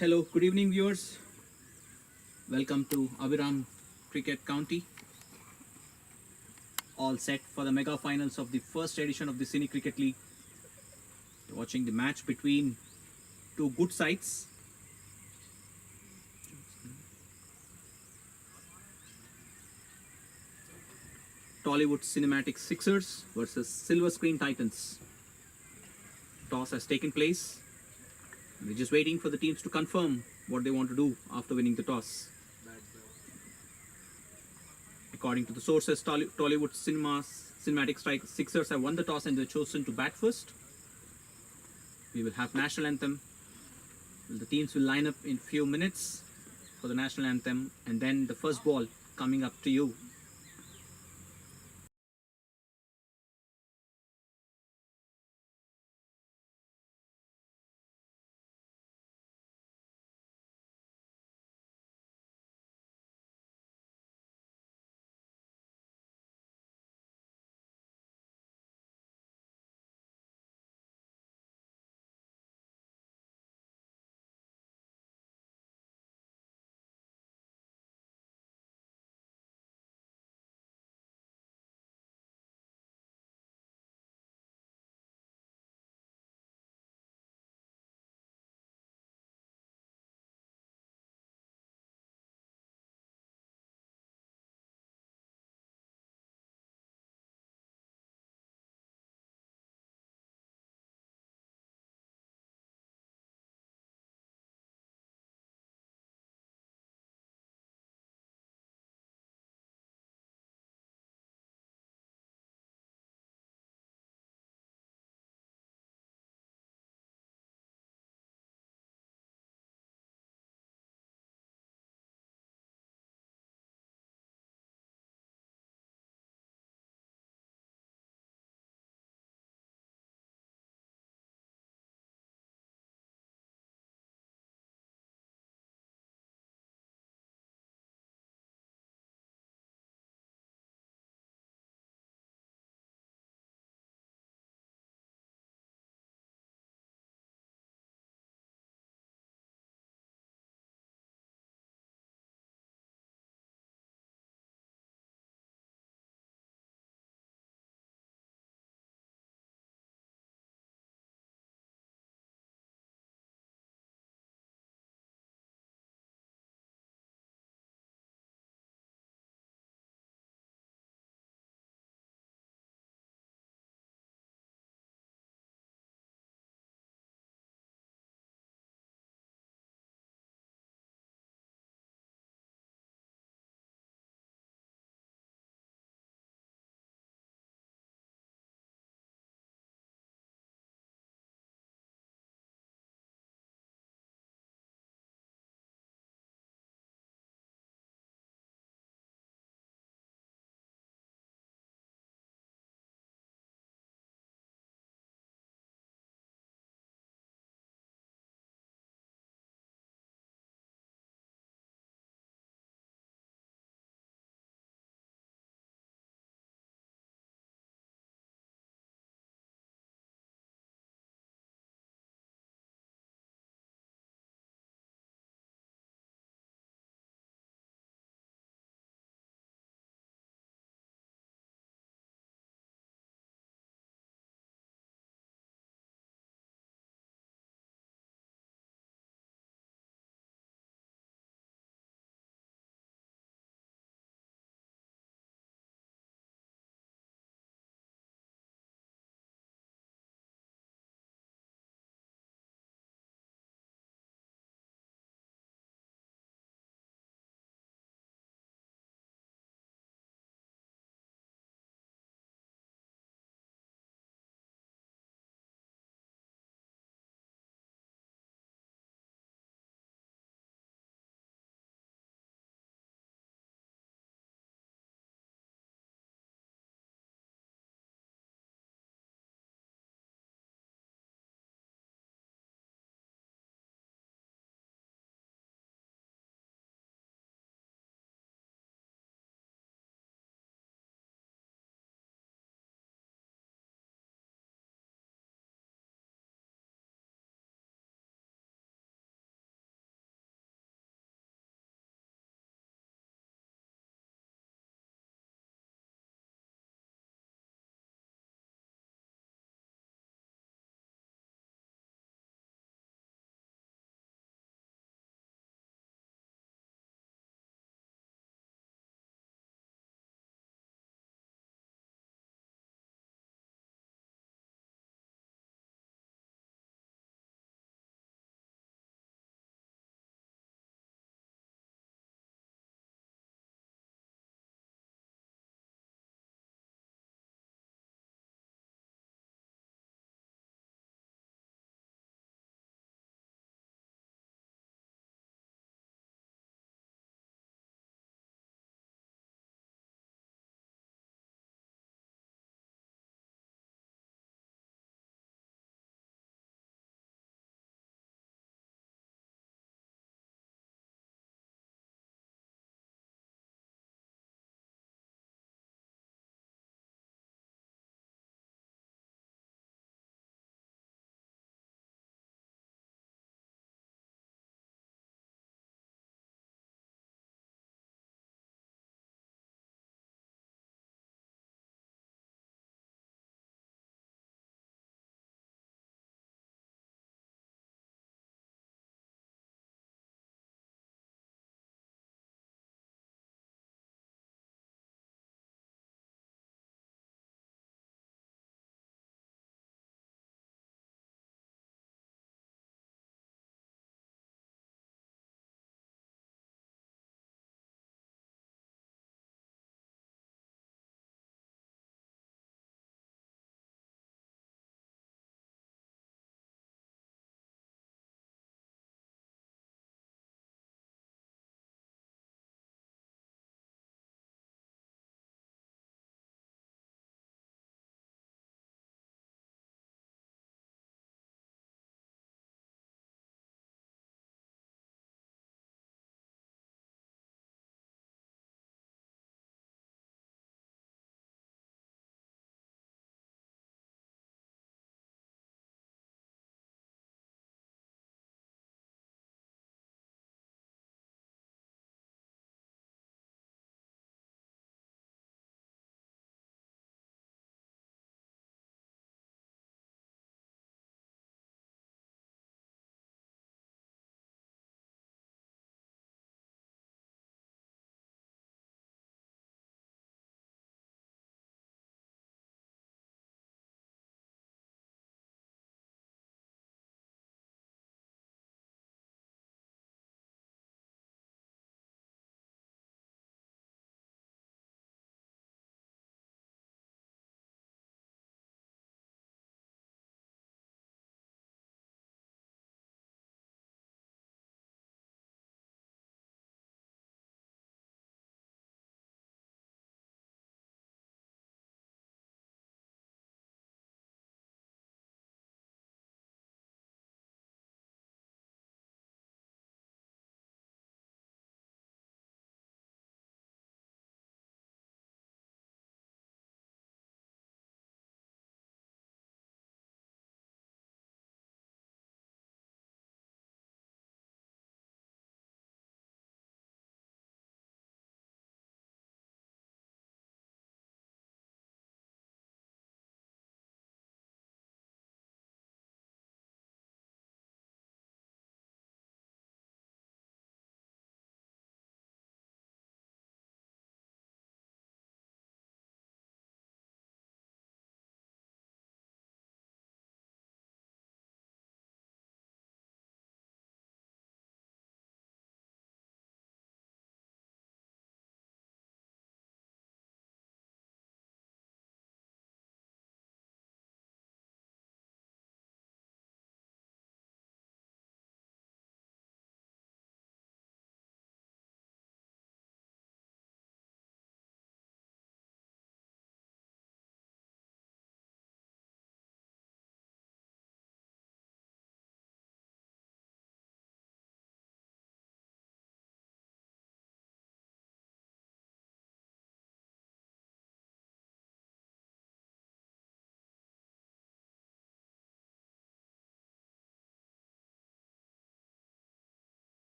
Hello, good evening, viewers. Welcome to Aviram Cricket County. All set for the mega finals of the first edition of the CineCric League. You're watching the match between two good sides. Tollywood Cinematic Sixers versus Silver Screen Titans. Toss has taken place. We're just waiting for the teams to confirm what they want to do after winning the toss. According to the sources, Tollywood Cinematic Strike Sixers have won the toss and they've chosen to bat first. We will have national anthem. The teams will line up in few minutes for the national anthem, and then the first ball coming up to you.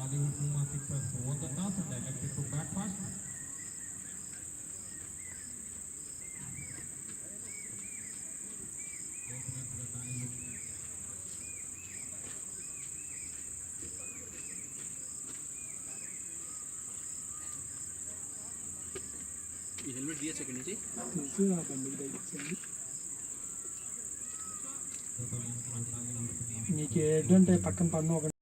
Tollywood Cinema Sixers won the toss and elected to bat first. ఈ helmet తీయచ్చు ఇక్కడ నుంచి తెలుసు ఆ బండికి తగ్గించండి. మీకు ఏంటంటే పక్కన పన్ను ఒక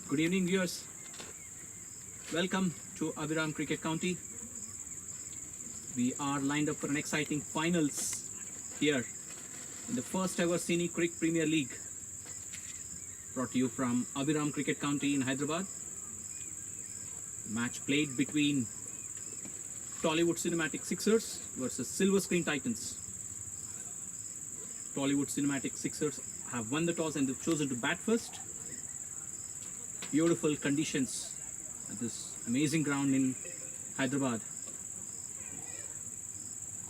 Good evening, viewers. Welcome to Abhiram Cricket County. We are lined up for an exciting finals here in the first ever CineCric Premier League, brought to you from Abhiram Cricket County in Hyderabad. Match played between Tollywood Cinematic Sixers versus Silver Screen Titans. Tollywood Cinematic Sixers have won the toss and they've chosen to bat first. Beautiful conditions at this amazing ground in Hyderabad.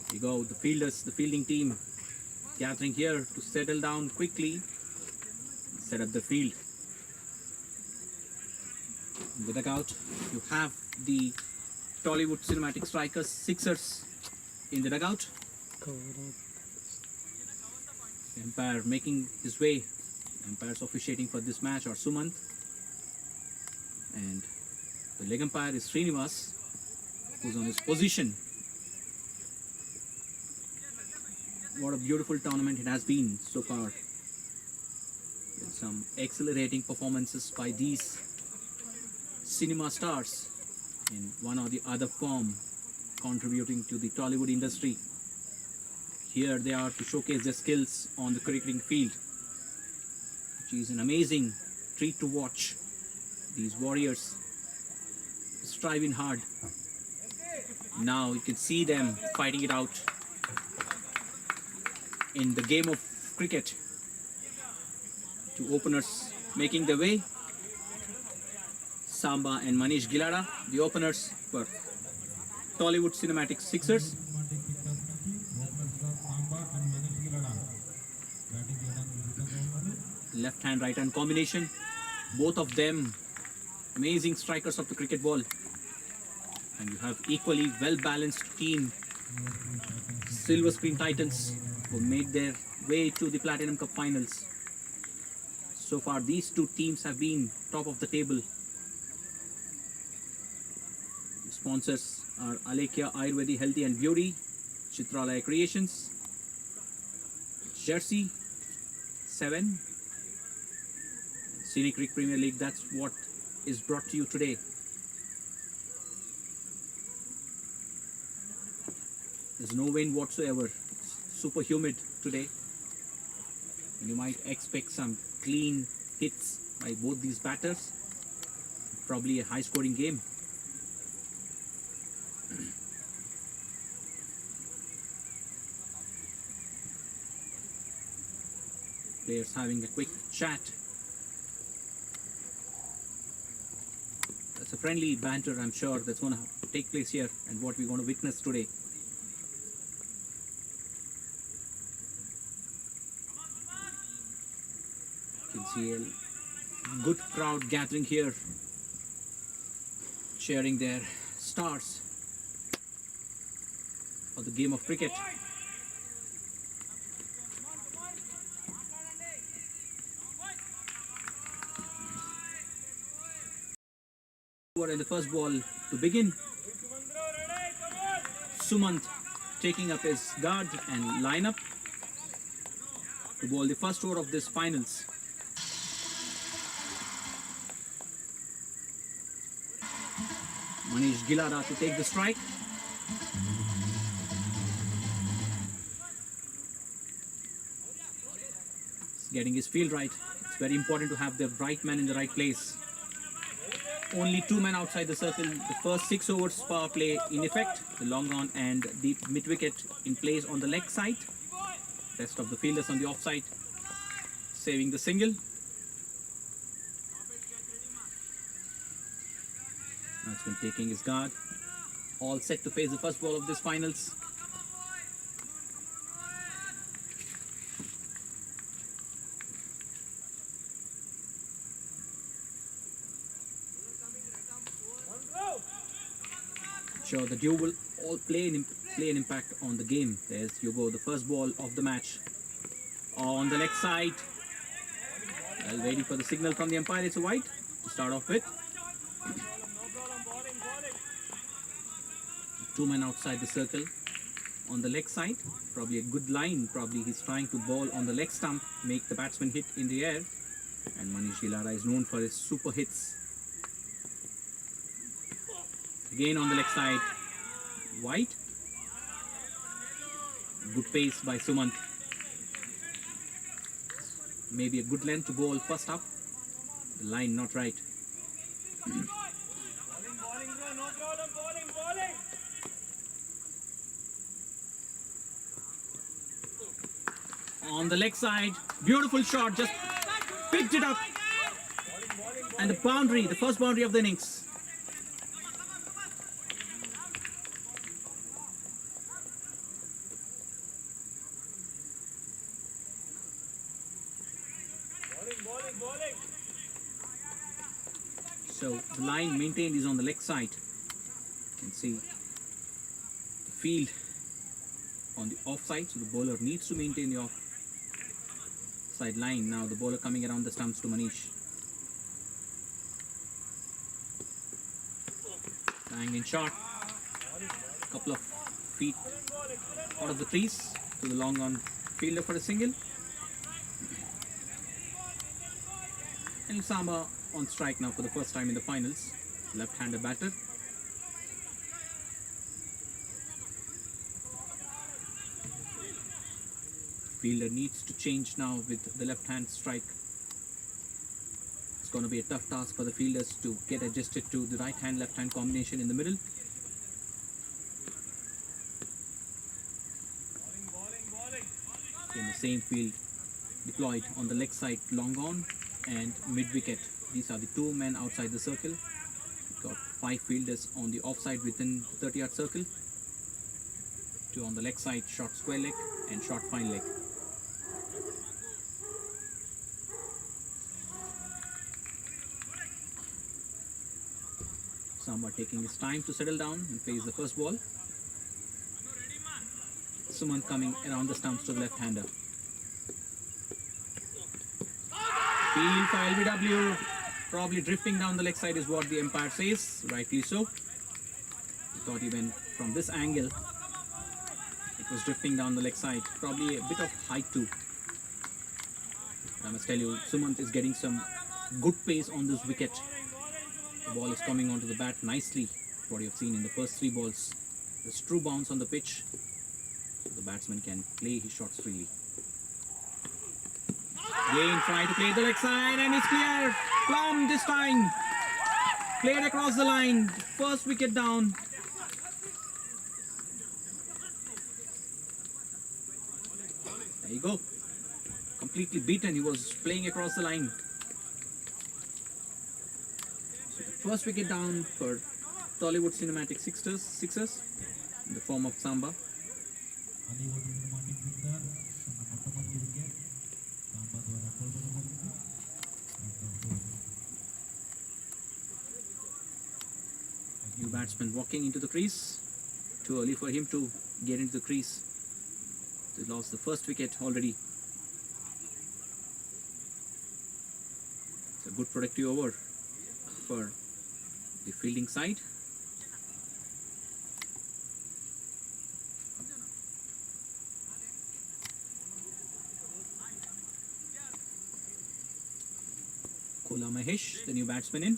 Here you go, the fielders, the fielding team gathering here to settle down quickly, set up the field. In the dugout, you have the Tollywood Cinematic Strikers, Sixers in the dugout. The umpire making his way. Umpires officiating for this match are Sumant. And the leg umpire is Srinivas, who's on his position. What a beautiful tournament it has been so far, with some exhilarating performances by these cinema stars in one or the other form, contributing to the Tollywood industry. Here they are to showcase their skills on the cricketing field, which is an amazing treat to watch. These warriors striving hard. Now you can see them fighting it out in the game of cricket. Two openers making their way. Samba and Manish Gilada, the openers for Tollywood Cinematic Sixers. Left hand, right hand combination. Both of them amazing strikers of the cricket ball. And you have equally well-balanced team, Silver Screen Titans, who made their way to the Platinum Cup finals. So far, these two teams have been top of the table. The sponsors are Alekia Ayurvedi Healthy and Beauty, Chitralaya Creations, Jersey 7, CineCric Premier League. That's what is brought to you today. There's no wind whatsoever. It's super humid today. And you might expect some clean hits by both these batters. Probably a high scoring game. Players having a quick chat. That's a friendly banter, I'm sure, that's going to take place here and what we're going to witness today. You can see a good crowd gathering here, cheering their stars for the game of cricket. And the first ball to begin. Sumant taking up his guard and line up to bowl the first over of this finals. Manish Gilada to take the strike. He's getting his field right. It's very important to have the right man in the right place. Only 2 men outside the circle. The first 6 overs power play in effect. The long on and the mid wicket in place on the leg side. Rest of the fielders on the off side, saving the single. Batsman taking his guard. All set to face the first ball of this finals. Sure, the dew will all play an impact on the game. There's you go, the first ball of the match. On the leg side. Well, waiting for the signal from the umpire. It's a wide to start off with. 2 men outside the circle. On the leg side, probably a good line. Probably he's trying to bowl on the leg stump, make the batsman hit in the air. And Manish Gilada is known for his super hits. Again on the leg side, wide. Good pace by Sumant. Maybe a good length to bowl first up. The line not right. On the leg side, beautiful shot, just picked it up. And the boundary, the first boundary of the innings. So the line maintained is on the leg side. You can see the field on the off side, so the bowler needs to maintain the off side line. Now the bowler coming around the stumps to Manish. Banging shot. Couple of feet out of the trees to the long on fielder for a single. And Samba on strike now for the first time in the finals. Left-hander batter. Fielder needs to change now with the left-hand strike. It's going to be a tough task for the fielders to get adjusted to the right-hand, left-hand combination in the middle. In the same field, deployed on the leg side, long on and mid-wicket. These are the 2 men outside the circle. Got 5 fielders on the offside within the 30-yard circle. 2 on the leg side, short square leg and short fine leg. Samba taking his time to settle down and face the first ball. Sumant coming around the stumps to the left-hander. Field for LBW. Probably drifting down the leg side is what the umpire says. Rightly so. Thought he went from this angle. It was drifting down the leg side. Probably a bit of height too. I must tell you, Sumant is getting some good pace on this wicket. The ball is coming onto the bat nicely. What you have seen in the first 3 balls. There's true bounce on the pitch. So the batsman can play his shots freely. Again, try to play the leg side and it's clear. Plum this time. Played across the line. First wicket down. There you go. Completely beaten. He was playing across the line. So the first wicket down for Tollywood Cinematic Sixers in the form of Samba. Hollywood cinematic sixer ತನ್ನ ಮೊಟ್ಟಮೊದಲ wicket ಸಾಂಬಾದ್ವಾರ ಕೊಲ್ಕತ್ತಾದಿಂದ New batsman walking into the crease. Too early for him to get into the crease. They lost the first wicket already. It's a good productive over for the fielding side. Kola Mahesh, the new batsman in.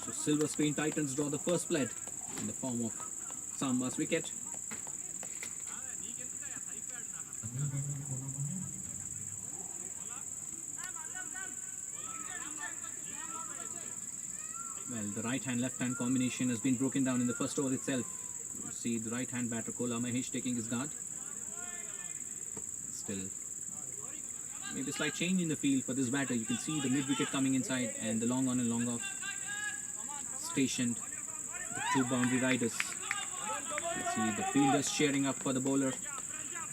So Silver Screen Titans draw the first blood in the form of Samba's wicket. Well, the right-hand, left-hand combination has been broken down in the first over itself. You see the right-hand batter Kola Mahesh taking his guard. Still, maybe a slight change in the field for this batter. You can see the mid-wicket coming inside and the long on and long off stationed the 2 boundary riders. You see the fielders cheering up for the bowler.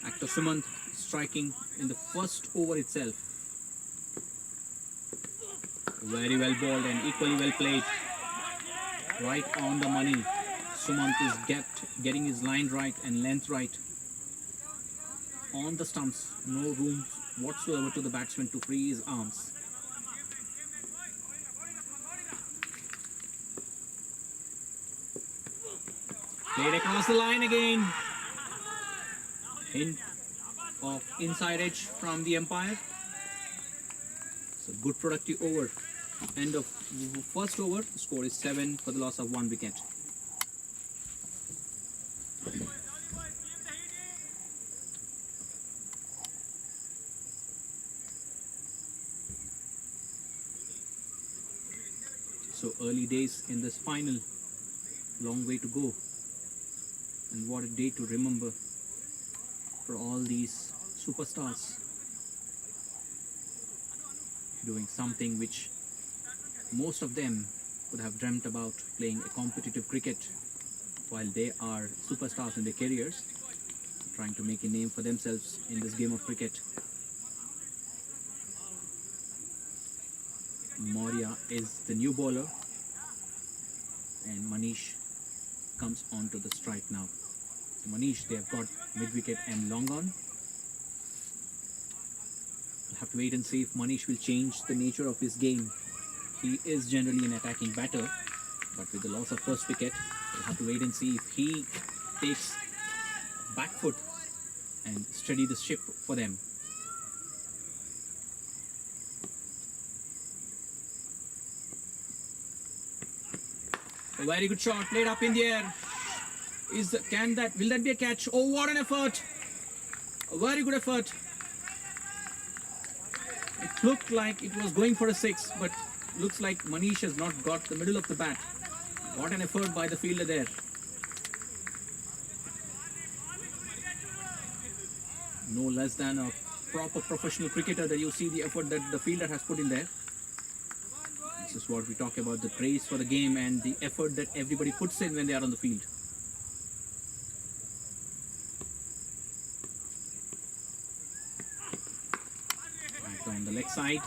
Actor Sumant striking in the first over itself. Very well bowled and equally well played. Right on the money. Sumant is getting his line right and length right. On the stumps, no room whatsoever to the batsman to free his arms. Played across the line again. Hint of inside edge from the umpire. It's a good productive over. End of first over. The score is 7 for the loss of 1 wicket. So early days in this final, long way to go, and what a day to remember for all these superstars doing something which most of them would have dreamt about, playing a competitive cricket while they are superstars in their careers, trying to make a name for themselves in this game of cricket. Maurya is the new bowler and Manish comes onto the strike now. So Manish, they have got mid-wicket and long on. We'll have to wait and see if Manish will change the nature of his game. He is generally an attacking batter, but with the loss of first wicket, we'll have to wait and see if he takes back foot and steady the ship for them. A very good shot, played up in the air. Will that be a catch? Oh, what an effort! A very good effort. It looked like it was going for a 6, but looks like Manish has not got the middle of the bat. What an effort by the fielder there. No less than a proper professional cricketer that you see the effort that the fielder has put in there. This is what we talk about, the praise for the game and the effort that everybody puts in when they are on the field. Right on the leg side.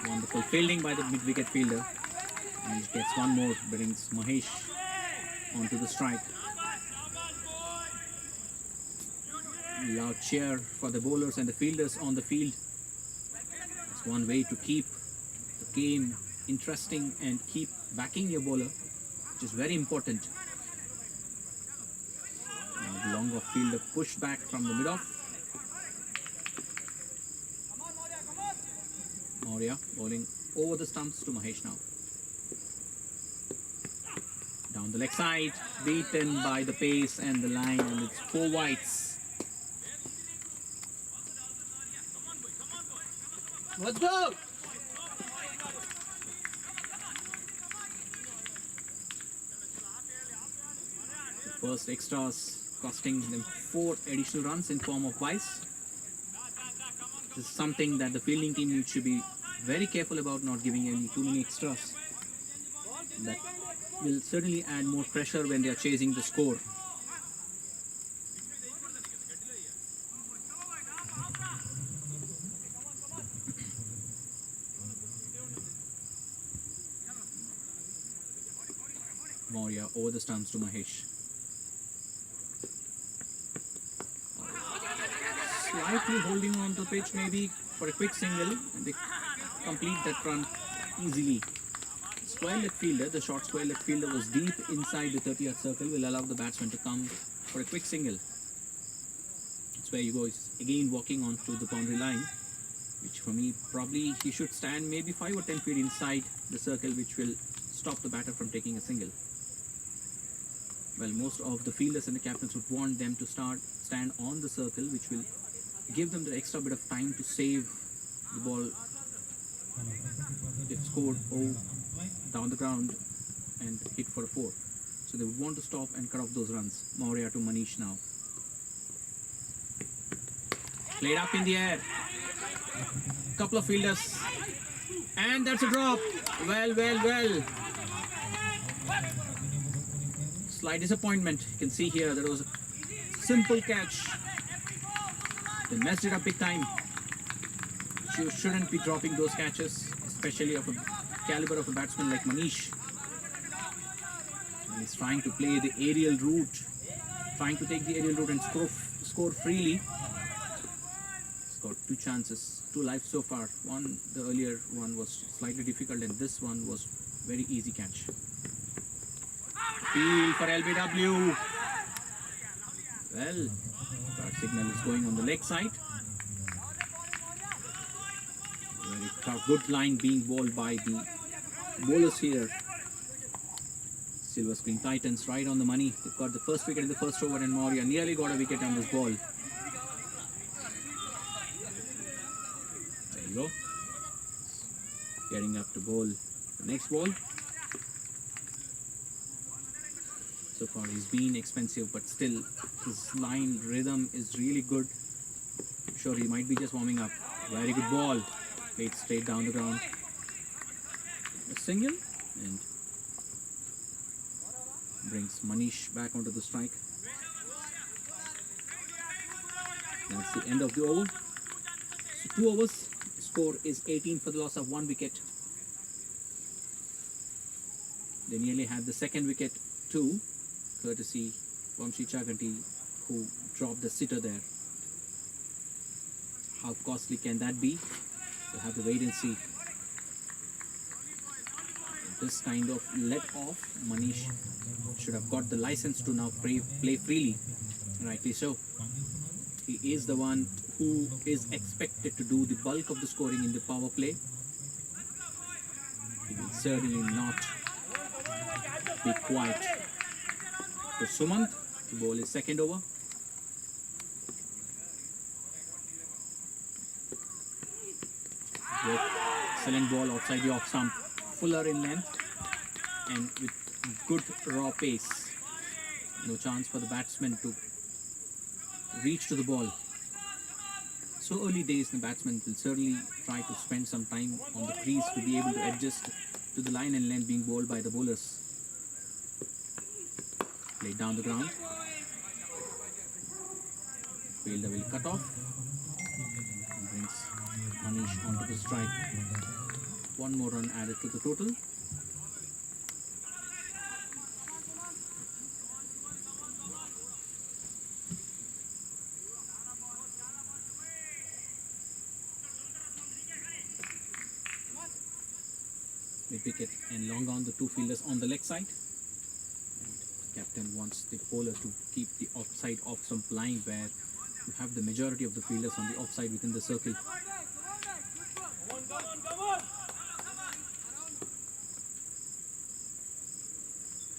Wonderful fielding by the mid-wicket fielder. And he gets one more, brings Mahesh onto the strike. Loud cheer for the bowlers and the fielders on the field. It's one way to keep the game interesting and keep backing your bowler, which is very important. Now the long off fielder pushed back from the mid-off. Maurya bowling over the stumps to Mahesh now. Down the leg side, beaten by the pace and the line, and it's 4 wides. Let's go! The first extras costing them 4 additional runs in form of buys. This is something that the fielding team needs to be very careful about, not giving any too many extras. That will certainly add more pressure when they are chasing the score. Maurya over the stumps to Mahesh. Slightly holding on to the pitch, maybe for a quick single, and they complete that run easily. Square leg fielder, the short square leg fielder was deep inside the 30-yard circle, will allow the batsman to come for a quick single. That's where you go. He's again walking onto the boundary line, which for me probably he should stand maybe 5 or 10 feet inside the circle, which will stop the batter from taking a single. Well, most of the fielders and the captains would want them to stand on the circle, which will give them the extra bit of time to save the ball if scored down the ground and hit for a 4. So they would want to stop and cut off those runs. Maurya to Manish now. Played up in the air. Couple of fielders. And that's a drop. Well. Slight disappointment. You can see here that was a simple catch. They messed it up big time. You shouldn't be dropping those catches, especially of a caliber of a batsman like Manish. And he's trying to play the aerial route, trying to take the aerial route and score freely. He's got 2 chances, 2 lives so far. The earlier one was slightly difficult, and this one was very easy catch. Appeal for LBW. Well, our signal is going on the leg side. Very tough, good line being bowled by the bowlers here. Silver Screen Titans right on the money. They've got the first wicket in the first over, and Maurya nearly got a wicket on this ball. There you go. Getting up to bowl the next ball. So far he's been expensive, but still his line rhythm is really good. I'm sure he might be just warming up. Very good ball. Played straight down the ground. A single and brings Manish back onto the strike. That's the end of the over. So 2 overs. The score is 18 for the loss of 1 wicket. They nearly had the second wicket too, courtesy Vamshi Chaganty, who dropped the sitter there. How costly can that be? We'll have to wait and see. This kind of let off, Manish should have got the license to now play freely. Rightly so. He is the one who is expected to do the bulk of the scoring in the power play. He will certainly not be quiet. For Sumant to bowl his second over. With excellent ball outside the off stump, fuller in length and with good raw pace. No chance for the batsman to reach to the ball. So early days, the batsman will certainly try to spend some time on the crease to be able to adjust to the line and length being bowled by the bowlers. Played down the ground. Fielder will cut off. And brings Manish onto the strike. 1 more run added to the total. Mid-wicket and long on the two fielders on the leg side. Captain wants the bowler to keep the offside off stump line where you have the majority of the fielders on the offside within the circle.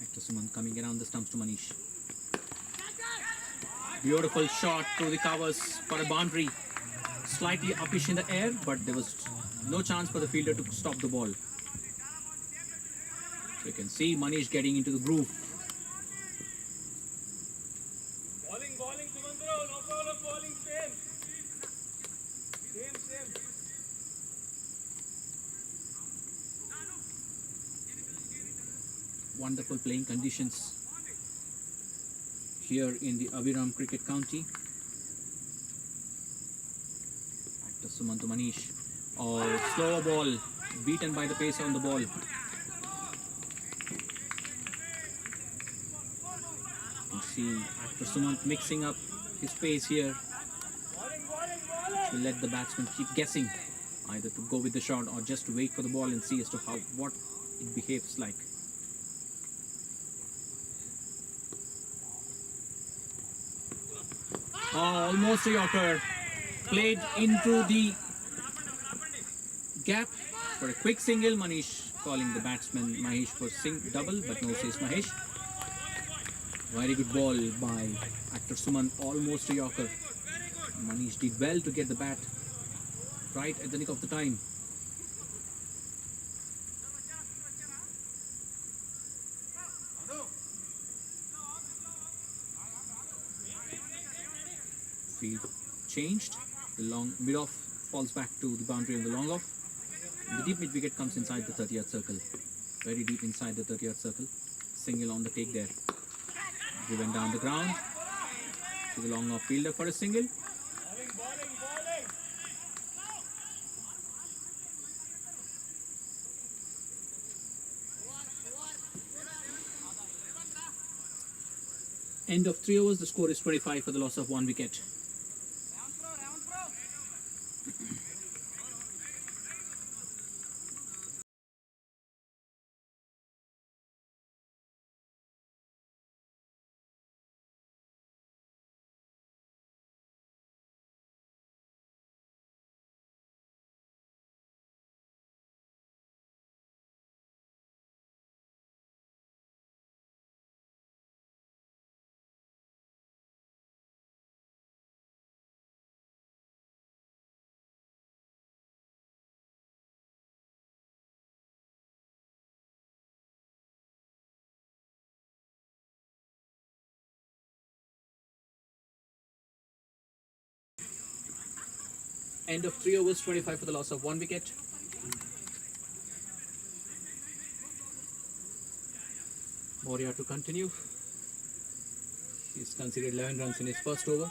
Actor Suman coming around the stumps to Manish. Beautiful shot through the covers for a boundary. Slightly uppish in the air, but there was no chance for the fielder to stop the ball. So you can see Manish getting into the groove. Bowling, Sumantro, no problem, bowling, same. Wonderful playing conditions here in the Abiram Cricket County. Actor Suman to Manish. Oh, slower ball, beaten by the pace on the ball. You can see Actor Suman mixing up his pace here to let the batsman keep guessing either to go with the shot or just to wait for the ball and see as to what it behaves like. Oh, almost a Yorker. Played into the gap for a quick single. Manish calling the batsman Mahesh for double, but no says Mahesh. Very good ball by Actor Suman, almost a Yorker. Manish did well to get the bat right at the nick of the time. Field changed. The long mid-off falls back to the boundary on the long off. The deep mid-wicket comes inside the 30-yard circle. Very deep inside the 30-yard circle. Single on the take there. Driven down the ground to the long off fielder for a single. Bowling. End of 3 overs. The score is 25 for the loss of 1 wicket. End of 3 overs, 25 for the loss of 1 wicket. Moria to continue. He's conceded 11 runs in his first over.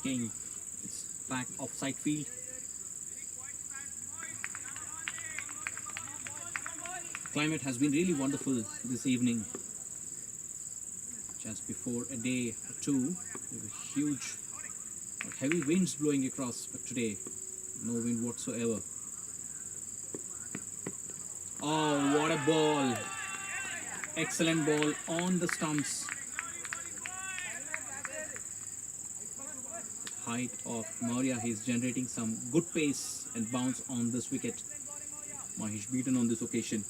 King is back offside field. Climate has been really wonderful this evening. Just before a day or two, there were huge or heavy winds blowing across, but today, no wind whatsoever. Oh, what a ball! Excellent ball on the stumps. Height of Maurya, he's generating some good pace and bounce on this wicket. Mahesh beaten on this occasion.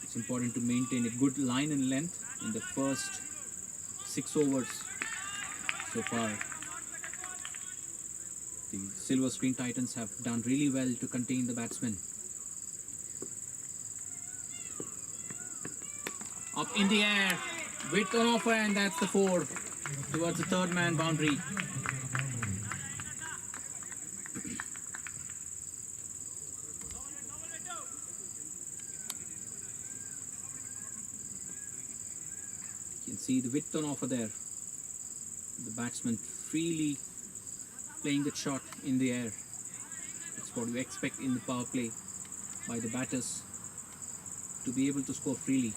It's important to maintain a good line and length in the first 6 overs so far. The Silver Screen Titans have done really well to contain the batsmen. Up in the air, width on offer, and that's the 4 towards the third man boundary. You can see the width on offer there. The batsman freely playing the shot in the air. It's That's what you expect in the power play by the batters, to be able to score freely.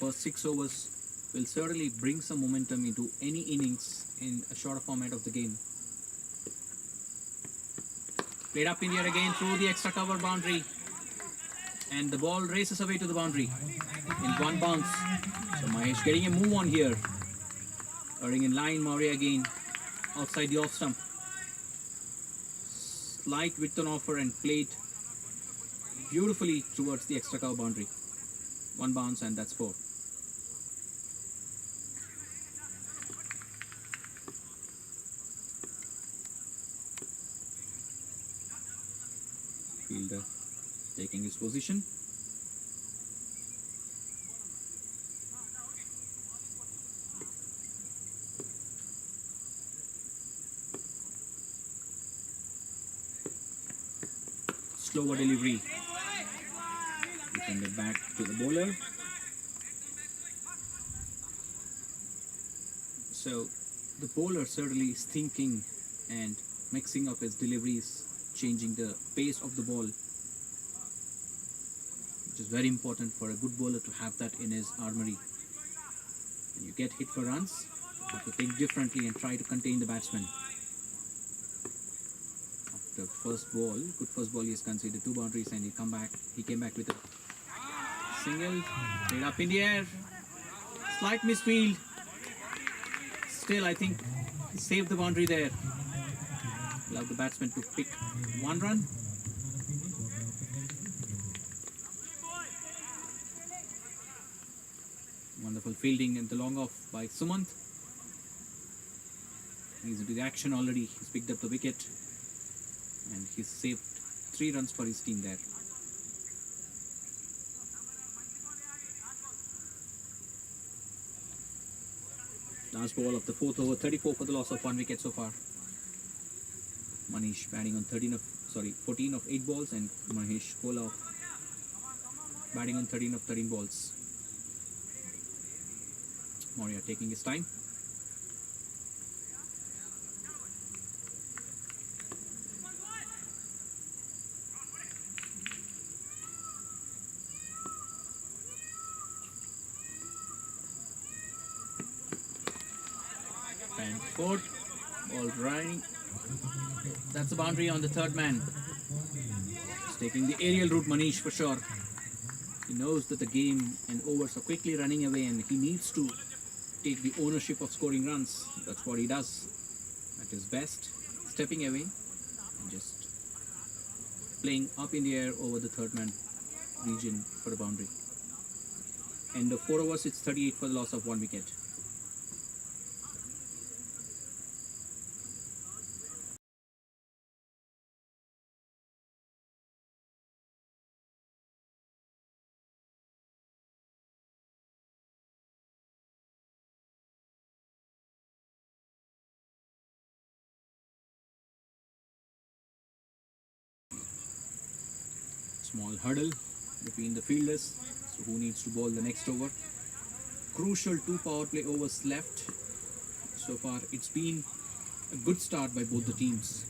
First 6 overs will certainly bring some momentum into any innings in a shorter format of the game. Played up in the air again through the extra cover boundary, and the ball races away to the boundary in one bounce. So Mahesh getting a move on here. Earning in line, Maurya again outside the off stump. Slight width on offer and played beautifully towards the extra cover boundary. One bounce, and that's 4. Fielder taking his position. Slower delivery. Giving it back to the bowler. So the bowler certainly is thinking and mixing up his deliveries, changing the pace of the ball, which is very important for a good bowler to have that in his armory. When you get hit for runs, you have to think differently and try to contain the batsman. After first ball, good first ball, he has conceded 2 boundaries, and he came back with a single. Played up in the air. Slight misfield. Still, I think he saved the boundary there. Allow the batsman to pick 1 run. Wonderful fielding and the long off by Sumant. He's into the action already. He's picked up the wicket, and he's saved 3 runs for his team there. Last ball of the 4th over, 34 for the loss of 1 wicket so far. Manish batting on 14 of 8 balls, and Mahesh Kola batting on 13 of 13 balls. Maurya taking his time. And fourth, ball riding. That's the boundary on the 3rd man. He's taking the aerial route, Manish, for sure. He knows that the game and overs are quickly running away, and he needs to take the ownership of scoring runs. That's what he does at his best, stepping away and just playing up in the air over the 3rd man region for a boundary. End of 4 overs, it's 38 for the loss of 1 wicket. Small hurdle between the fielders. So who needs to bowl the next over? Crucial 2 power play overs left. So far it's been a good start by both the teams.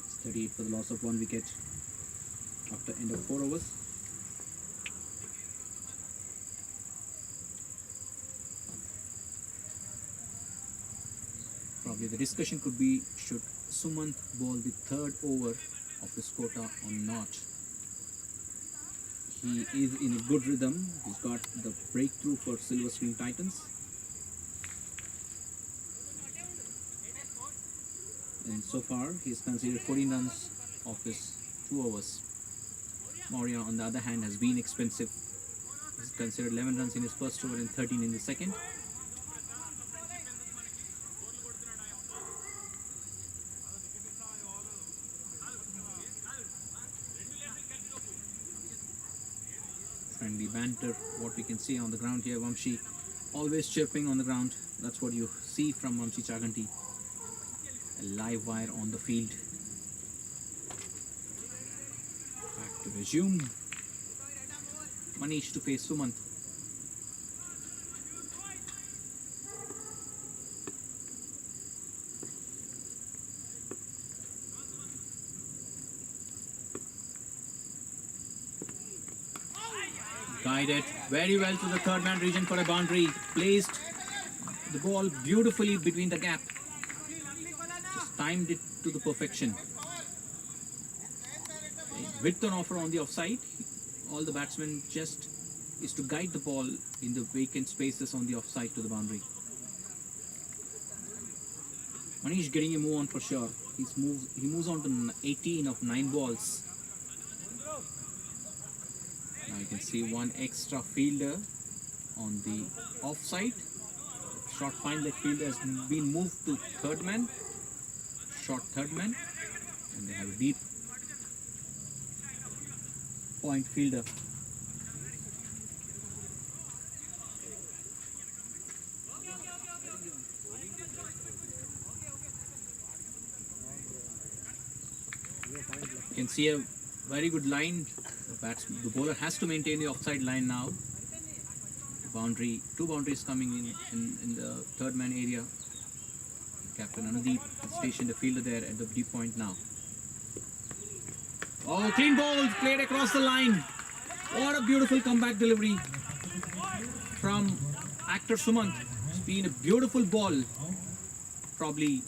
It's 38 for the loss of 1 wicket after end of 4 overs. Probably the discussion could be, should Sumant bowl the 3rd over of his quota or not? He is in a good rhythm. He's got the breakthrough for Silver Screen Titans. And so far, he's conceded 14 runs of his 2 overs. Maurya, on the other hand, has been expensive. He's conceded 11 runs in his first over and 13 in the second. Friendly banter, what we can see on the ground here. Vamshi always chirping on the ground. That's what you see from Vamshi Chaganti. A live wire on the field. Back to resume. Manish to face Sumant. Glided very well to the third man region for a boundary. Placed the ball beautifully between the gap. Just timed it to the perfection. With an offer on the offside, all the batsmen just is to guide the ball in the vacant spaces on the offside to the boundary. Manish getting a move on for sure. He moves on to 18 of 9 balls. Now you can see one extra fielder on the offside. Short fine leg fielder has been moved to third man. Short third man. And they have a deep point fielder. You can see a very good line. The bowler has to maintain the offside line now. Boundary, 2 boundaries coming in the third man area. Captain Anudeep has stationed a fielder there at the deep point now. Oh, clean ball played across the line. What a beautiful comeback delivery from actor Sumant. It's been a beautiful ball. Probably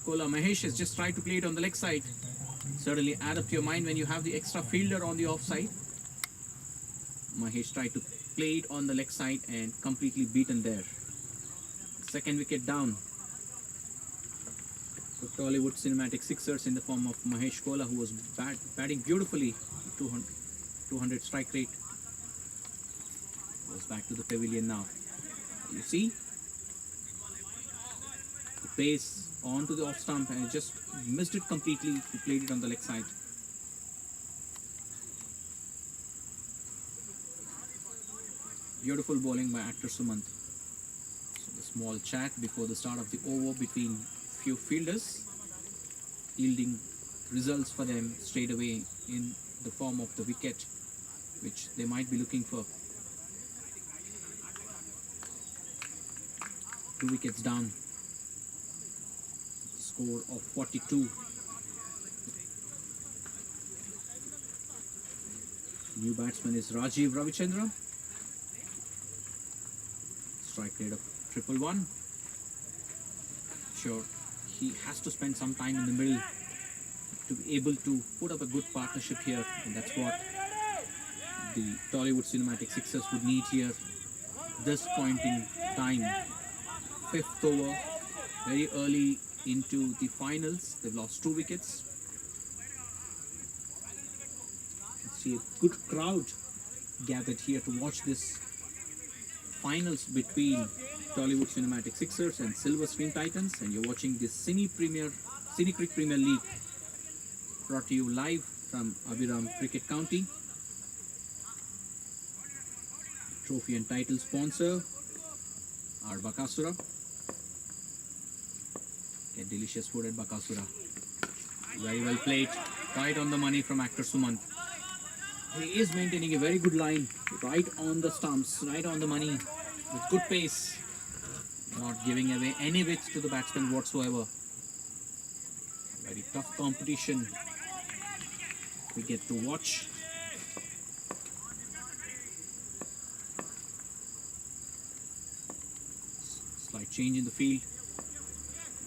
Kola Mahesh has just tried to play it on the leg side. Certainly add up to your mind when you have the extra fielder on the offside. Mahesh tried to play it on the leg side and completely beaten there. Second wicket down for Tollywood Cinematic Sixers in the form of Mahesh Kola, who was batting beautifully. 200 strike rate. Goes back to the pavilion now. You see the pace onto the off stump and just missed it completely. He played it on the leg side. Beautiful bowling by actor Sumant. So the small chat before the start of the over between few fielders, yielding results for them straight away in the form of the wicket, which they might be looking for. 2 wickets down. Score of 42. New batsman is Rajiv Ravichandra. Strike rate of 111. Sure, he has to spend some time in the middle to be able to put up a good partnership here, and that's what the Tollywood Cinematic Sixers would need here. This point in time, 5th over, very early into the finals. They've lost 2 wickets. You can see a good crowd gathered here to watch this finals between Tollywood Cinematic Sixers and Silver Screen Titans, and you're watching the CineCric Premier League, brought to you live from Abiram Cricket County. Trophy and title sponsor are Bakasura. Get delicious food at Bakasura. Very well played, right on the money from actor Sumant. He is maintaining a very good line, right on the stumps, right on the money, with good pace, not giving away any wickets to the batsman whatsoever. Very tough competition we get to watch. Slight change in the field.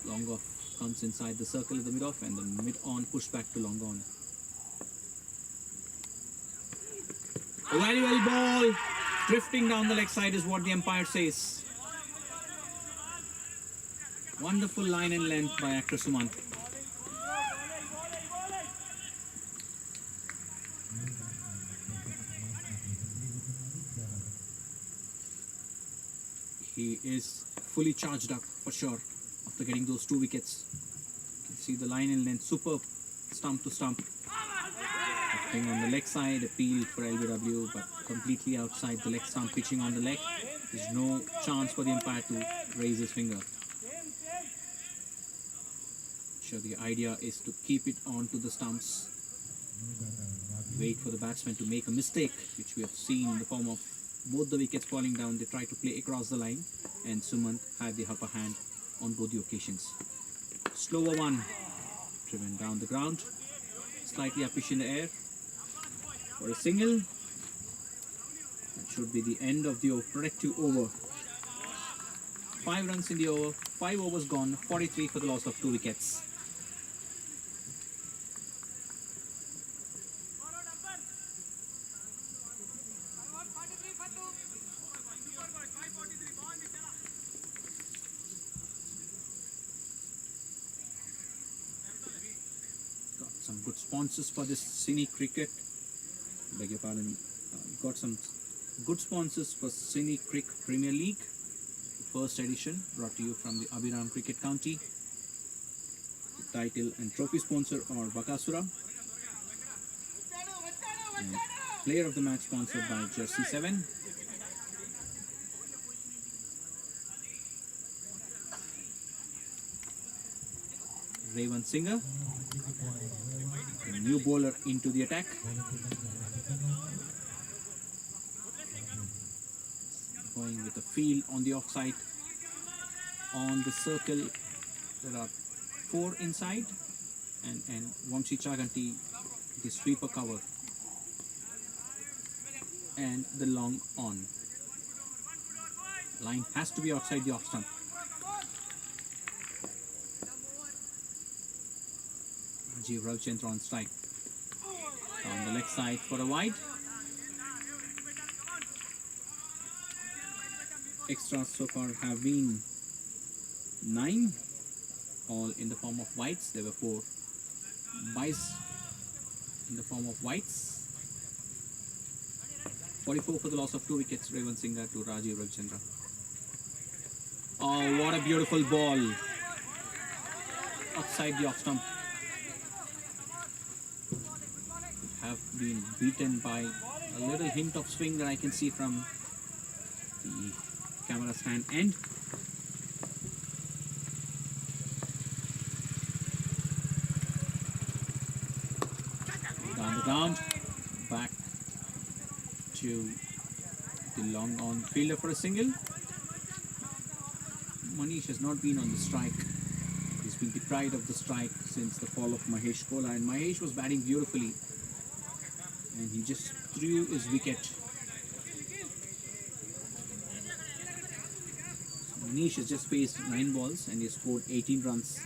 Long off comes inside the circle of the mid-off, and the mid-on push back to long on. A very well ball, drifting down the leg side is what the umpire says. Wonderful line and length by actor Sumant. He is fully charged up for sure after getting those 2 wickets. You can see the line and length, superb, stump to stump. Pitching on the leg side, appeal for LBW, but completely outside the leg stump, pitching on the leg. There's no chance for the umpire to raise his finger. Sure, the idea is to keep it onto the stumps. Wait for the batsman to make a mistake, which we have seen in the form of both the wickets falling down. They try to play across the line, and Sumant had the upper hand on both the occasions. Slower one, driven down the ground, slightly uppish in the air for a single. That should be the end of the productive over. 5 runs in the over, 5 overs gone, 43 for the loss of 2 wickets. Got some good sponsors for this CineCric. Beg your pardon. Got some good sponsors for CineCric Premier League. First edition brought to you from the Abhiram Cricket County. The title and trophy sponsor are Bakasura. And player of the match sponsored by Jersey 7. Raven Singer, a new bowler into the attack. Going with the field on the offside. On the circle, there are 4 inside, and Vamshi Chaganti, the sweeper cover, and the long on. Line has to be outside the off stump. Rajiv Ravichandra on strike. On the leg side for a wide. Extras so far have been 9, all in the form of whites. There were 4 byes in the form of whites. 44 for the loss of 2 wickets, Raven Singer to Rajiv Ravichandra. Oh, what a beautiful ball. Outside the off stump. Have been beaten by a little hint of swing that I can see from the camera stand end. Down the ground, back to the long on fielder for a single. Manish has not been on the strike. He's been deprived of the strike since the fall of Mahesh Kola, and Mahesh was batting beautifully and he just threw his wicket. Manish has just faced 9 balls and he scored 18 runs.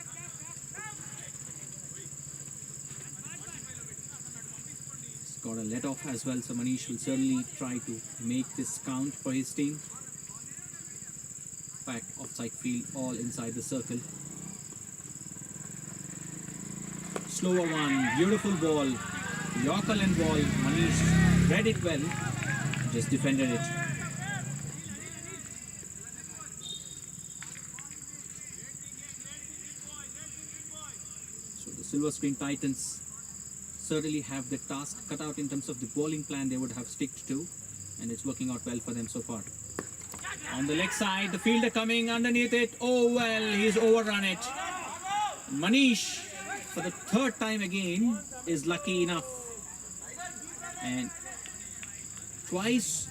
He's got a let off as well, so Manish will certainly try to make this count for his team. Back offside field, all inside the circle. Slower one, beautiful ball. Yorker and ball. Manish read it well, just defended it. So the Silver Screen Titans certainly have the task cut out in terms of the bowling plan they would have sticked to, and it's working out well for them so far. On the leg side, the fielder coming underneath it. Oh well, he's overrun it. Manish, for the 3rd time again, is lucky enough. And twice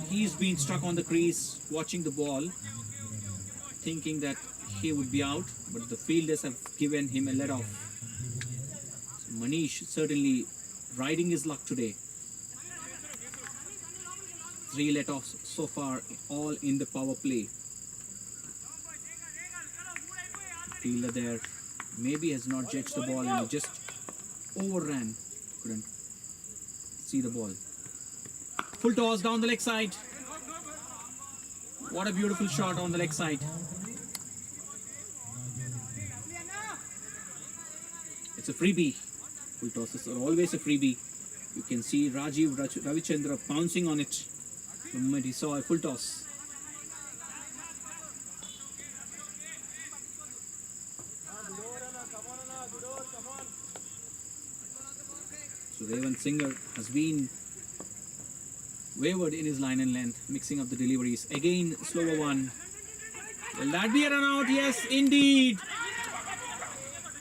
he's been struck on the crease watching the ball, thinking that he would be out, but the fielders have given him a let off. So Manish certainly riding his luck today. 3 let offs so far, all in the power play. Fielder there maybe has not judged the ball and just overran. Couldn't see the ball. Full toss down the leg side. What a beautiful shot on the leg side. It's a freebie. Full tosses are always a freebie. You can see Rajiv Ravichandra pouncing on it the moment he saw a full toss. So Raven Singer has been wavered in his line and length, mixing up the deliveries. Again, slower one. Will that be a run out? Yes, indeed.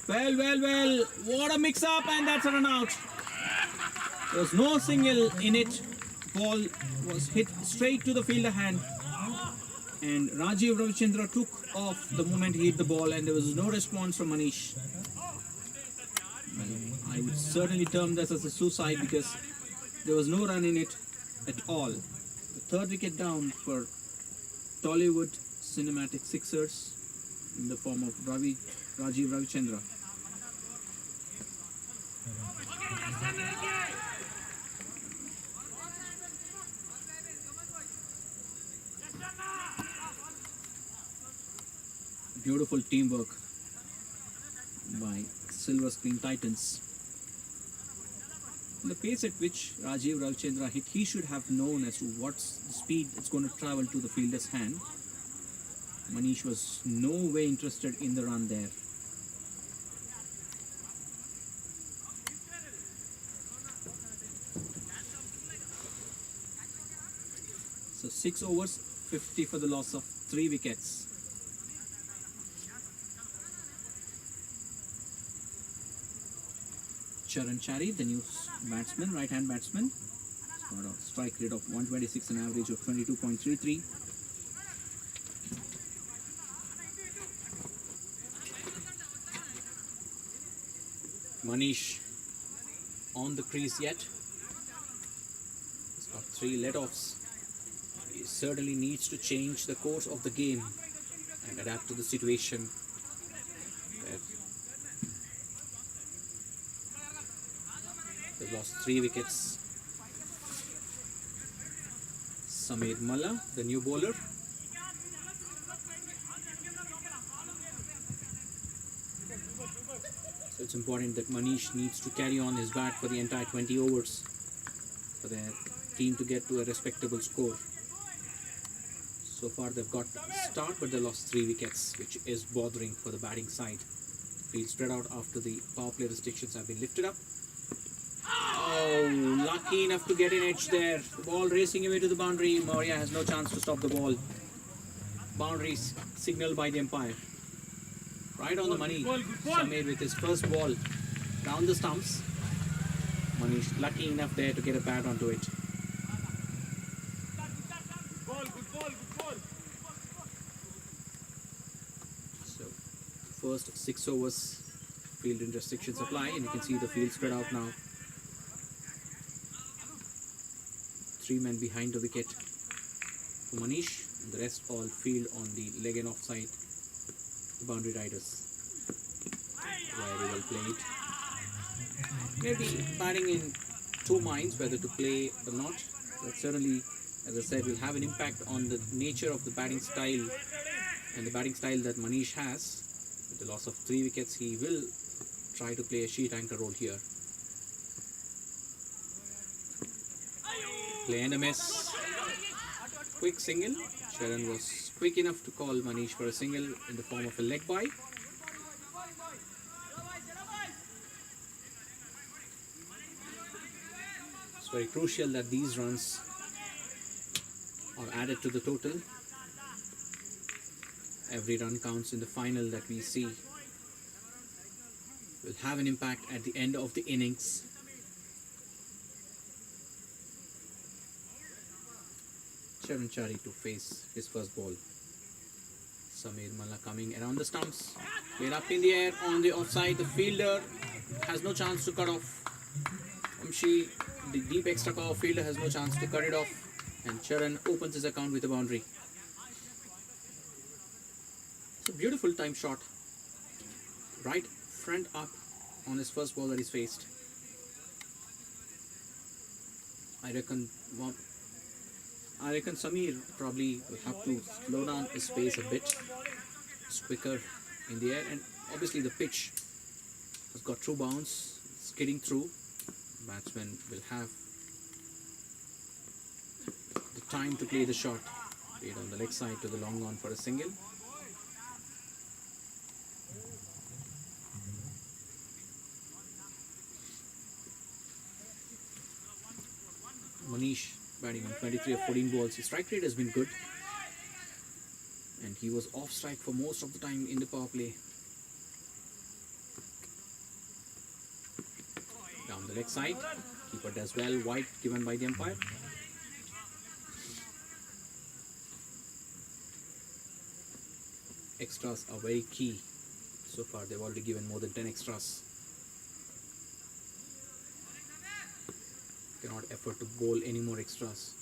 Well, well, well. What a mix up, and that's a run out. There was no single in it. Ball was hit straight to the fielder hand. And Rajiv Ravichandra took off the moment he hit the ball, and there was no response from Manish. Well, I would certainly term this as a suicide because there was no run in it at all. The third wicket down for Tollywood Cinematic Sixers in the form of Rajiv Ravichandra. Beautiful teamwork by Silver Screen Titans. The pace at which Rajiv Ravichandra hit, he should have known as to what's the speed it's going to travel to the fielder's hand. Manish was no way interested in the run there. So 6 overs, 50 for the loss of 3 wickets. Charan Chari, the new batsman, right-hand batsman, has got a strike rate of 126, an average of 22.33. Manish on the crease yet. He's got 3 let-offs. He certainly needs to change the course of the game and adapt to the situation. They've lost 3 wickets. Sameer Malla, the new bowler. So it's important that Manish needs to carry on his bat for the entire 20 overs for their team to get to a respectable score. So far they've got a start, but they lost 3 wickets, which is bothering for the batting side. Field spread out after the power play restrictions have been lifted up. Oh, lucky enough to get an edge there. The ball racing away to the boundary. Maurya has no chance to stop the ball. Boundary signaled by the umpire. Right on the money. Sameer with his first ball down the stumps. Manish lucky enough there to get a bat onto it. So, first 6 overs, field restrictions apply, and you can see the field spread out now. 3 men behind the wicket for Manish, and the rest all field on the leg and offside boundary riders. Very well played. Maybe batting in 2 minds whether to play or not. But certainly, as I said, will have an impact on the nature of the batting style and the batting style that Manish has. With the loss of 3 wickets, he will try to play a sheet anchor role here. Play and a miss. Quick single. Sharan was quick enough to call Manish for a single in the form of a leg bye. It's very crucial that these runs are added to the total. Every run counts in the final that we see. Will have an impact at the end of the innings. Charan Chari to face his first ball. Sameer Malla coming around the stumps. Played up in the air on the offside. The fielder has no chance to cut off. Amshi, the deep extra cover fielder, has no chance to cut it off. And Charan opens his account with a boundary. It's a beautiful time shot. Right front up on his first ball that he's faced. I reckon Sameer probably will have to slow down his pace a bit. It's quicker in the air, and obviously the pitch has got true bounce, skidding through. Batsman will have the time to play the shot. Played on the leg side to the long on for a single. Manish batting on 23 of 14 balls. His strike rate has been good, and he was off strike for most of the time in the power play. Down the leg side, keeper does well, wide given by the umpire. Extras are very key. So far they've already given more than 10 extras. Cannot afford to bowl any more extras.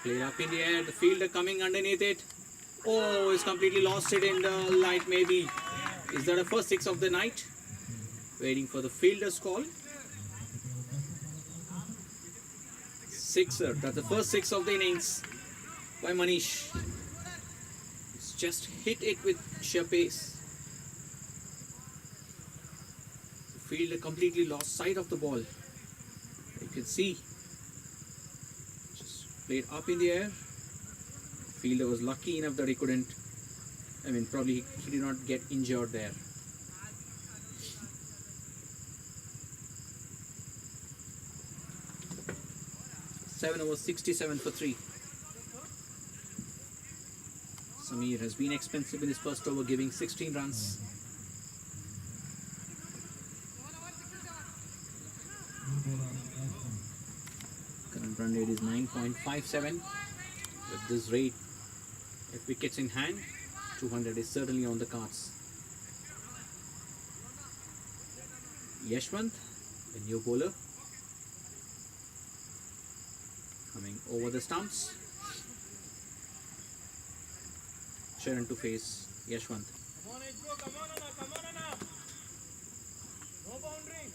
Played up in the air, the fielder coming underneath it. Oh, he's completely lost it in the light maybe. Is that a first six of the night? Waiting for the fielder's call. Sixer, that's the first six of the innings by Manish. He's just hit it with sheer pace. The fielder completely lost sight of the ball. You can see. Just played up in the air. Fielder was lucky enough that he couldn't, probably he did not get injured there. Seven overs, 67 for 3. Samir has been expensive in his first over, giving 16 runs. Current run rate is 9.57. With this rate, if wickets in hand, 200 is certainly on the cards. Yashwant, the new bowler, coming over the stumps. Sharon to face Yashwant. Come on, Edgo, come on, Anna, come on, Anna. No boundary.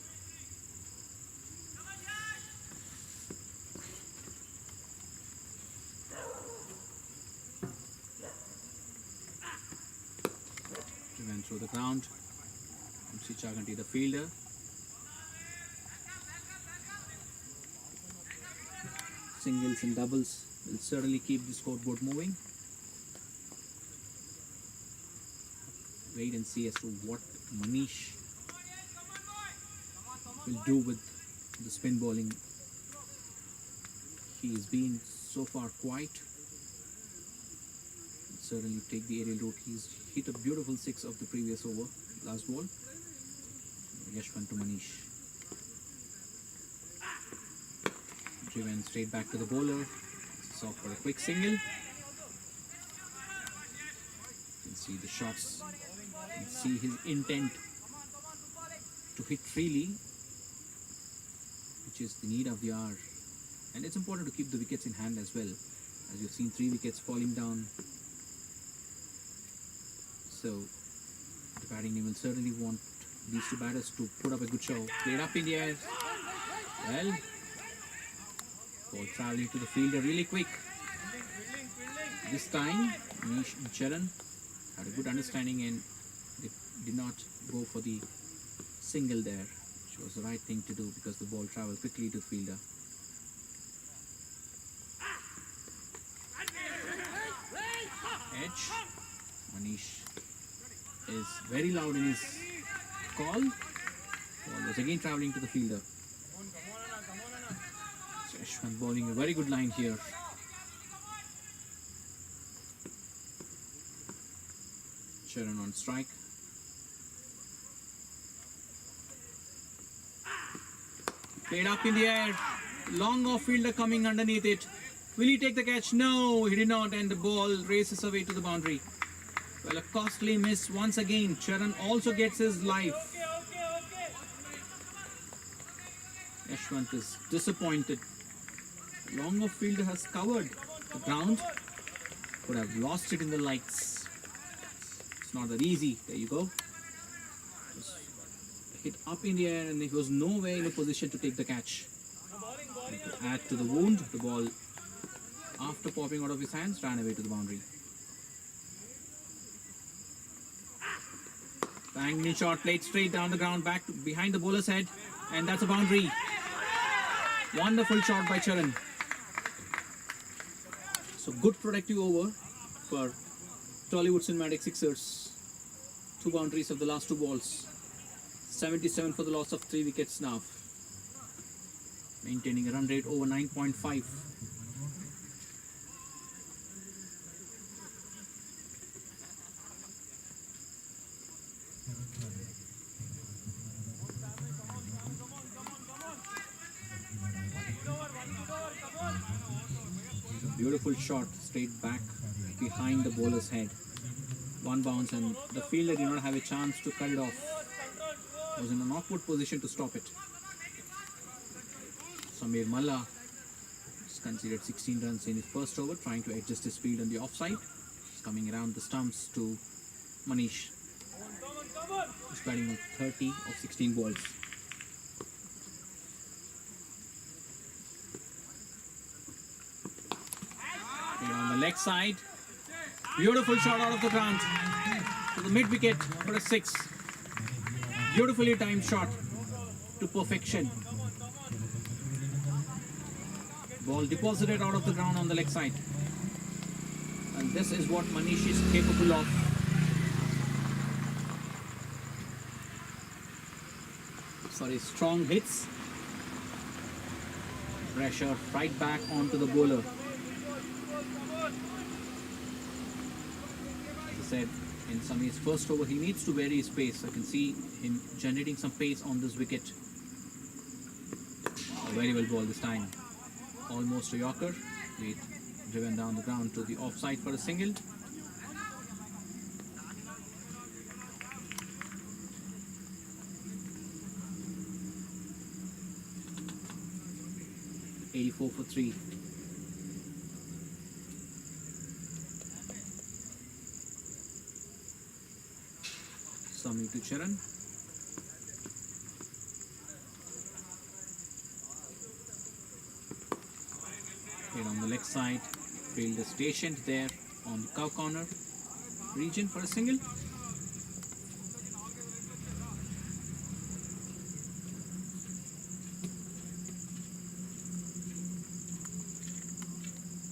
Driven through the ground. MC Chaganti, the fielder. Singles and doubles will certainly keep the scoreboard moving. Wait and see as to what Manish will do with the spin bowling. He has been so far quiet. He'll certainly take the aerial route. He's hit a beautiful six of the previous over, last ball. Yashwant to Manish. Driven straight back to the bowler. It's off for a quick single. You can see the shots. You can see his intent to hit freely, which is the need of the hour. And it's important to keep the wickets in hand as well, as you've seen 3 wickets falling down. So the batting team will certainly want these 2 batters to put up a good show. Played up in the air. Well, ball traveling to the fielder really quick. This time, Manish and Charan had a good understanding and they did not go for the single there, which was the right thing to do because the ball traveled quickly to the fielder. Edge. Manish is very loud in his call. Ball was again traveling to the fielder. Yashwant bowling a very good line here. Charan on strike. Played up in the air. Long off fielder coming underneath it. Will he take the catch? No, he did not, and the ball races away to the boundary. Well, a costly miss once again. Charan also gets his life. Yashwant is disappointed. Long off fielder has covered the ground. Could have lost it in the lights. It's not that easy. There you go. Just hit up in the air and he was nowhere in a position to take the catch. To add to the wound, the ball, after popping out of his hands, ran away to the boundary. Bang shot played straight down the ground, back behind the bowler's head, and that's a boundary. Wonderful shot by Charan. So good productive over for Tollywood Cinematic Sixers. 2 boundaries of the last 2 balls. 77 for the loss of 3 wickets now. Maintaining a run rate over 9.5. Beautiful shot straight back behind the bowler's head. 1 bounce and the fielder did not have a chance to cut it off. Was in an awkward position to stop it. Samir Malla conceded 16 runs in his first over, trying to adjust his field on the offside. He's coming around the stumps to Manish. He's batting on 30 of 16 balls. And on the leg side, beautiful shot out of the ground to the mid wicket for a 6. Beautifully timed shot to perfection. Ball deposited out of the ground on the leg side. And this is what Manish is capable of. Sorry, strong hits. Pressure right back onto the bowler. As I said, in Samir's first over, he needs to vary his pace. I can see him generating some pace on this wicket. Very well ball this time. Almost a Yorker. Wait, driven down the ground to the offside for a single. .84 for 3. Sami to Charan. Here on the leg side, fielder stationed there on the cow corner region for a single.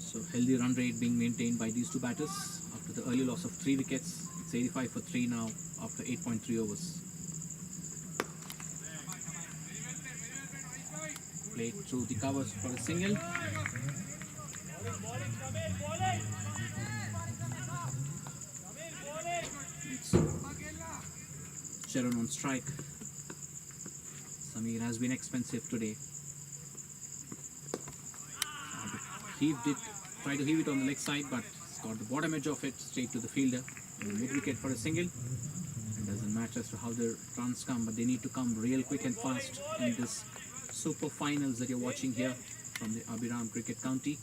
So healthy run rate being maintained by these two batters after the early loss of 3 wickets. It's 85 for 3 now after 8.3 overs. Played through the covers for a single. It's Sharon on strike. Samir has been expensive today. Try to heave it on the leg side, but it's got the bottom edge of it straight to the fielder. Mid wicket for a single. It doesn't matter as to how the runs come, but they need to come real quick and fast in this super finals that you're watching here from the Abhiram Cricket County.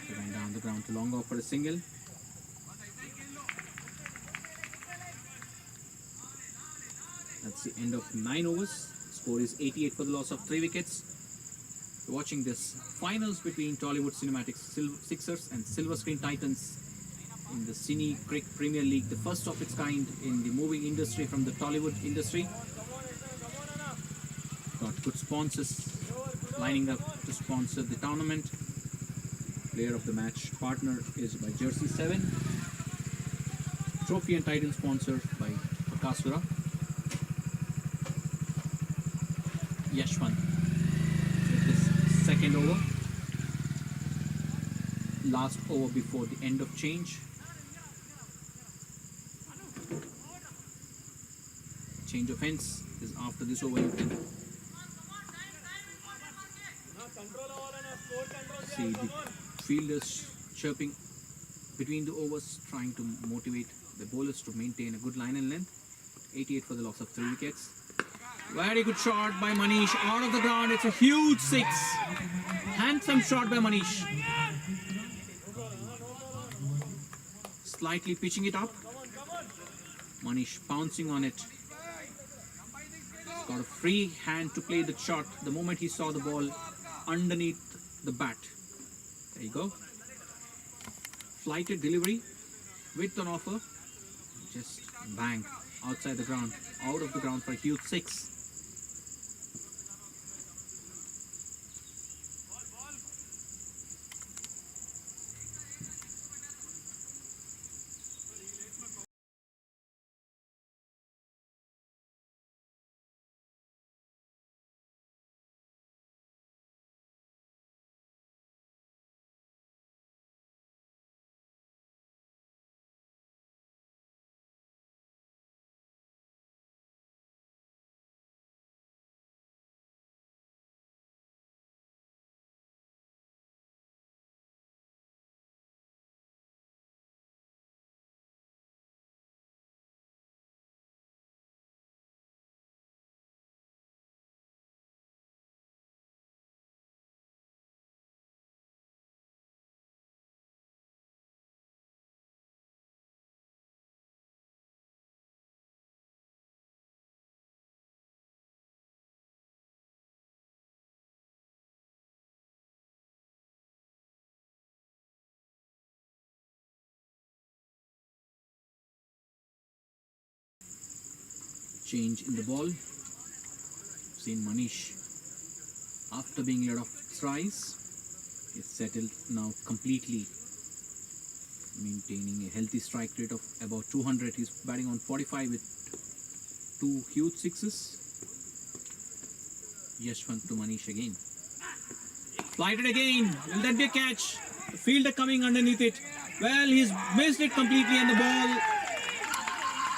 Going down the ground to long off for a single. That's the end of 9 overs. Score is 88 for the loss of 3 wickets. You're watching this finals between Tollywood Cinematic Sixers and Silver Screen Titans in the CineCric Premier League, the first of its kind in the moving industry from the Tollywood industry. Got good sponsors lining up to sponsor the tournament. Player of the match partner is by Jersey 7. Trophy and title sponsor by Pakasura. Yashwant with this second over. Last over before the end of change. Change of ends is after this over. You can see the fielders chirping between the overs, trying to motivate the bowlers to maintain a good line and length. 88 for the loss of 3 wickets. Very good shot by Manish out of the ground. It's a huge 6. Handsome shot by Manish. Slightly pitching it up. Manish pouncing on it. He's got a free hand to play the shot the moment he saw the ball underneath the bat. There you go. Flighted delivery with an offer. Just bang outside the ground, out of the ground for a huge 6. Change in the ball. Seen Manish, after being led off thrice, is settled now completely, maintaining a healthy strike rate of about 200. He's batting on 45 with 2 huge sixes. Yashwant to Manish again. Flighted again. Will that be a catch? The fielder coming underneath it. Well, he's missed it completely, and the ball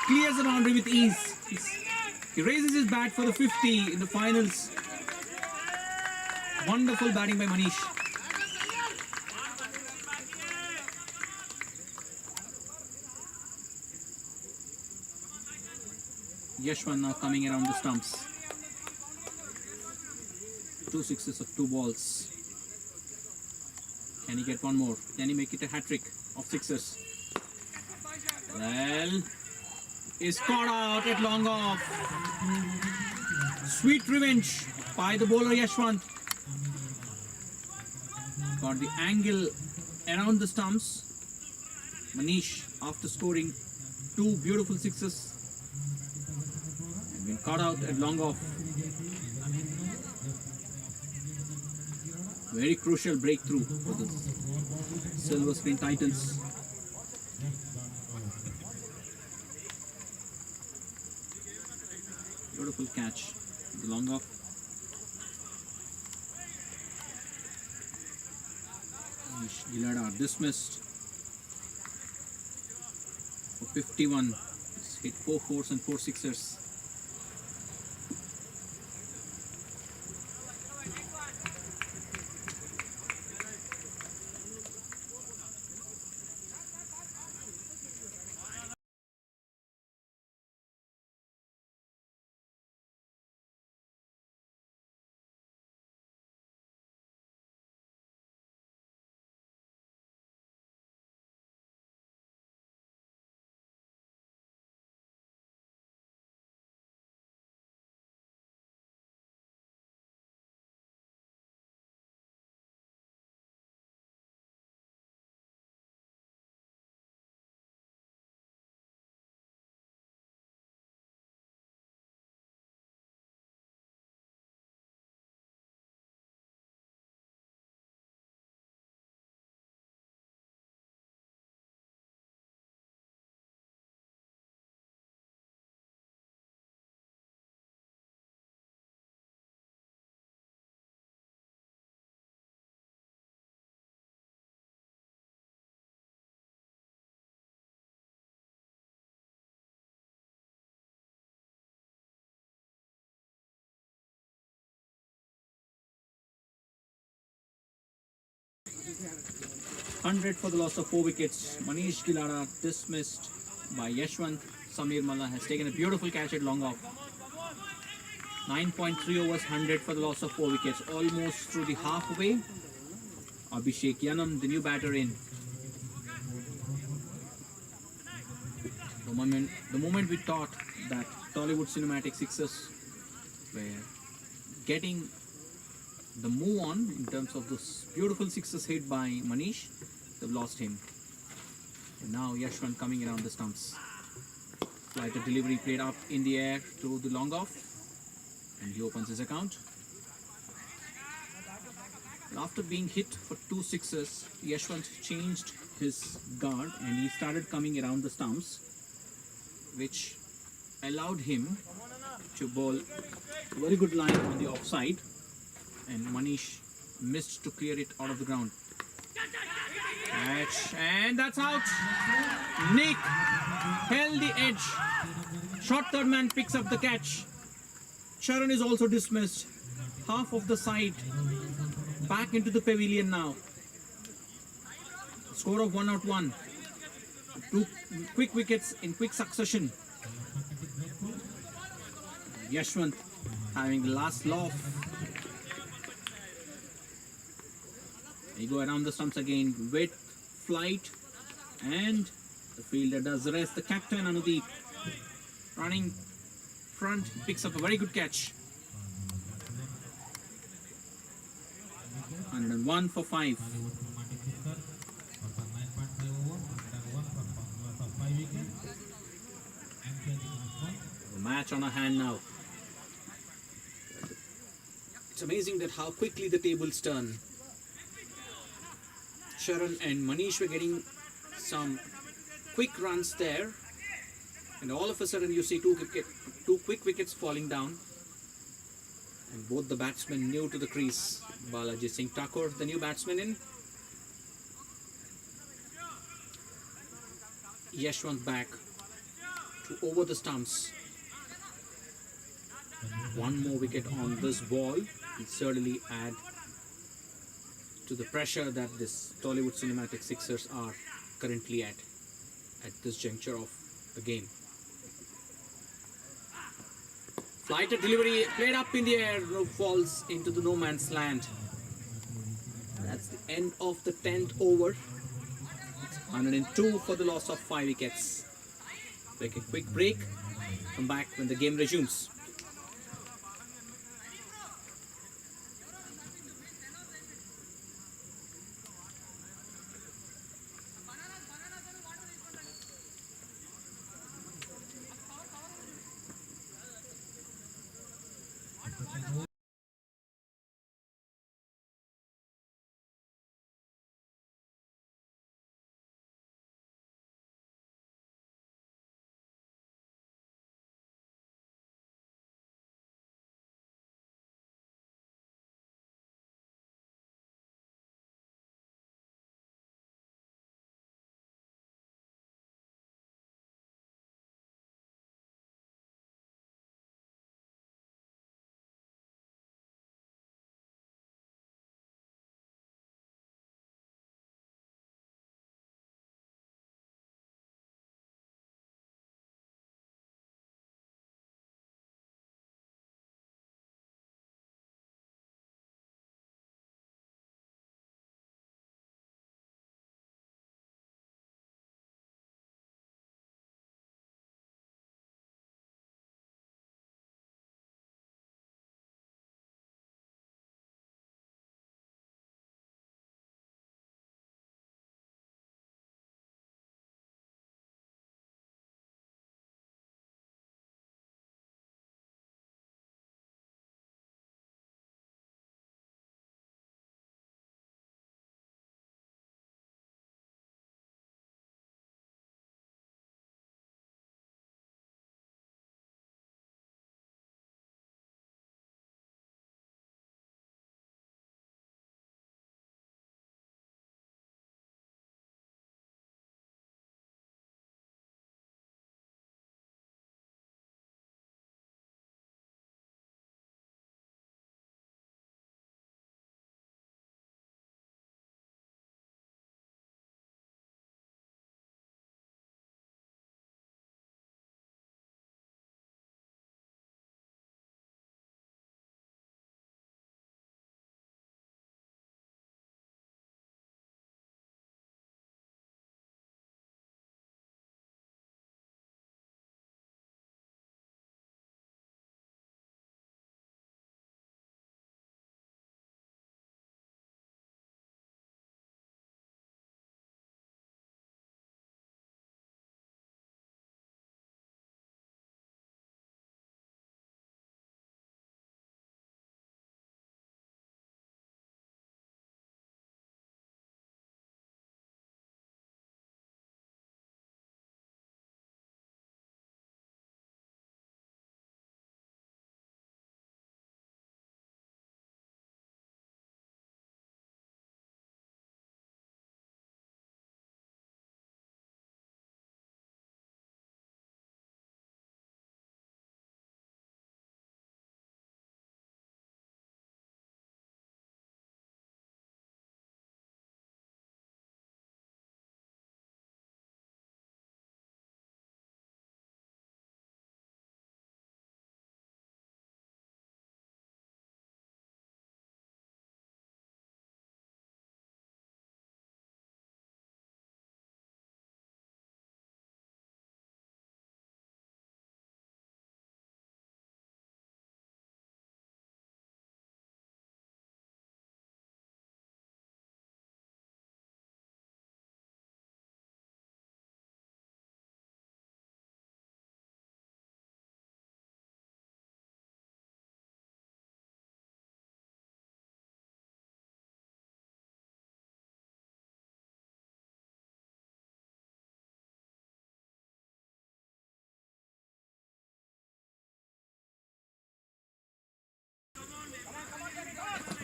clears the boundary with ease. He raises his bat for the 50 in the finals. Wonderful batting by Manish. Yashwant now coming around the stumps. 2 sixes of 2 balls. Can he get one more? Can he make it a hat-trick of sixes? Well, is caught out at long off. Sweet revenge by the bowler Yashwant. Got the angle around the stumps. Manish, after scoring 2 beautiful sixes, and been caught out at long off. Very crucial breakthrough for the Silver Screen Titans. Beautiful catch, the long off. Gilada dismissed for 51. He's hit 4 fours and 4 sixers. Hundred for the loss of 4 wickets. Manish Gilada dismissed by Yashwant. Samir Malla has taken a beautiful catch at long off. 9.3 overs, 100 for the loss of 4 wickets. Almost through the halfway. Abhishek Yanam, the new batter in. The moment we thought that Tollywood cinematic sixes were getting the move on in terms of those beautiful sixes hit by Manish, they've lost him. And now Yashwant coming around the stumps. Flighter delivery played up in the air to the long off, and he opens his account. And after being hit for 2 sixes, Yashwant changed his guard and he started coming around the stumps, which allowed him to bowl a very good line on the offside, and Manish missed to clear it out of the ground. Catch, and that's out. Nick held the edge. Short third man picks up the catch. Charan is also dismissed. Half of the side back into the pavilion now. Score of 1 out 1. 2 quick wickets in quick succession. Yashwant having the last laugh. They go around the stumps again with flight, and the fielder does the rest. The captain Anudeep running front picks up a very good catch. 101 for 5. match on our hand now. It's amazing that how quickly the tables turn. Sharan and Manish were getting some quick runs there, and all of a sudden you see two quick wickets falling down, and both the batsmen new to the crease. Balaji Singh Thakur, the new batsman in. Yashwant back to over the stumps. One more wicket on this ball will certainly add to the pressure that this Tollywood Cinematic Sixers are currently at this juncture of the game. Flighted delivery played up in the air, falls into the no man's land. That's the end of the 10th over. 102 for the loss of 5 wickets. Take a quick break, come back when the game resumes.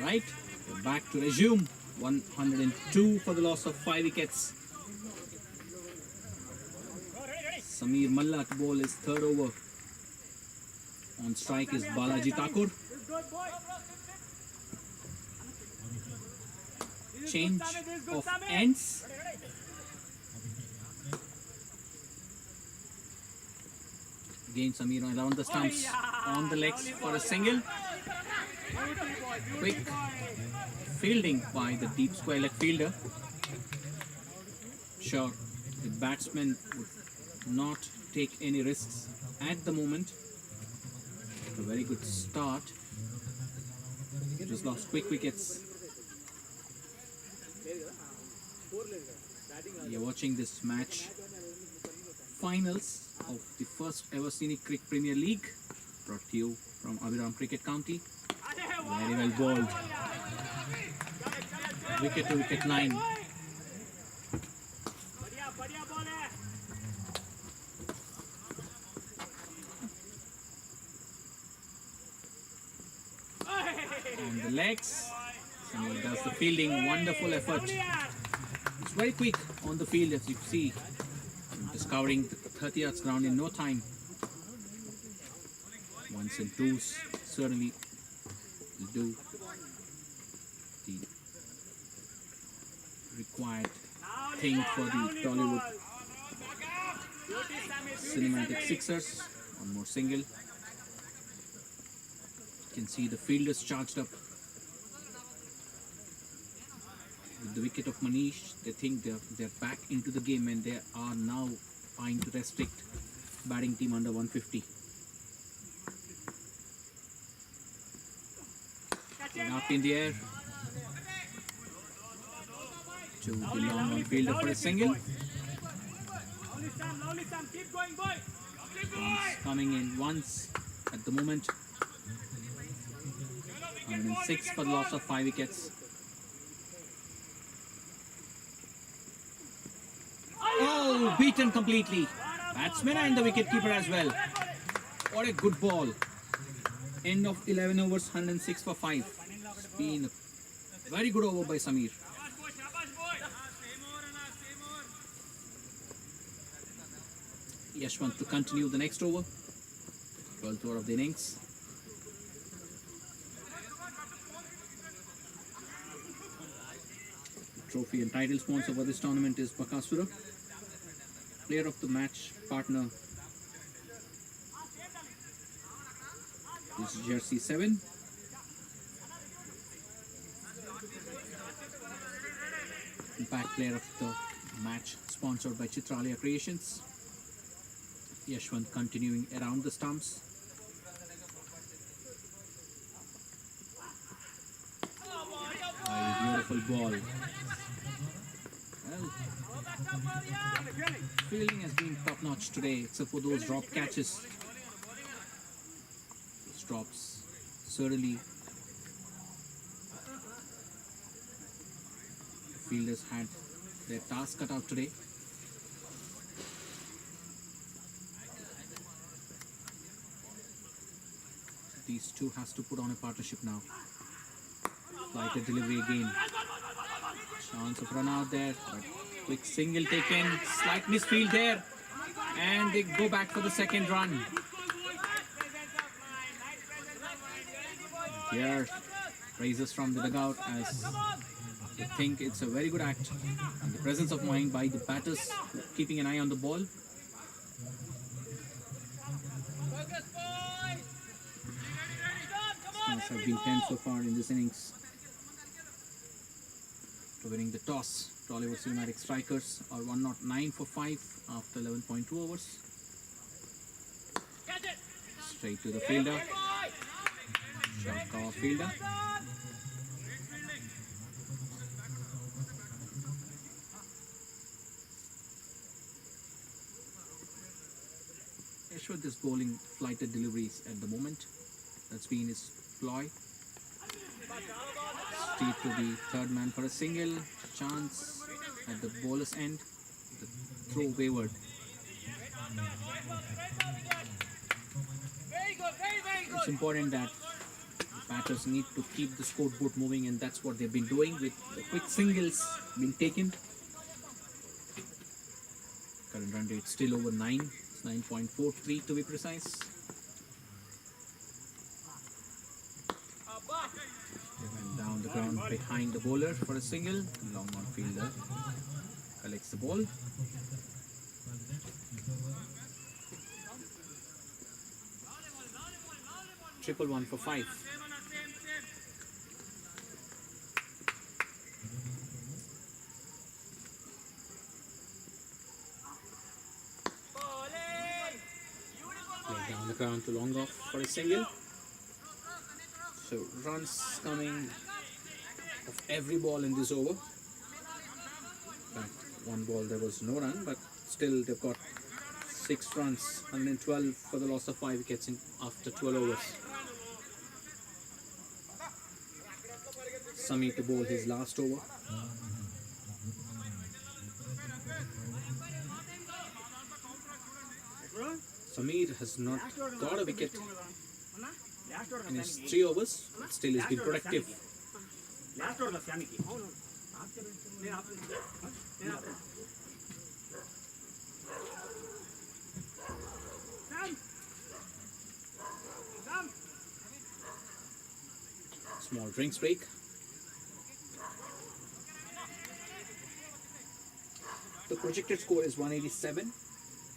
Right, we're back to resume. 102 for the loss of 5 wickets. Samir Malla to bowl his third over. On strike is Balaji Thakur. Change of ends. Again Samir around the stumps, on the legs for a single. Quick fielding by the deep square leg fielder. Sure, the batsman would not take any risks at the moment. A very good start. Just lost quick wickets. You're watching this match finals of the first ever CineCric Premier League, brought to you from Abhiram Cricket County. Very well bowled. Wicket to wicket line. On the legs, Samir does the fielding, wonderful effort. It's very quick on the field, as you see, discovering the 30 yards ground in no time. Ones and twos certainly will do the required thing for the Tollywood cinematic sixers. One more single. You can see the fielders charged up. With the wicket of Manish, they think they're back into the game and they are now trying to restrict batting team under 150. And up in the air to the long on fielder for a single. Runs coming in once at the moment. 106 for the loss of 5 wickets. Oh, beaten completely. Batsman and the wicketkeeper as well. What a good ball. End of 11 overs, 106 for 5. It's been a very good over by Samir. Yashwant to continue the next over. 12th over of the innings. The trophy and title sponsor for this tournament is Bakasura. Player of the match partner is jersey 7. Impact player of the match sponsored by Chitralia Creations. Yashwant continuing around the stumps. Very beautiful ball. Well, fielding has been top notch today, except for those drop catches. Those drops certainly the fielders had their task cut out today. These two has to put on a partnership now. Flighted delivery again. Chance of run out there, but quick single taken, slight misfield there, and they go back for the second run. Here, praises from the dugout as they think it's a very good act and the presence of mind by the batters keeping an eye on the ball. Stars have been 10 so far in this innings. To winning the toss, Tollywood Cinematic Strikers are 109 for 5 after 11.2 overs. Straight to the fielder. Short cover fielder. Yashwant is bowling flighted deliveries at the moment. That's been his ploy. Steve to the third man for a single. Chance at the bowler's end. The throw wavered. It's important that the Batters need to keep the scoreboard moving, and that's what they've been doing with the quick singles being taken. Current run rate still over 9. It's 9.43 to be precise. And down the ground behind the bowler for a single. Long on fielder collects the ball. Triple one for 5. Play down the ground to long off for a single. So runs coming of every ball in this over. But one ball there was no run, but still they've got 6 runs, 112 for the loss of 5 wickets in after 12 overs. Samir to bowl his last over. Samir has not got a wicket in his 3 overs, but still he's been productive. Small drinks break. The projected score is 187.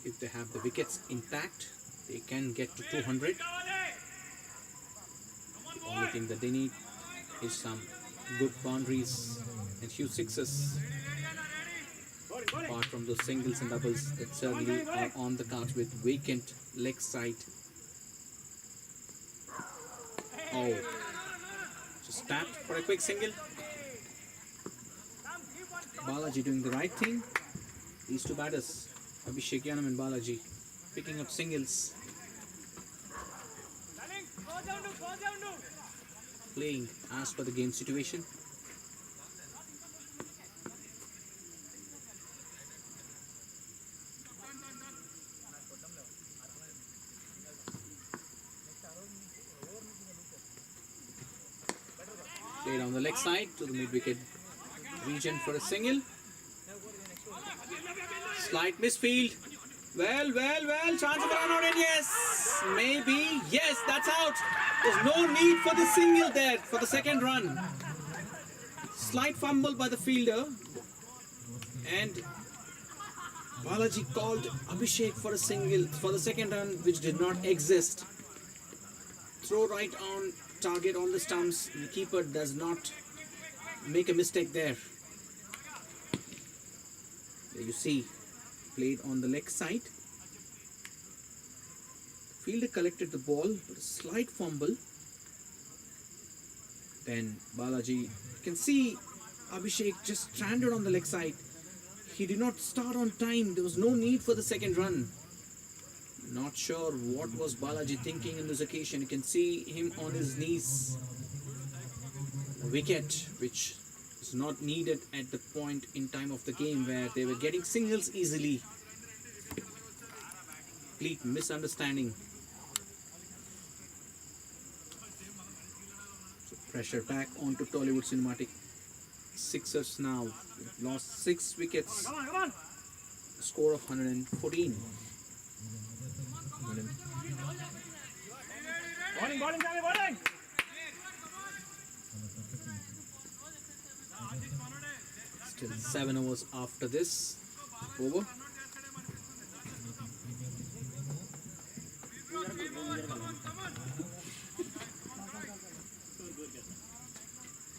If they have the wickets intact, they can get to 200. The only thing that they need is some good boundaries and huge sixes. Apart from those singles and doubles that certainly are on the cards with vacant leg side. Oh, just tapped for a quick single. Balaji doing the right thing. These two batters, Abhishek Yanam and Balaji, picking up singles. Playing as per the game situation. Played on the leg side to the mid-wicket region for a single. Slight misfield. Well, chance of a run out, and yes, maybe, yes, that's out. There's no need for the single there for the second run. Slight fumble by the fielder, and Balaji called Abhishek for a single for the second run, which did not exist. Throw right on target on the stumps. The keeper does not make a mistake there. There you see, played on the leg side. Fielder collected the ball, but a slight fumble. Then Balaji, you can see Abhishek just stranded on the leg side. He did not start on time. There was no need for the second run. Not sure what was Balaji thinking in this occasion. You can see him on his knees. A wicket which is not needed at the point in time of the game where they were getting singles easily. Complete misunderstanding. So pressure back onto Tollywood Cinematic. Sixers now. They've lost 6 wickets. A score of 114. Bowling. Still 7 overs after this over.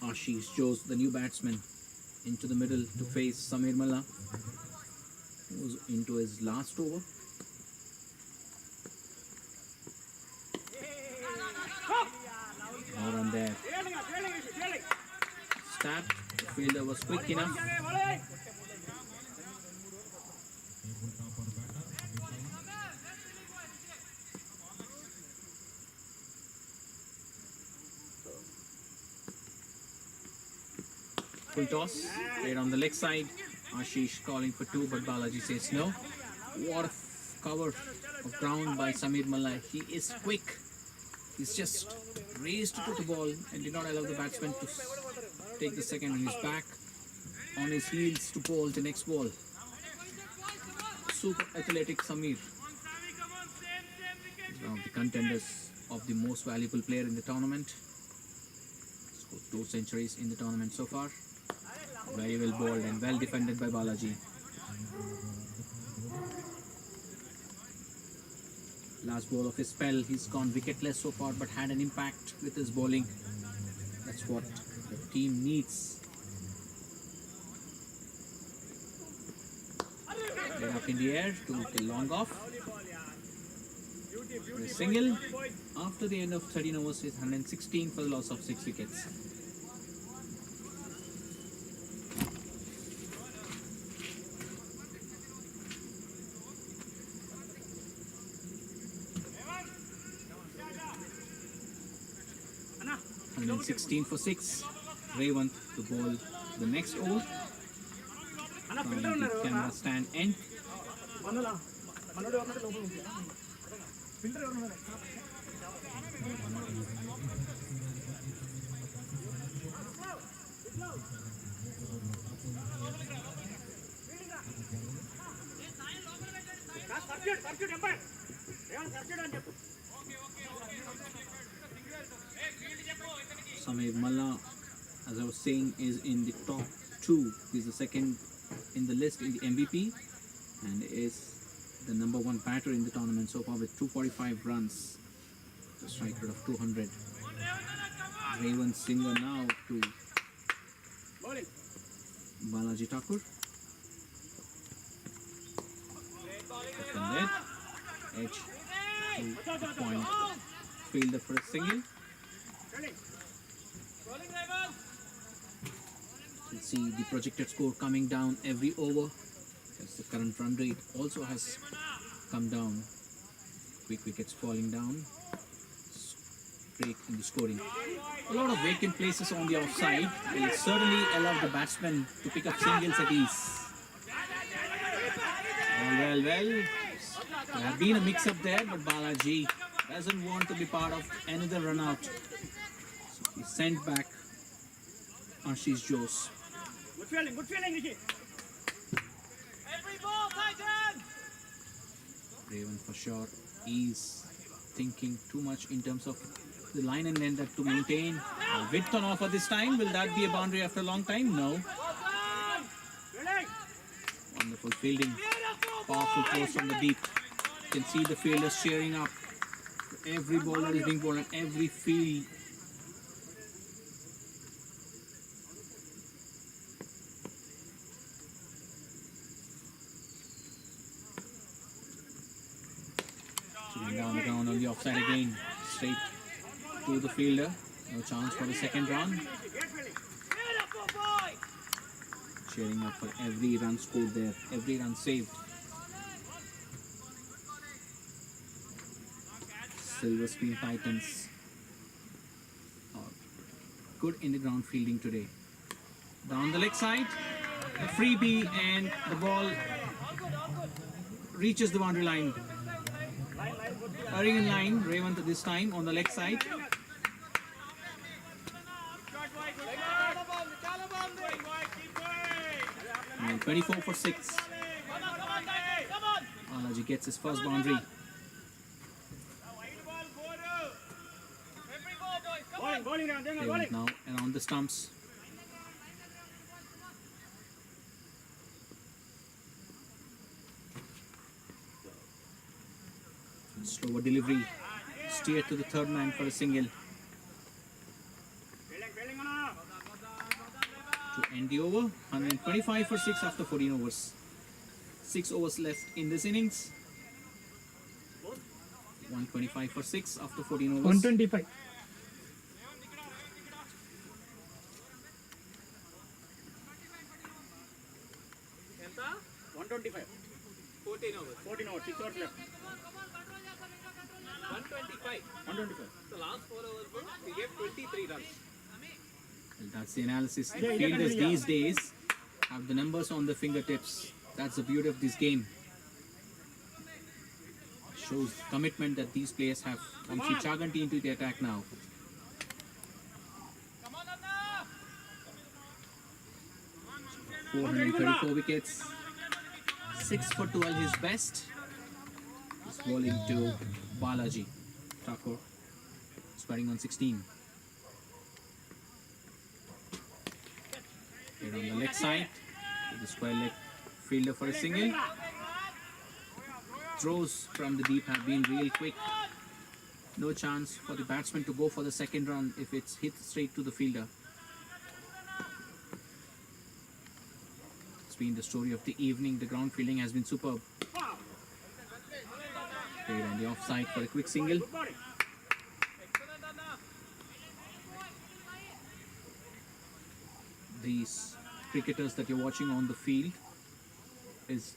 Ashish chose the new batsman into the middle to face Samir Malla, who's into his last over. No run there. Stabbed. The fielder was quick enough. Full toss, played on the leg side. Ashish calling for 2, but Balaji says no. What a cover of ground by Samir Malla. He is quick. He's just raced to the ball and did not allow the batsman to take the second. He's back on his heels to bowl the next ball. Super athletic Samir. He's one of the contenders of the most valuable player in the tournament. Scored 2 centuries in the tournament so far. Very well bowled and well defended by Balaji. Last ball of his spell, he's gone wicketless so far, but had an impact with his bowling. That's what the team needs. Right up in the air to the long off. For a single. After the end of 13 overs, is 116 for the loss of 6 wickets. And 16 for 6. Rayvant to bowl the next over. From the camera stand end. Samir Malla, as I was saying, is in the top 2. He's the second in the list in the MVP and is the number 1 batter in the tournament so far with 245 runs. The strike rate of 200. Rayvant Singer now to Balaji Thakur. From there, edge to the point. Fielder for a single. You can see the projected score coming down every over. As the current run rate also has come down. Quick wickets falling down. Break in the scoring. A lot of vacant places on the offside will certainly allow the batsmen to pick up singles at ease. Well. There have been a mix-up there, but Balaji doesn't want to be part of another run-out. So he sent back Ashish Jose. Good feeling, Rishi. Every ball, Titan! Rayvant for sure is thinking too much in terms of the line and length to maintain. Width on offer this time. Will that be a boundary after a long time? No. Wonderful fielding. Powerful throws from the deep. You can see the fielders cheering up. Every bowler is being bowled and every field. Sitting down the ground on the offside again. Straight to the fielder. No chance for the second round. Cheering up for every run scored there. Every run saved. Silver Screen Titans are good in the ground fielding today. Down the leg side, a freebie and the ball reaches the boundary line. Hurrying in line, Rayvant this time on the leg side. And 24 for 6. Balaji gets his first boundary. Rayvant now around the stumps. Slower delivery. Steer to the third man for a single. To end the over, 125 for 6 after 14 overs. 6 overs left in this innings. 125 for 6 after 14 overs. 125. Enta? 125. 14 overs. 6 overs left. 125. The last 4 overs, we gave 23 runs. Well, that's the analysis. The fielders these days have the numbers on their fingertips. That's the beauty of this game. Shows commitment that these players have. Vamshi Chaganti into the attack now. 434 wickets. 6 for 12 his best. He's bowling to Balaji Thakur, scoring on 16. Here on the leg side, to the square leg fielder for a single. Throws from the deep have been real quick. No chance for the batsman to go for the second run if it's hit straight to the fielder. It's been the story of the evening. The ground fielding has been superb. Played on the offside for a quick single. These cricketers that you're watching on the field is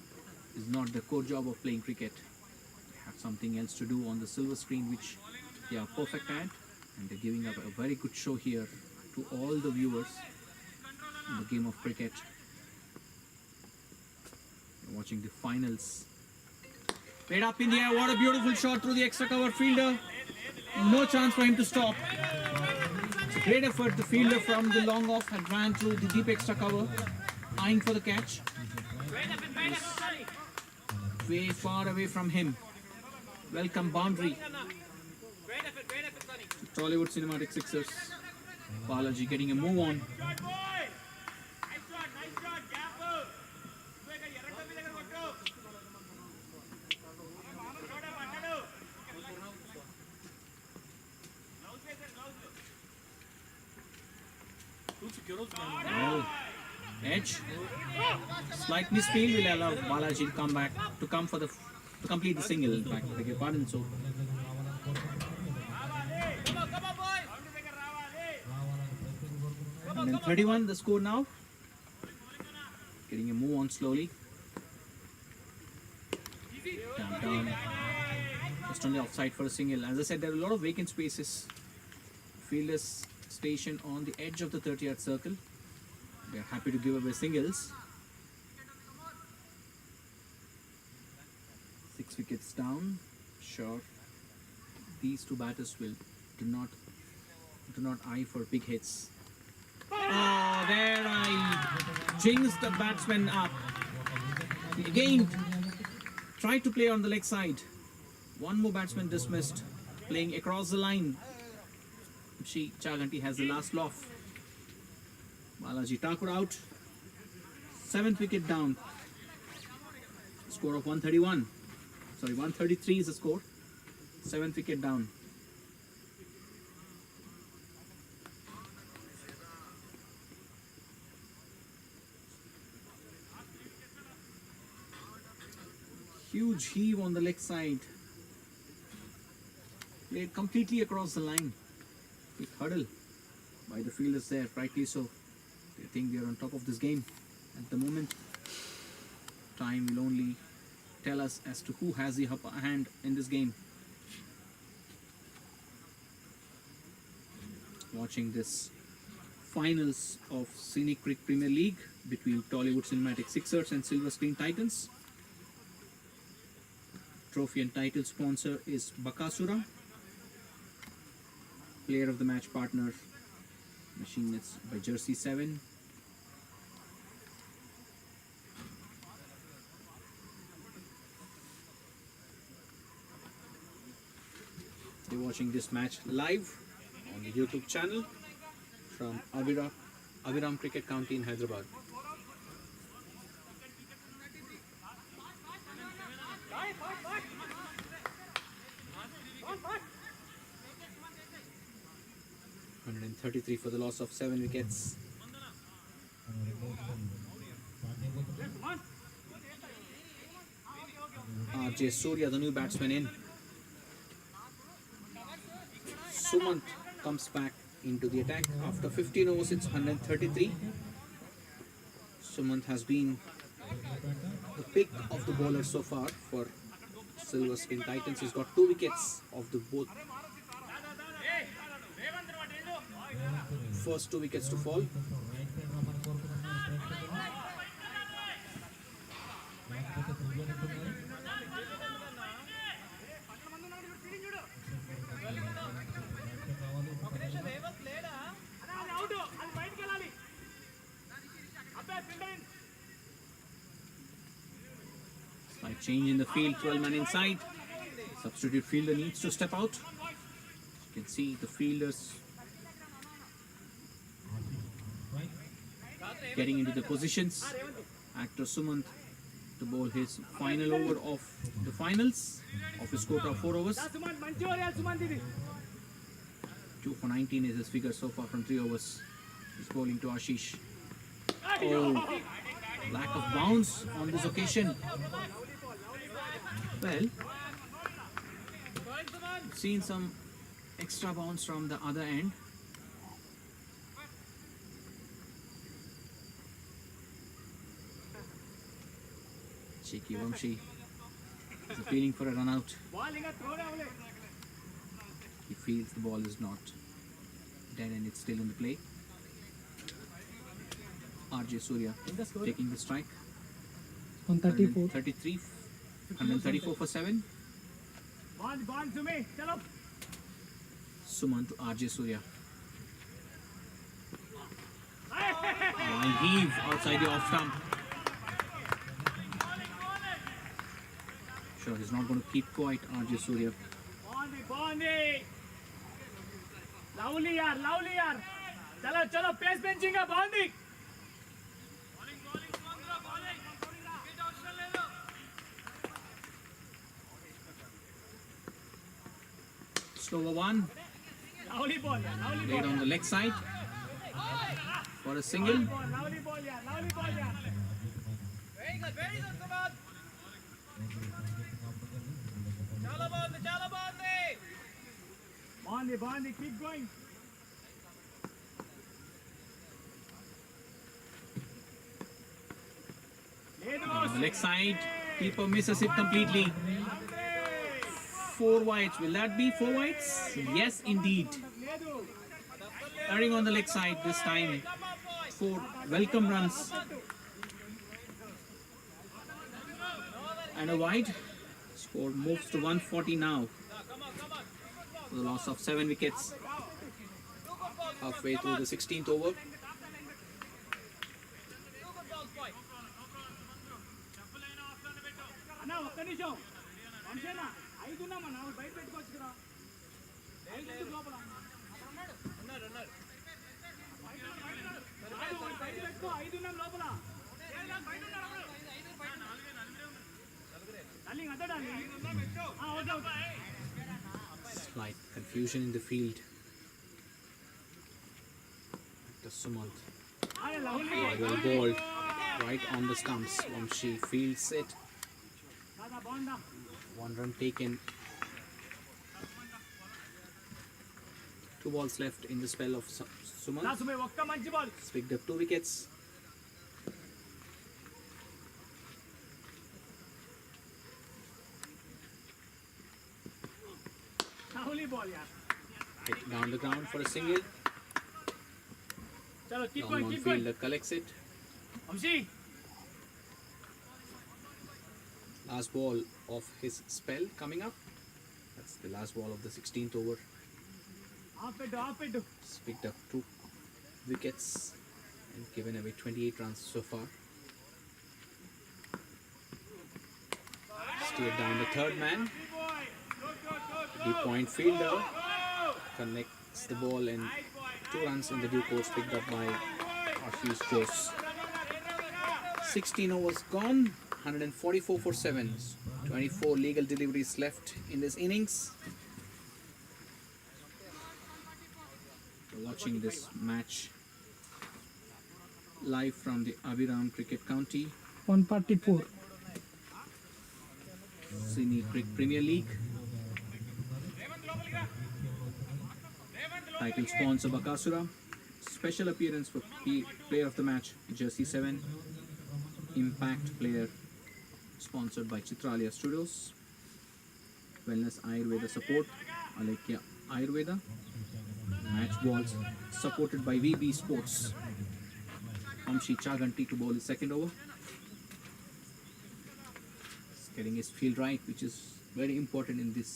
not the core job of playing cricket. They have something else to do on the silver screen, which they are perfect at, and they're giving up a very good show here to all the viewers in the game of cricket. You're watching the finals. Played up in the air. What a beautiful shot through the extra cover fielder. No chance for him to stop. It's a great effort. The fielder from the long off had ran through the deep extra cover, eyeing for the catch. Way far away from him. Welcome boundary. Tollywood Cinematic Sixers. Balaji getting a move on. Oh, edge. Slight misfield will allow Balaji to come for the to complete the single. In fact, beg your pardon. So 131 the score now. Getting a move on slowly. Down. Just on the offside for a single. As I said, there are a lot of vacant spaces. Fielders stationed on the edge of the 30-yard circle. They are happy to give away singles. 6 wickets down. Sure, these two batters will do not eye for big hits. Oh, there I jinxed the batsman up. Again, tried to play on the leg side. One more batsman dismissed, playing across the line. Chaganti has the last laugh. Balaji Thakur out. 7th wicket down. Score of 131. Sorry, 133 is the score. 7th wicket down. Huge heave on the leg side. Played completely across the line. Big hurdle by the fielders there, rightly so. They think they are on top of this game. At the moment, time will only tell us as to who has the upper hand in this game. Watching this finals of CineCric Premier League between Tollywood Cinematic Sixers and Silver Screen Titans. Trophy and title sponsor is Bakasura. Player of the match partner, machine nets by Jersey 7. You're watching this match live on the YouTube channel from Aviram Cricket County in Hyderabad. $133 for the loss of 7 wickets. RJ Surya, the new batsman in. Sumant comes back into the attack after 15 overs. It's 133. Sumant has been the pick of the bowler so far for Silver Screen Titans. He's got 2 wickets of the both first 2 wickets to fall. Slight change in the field, 12 men inside. Substitute fielder needs to step out. You can see the fielders getting into the positions. Actor Sumant to bowl his final over of the finals of his quota of 4 overs. 2 for 19 is his figure so far from 3 overs. He's bowling to Ashish. Oh, lack of bounce on this occasion. Well, seen some extra bounce from the other end. Cheeky Vamshi is appealing for a run out. He feels the ball is not dead and it's still in the play. RJ Surya taking the strike. 134. 134 for 7. Suman to RJ Surya. Line heave outside the off stump. Sure, he's not going to keep quiet, RJ Surya. Lovely yaar. Chalo, pace benching है bonding. Slower one. Lovely ball. Laid on the leg side for a single. Lovely ball yaar. Very good, Sumant. Chalo bandi, keep going. On the leg side, keeper misses it completely. 4 wides. Will that be 4 wides? Yes, indeed. Erring on the leg side this time. 4 welcome runs. And a wide. Score moves to 140 now. The loss of 7 wickets. Halfway through the 16th over. అన్నా ఒక్క నిమిషం మనిషేనా 5 ఉన్నామా నా బయట పెట్టుకోవచ్చు కదా 5 లోపల ఉన్నారు బయట పెట్టుకో 5 ఉన్నాం లోపల బయట ఉన్నారు 5 డార్లింగ్ అదే darling okay Slight confusion in the field. The Sumant. Well bowled right on the stumps. Vamshi fields it. 1 run taken. 2 balls left in the spell of Sumant. He's picked up 2 wickets. Hit down the ground for a single. Down on fielder collects it. Last ball of his spell coming up. That's the last ball of the 16th over. He's picked up 2 wickets and given away 28 runs so far. Steered down the third man. Deep point fielder connects the ball and 2 runs in the due course picked up by Ashish Jose. 16 overs gone, 144 for 7. 24 legal deliveries left in this innings. We're watching this match live from the Abhiram Cricket County 144. CineCric Premier League. Title sponsor Bakasura. Special appearance for player of the match, Jersey 7. Impact player sponsored by Chitralia Studios. Wellness Ayurveda support, Alekya Ayurveda. Match balls supported by VB Sports. Amshi Chaganti to bowl his second over. He's getting his field right, which is very important in this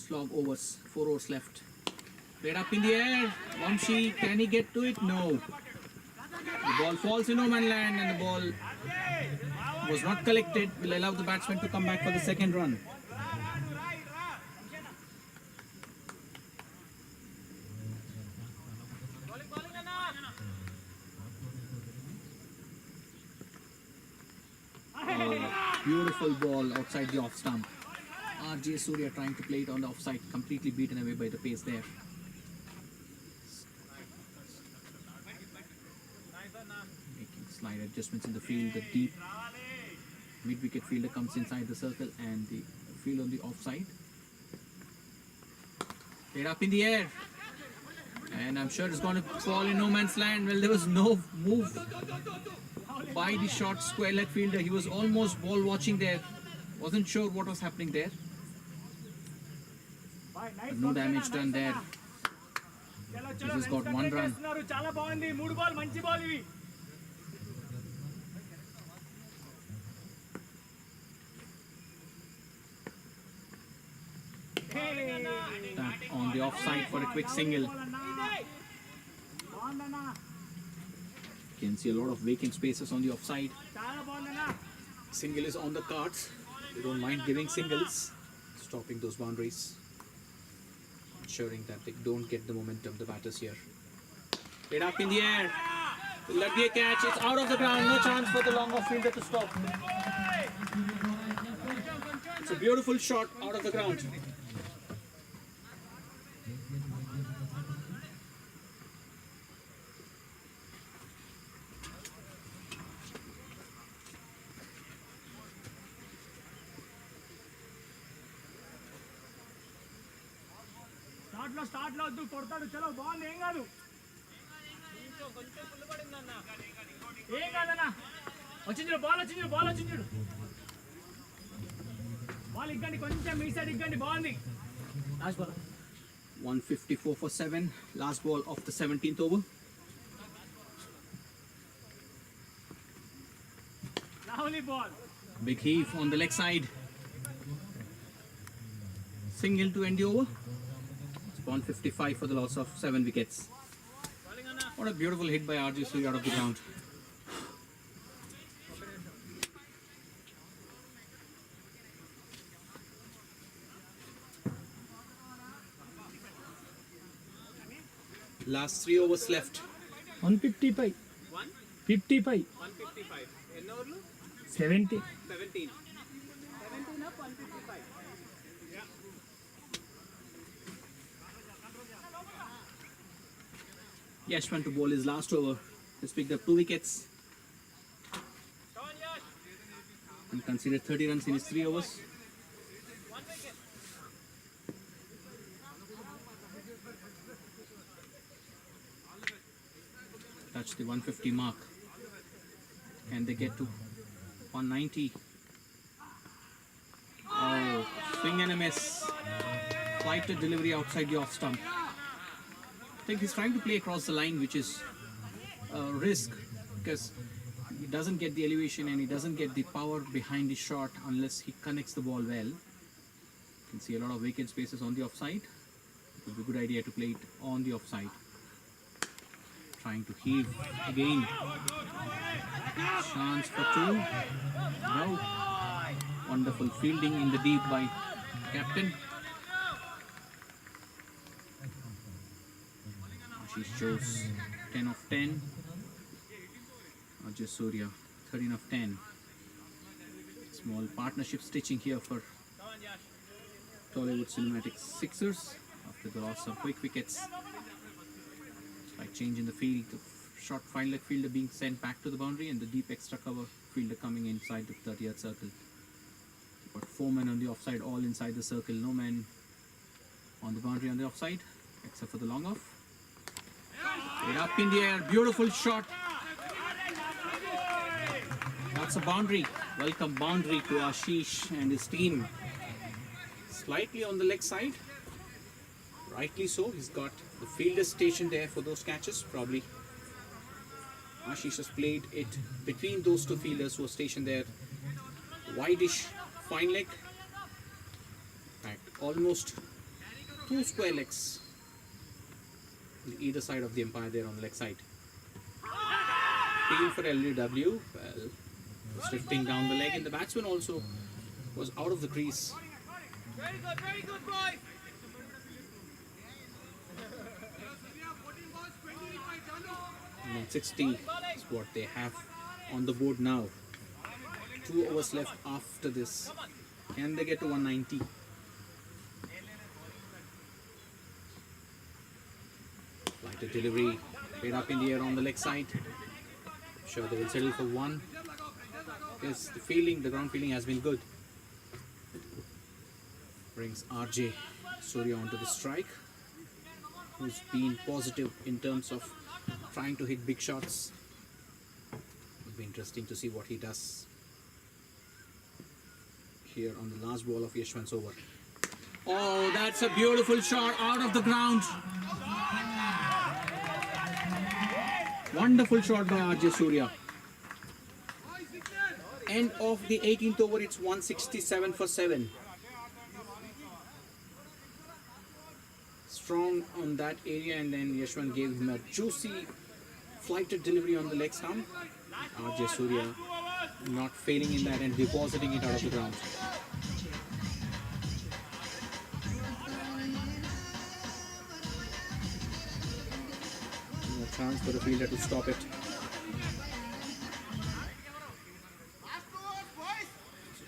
slog overs. 4 overs left. Played up in the air. Vamshi, can he get to it? No. The ball falls in no man land and the ball was not collected. Will allow the batsman to come back for the second run. Beautiful ball outside the off stump. RJ Surya trying to play it on the offside, completely beaten away by the pace there. Making slight adjustments in the field. The deep mid-wicket fielder comes inside the circle and the field on the offside. Played up in the air. And I'm sure it's going to fall in no man's land. Well, there was no move by the short square leg fielder. He was almost ball watching there. Wasn't sure what was happening there. But no damage done there. This has got one run. చాలా బాగుంది 3 ball మంచి ball ఇవి That on the offside for a quick single. You can see a lot of vacant spaces on the offside. Single is on the cards. They don't mind giving singles, stopping those boundaries, ensuring that they don't get the momentum, the batters here. Played up in the air. Will that be a catch? It's out of the ground. No chance for the long off fielder to stop. It's a beautiful shot out of the ground. Start లో వద్దు కొడతాడు చలో బాగుంది ఏం కాదు ఏం కాదన్నా వచ్చింది బాల్ వచ్చింది బాల్ ఇగ్గండి కొంచెం మీ సైడ్ ఇగ్గండి బాగుంది 154 for 7. Last ball of the 17th over. Lovely ball. Big heave on the leg side. Single to end the over. It's 155 for the loss of 7 wickets. What a beautiful hit by RJ Surya out of the ground. Last 3 overs left. 155. 55. 155. ఎన్ని ఓవర్లు? 70. 17. 17 up 155. Yashwan to bowl his last over. He's picked up 2 wickets and considered 30 runs in his 3 overs. Touch the 150 mark. Can they get to 190? Oh, swing and a miss. Flighted delivery outside the off stump. I think he's trying to play across the line, which is a risk because he doesn't get the elevation and he doesn't get the power behind the shot unless he connects the ball well. You can see a lot of vacant spaces on the offside. It would be a good idea to play it on the offside. Trying to heave again. Chance for 2. No. Wonderful fielding in the deep by captain. She shows 10 of 10. RJ Surya 13 of 10. Small partnership stitching here for Tollywood Cinematics Sixers after the loss of quick wickets. Slight change in the field. The short fine leg fielder being sent back to the boundary and the deep extra cover fielder coming inside the 30th circle. Got 4 men on the offside, all inside the circle. No man on the boundary on the offside except for the long off. It up in the air, beautiful shot. That's a boundary. Welcome boundary to Ashish and his team. Slightly on the leg side. Rightly so. He's got the fielder stationed there for those catches. Probably Ashish has played it between those 2 fielders who are stationed there. Wideish fine leg. In fact, almost 2 square legs on either side of the umpire there on the leg side. Team for LDW, well, was drifting down the leg, and the batsman also was out of the crease. Very good, boy. And 60 is what they have on the board now. 2 overs left after this. Can they get to 190? Like a delivery, played up in the air on the leg side. Sure, they will settle for 1. Yes, the ground feeling has been good. Brings RJ Surya onto the strike, who's been positive in terms of trying to hit big shots. It'll be interesting to see what he does here on the last ball of Yashwant's over. Oh, that's a beautiful shot out of the ground. Wonderful shot by RJ Surya. End of the 18th over, it's 167 for 7. Strong on that area, and then Yashwant gave him a juicy flighted delivery on the leg stump. RJ Surya not failing in that and depositing it out of the ground. No chance for the fielder to stop it.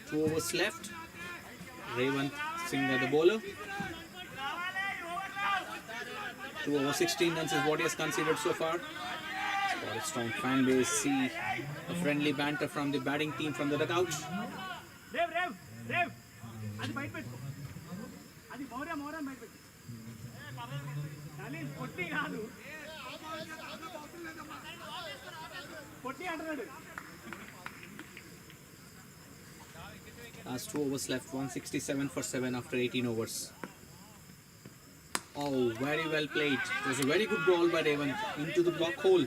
2 overs left. Revant Singh the bowler. 2 over 16 runs is what he has conceded so far. For a strong fan base, see a friendly banter from the batting team from the dugout. Rev. అది బయట పెట్టు. అది మౌరా బయట పెట్టు. కానీ పొట్టి కాదు. పొట్టి అంటున్నాడు. Last 2 overs left, 167 for 7 after 18 overs. Oh, very well played. It was a very good ball by Revant into the block hole.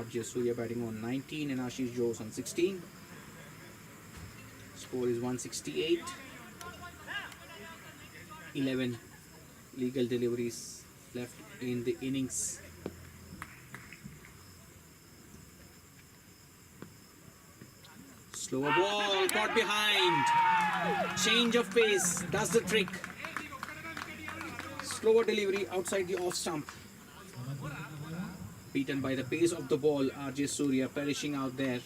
RJ Surya batting on 19 and Ashish Jose on 16. Score is 168. 11 legal deliveries left in the innings. Slower ball, caught behind. Change of pace, does the trick. Slower delivery outside the off stump. Beaten by the pace of the ball, RJ Surya perishing out there.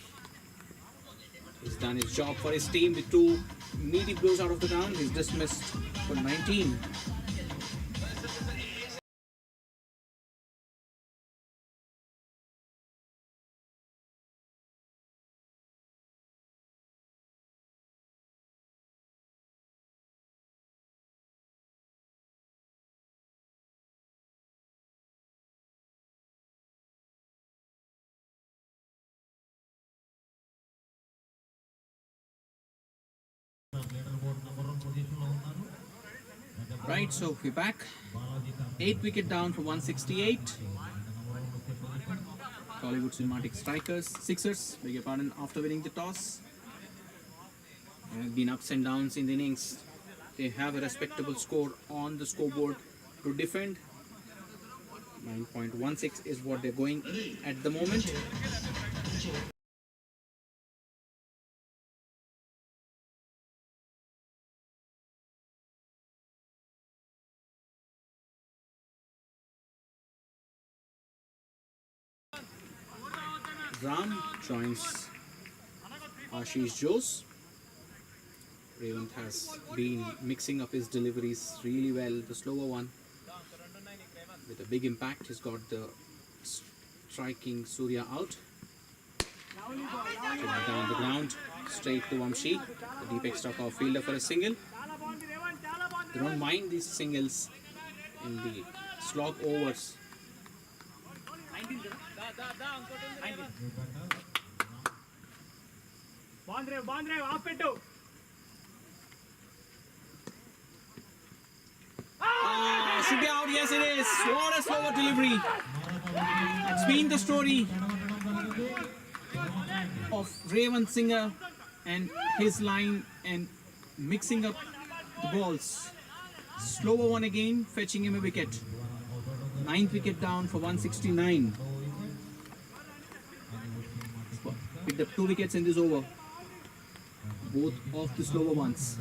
He's done his job for his team with 2 meaty blows out of the ground. He's dismissed for 19. Right, so we're back. 8 wicket down for 168. Tollywood Cinematic Strikers, Sixers, beg your pardon, after winning the toss. There have been ups and downs in the innings. They have a respectable score on the scoreboard to defend. 9.16 is what they're going at the moment. Ram joins Ashish Jose. Revant has been mixing up his deliveries really well. The slower one with a big impact. He's got the striking Surya out. Down the ground, straight to Vamshi. The deep extra power fielder for a single. They don't mind these singles in the slog overs. బాంద్రేవ్ off పెట్టు. Should be out, yes it is. What a slower delivery. It's been the story of Revant Singh and his line and mixing up the balls. Slower one again, fetching him a wicket. 9th wicket down for 169. Picked up 2 wickets in this over. Both of the slower ones.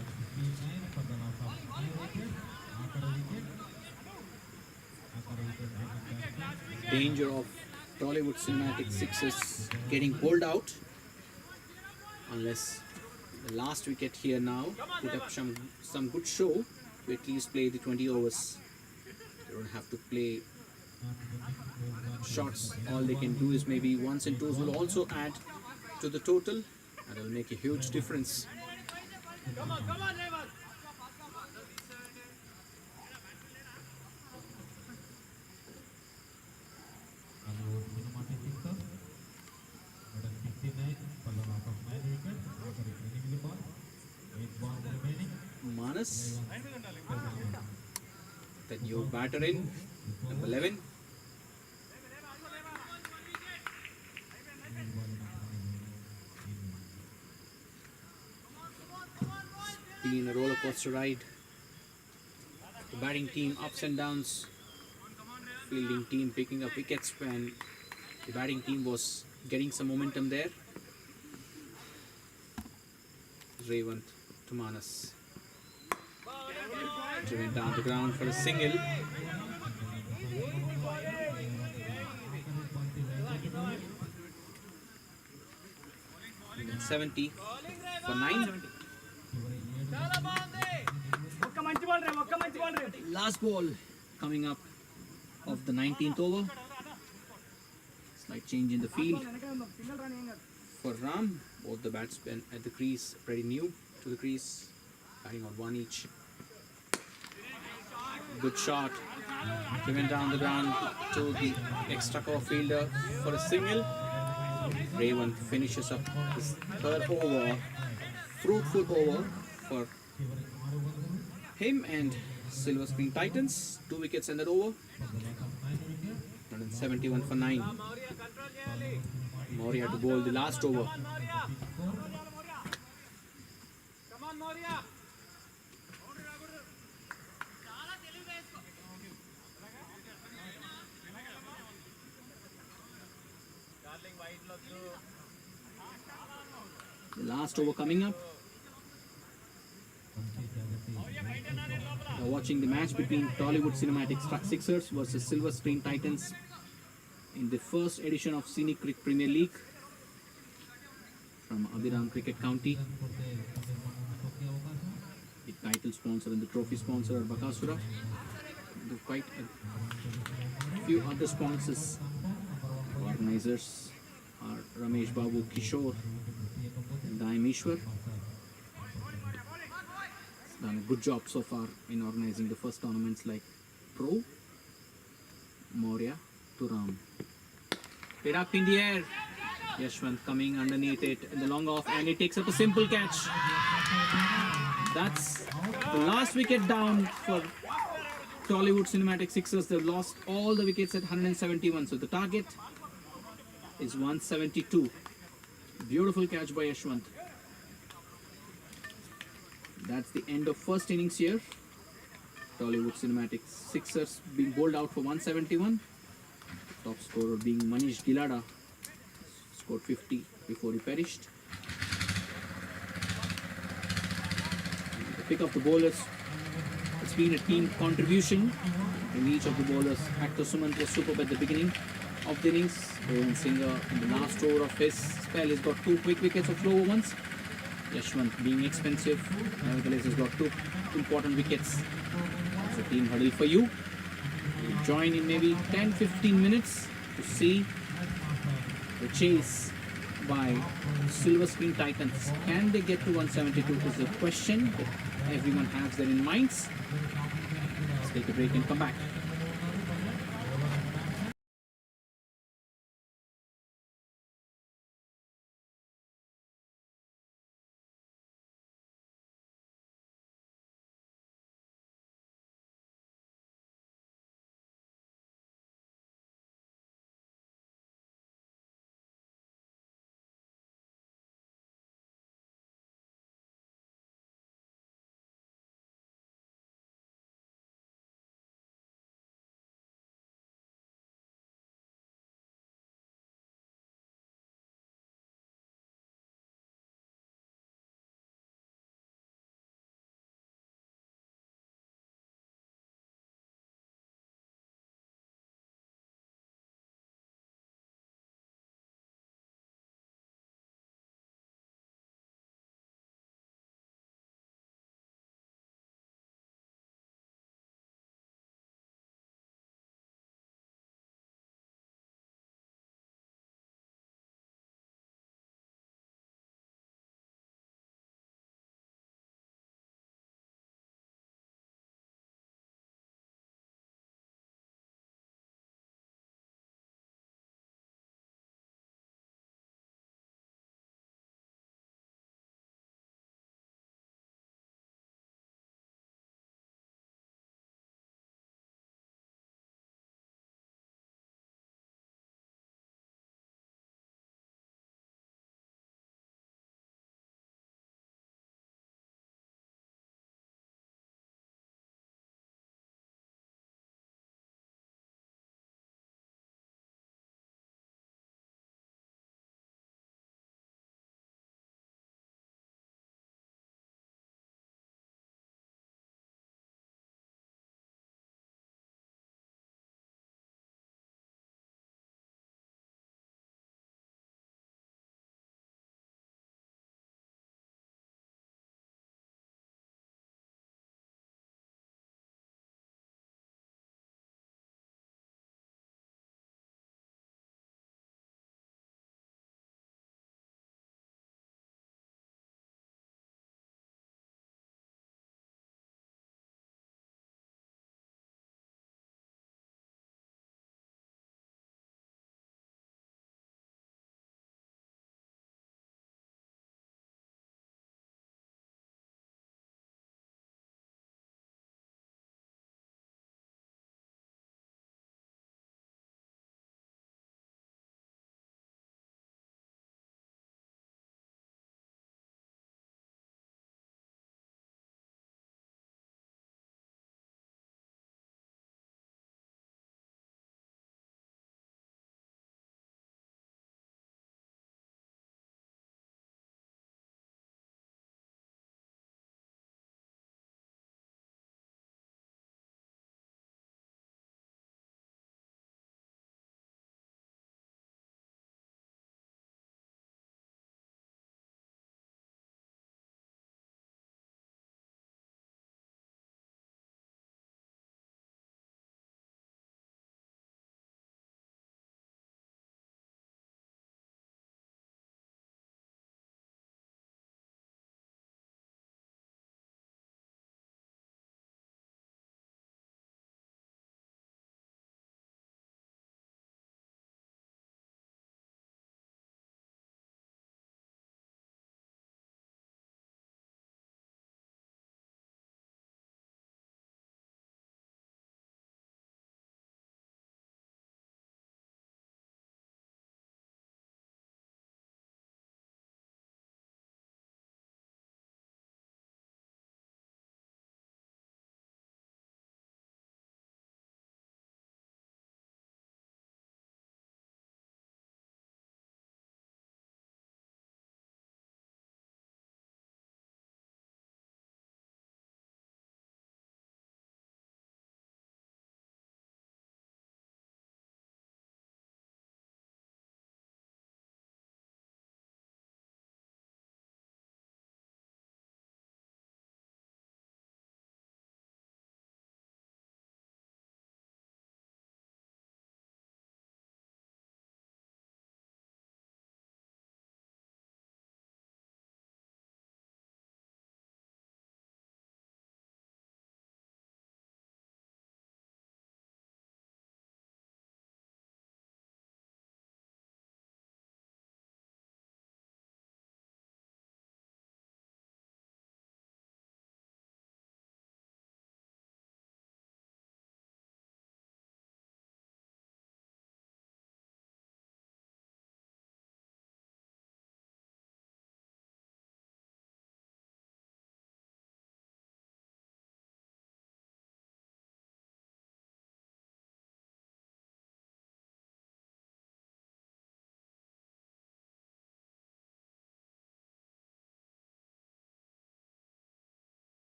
Danger of Tollywood cinematic sixes getting bowled out. Unless the last wicket here now put up some good show to at least play the 20 overs. They don't have to play shots. All they can do is maybe ones and twos will also add to the total, and it will make a huge difference. Come on, driver. Manas, then your batter in, number 11. Been a roller coaster ride. The batting team ups and downs. Fielding team picking up wickets when the batting team was getting some momentum there. Revant to Manas. Driven down the ground for a single. 70 for 9. Last ball coming up of the 19th over. Slight change in the field for Ram. Both the batsmen at the crease, pretty new to the crease, batting on one each. Good shot. Driven down the ground to the extra cover fielder for a single. Raven finishes up his third over. Fruitful over for him and Silver Screen Titans. 2 wickets in that over. 171 for 9. Maurya to bowl the last over. Come on, Maurya. The last over coming up. Now watching the match between Tollywood Cinematic Sixers versus Silver Screen Titans in the first edition of CineCric Premier League from Abhiram Cricket County. The title sponsor and the trophy sponsor are Bakasura. There are quite a few other sponsors. Organizers are Ramesh Babu, Kishore and Daimishwar. Done a good job so far in organizing the first tournaments like Pro, Maurya to Ram. It up in the air. Yashwant coming underneath it in the long off, and it takes up a simple catch. That's the last wicket down for Tollywood Cinematic Sixers. They've lost all the wickets at 171. So the target is 172. Beautiful catch by Yashwant. That's the end of first innings here. Tollywood Cinematic Sixers being bowled out for 171. Top scorer being Manish Gilada. Scored 50 before he perished. And to pick up the bowlers, it's been a team contribution in each of the bowlers. Actor Sumant was superb at the beginning of the innings. Rohan Singer in the last over of his spell has got 2 quick wickets of slower ones. Yashwant being expensive, nevertheless has got 2 important wickets. It's a team huddle for you. We'll join in maybe 10-15 minutes to see the chase by Silver Screen Titans. Can they get to 172 is the question that everyone has there in minds. Let's take a break and come back.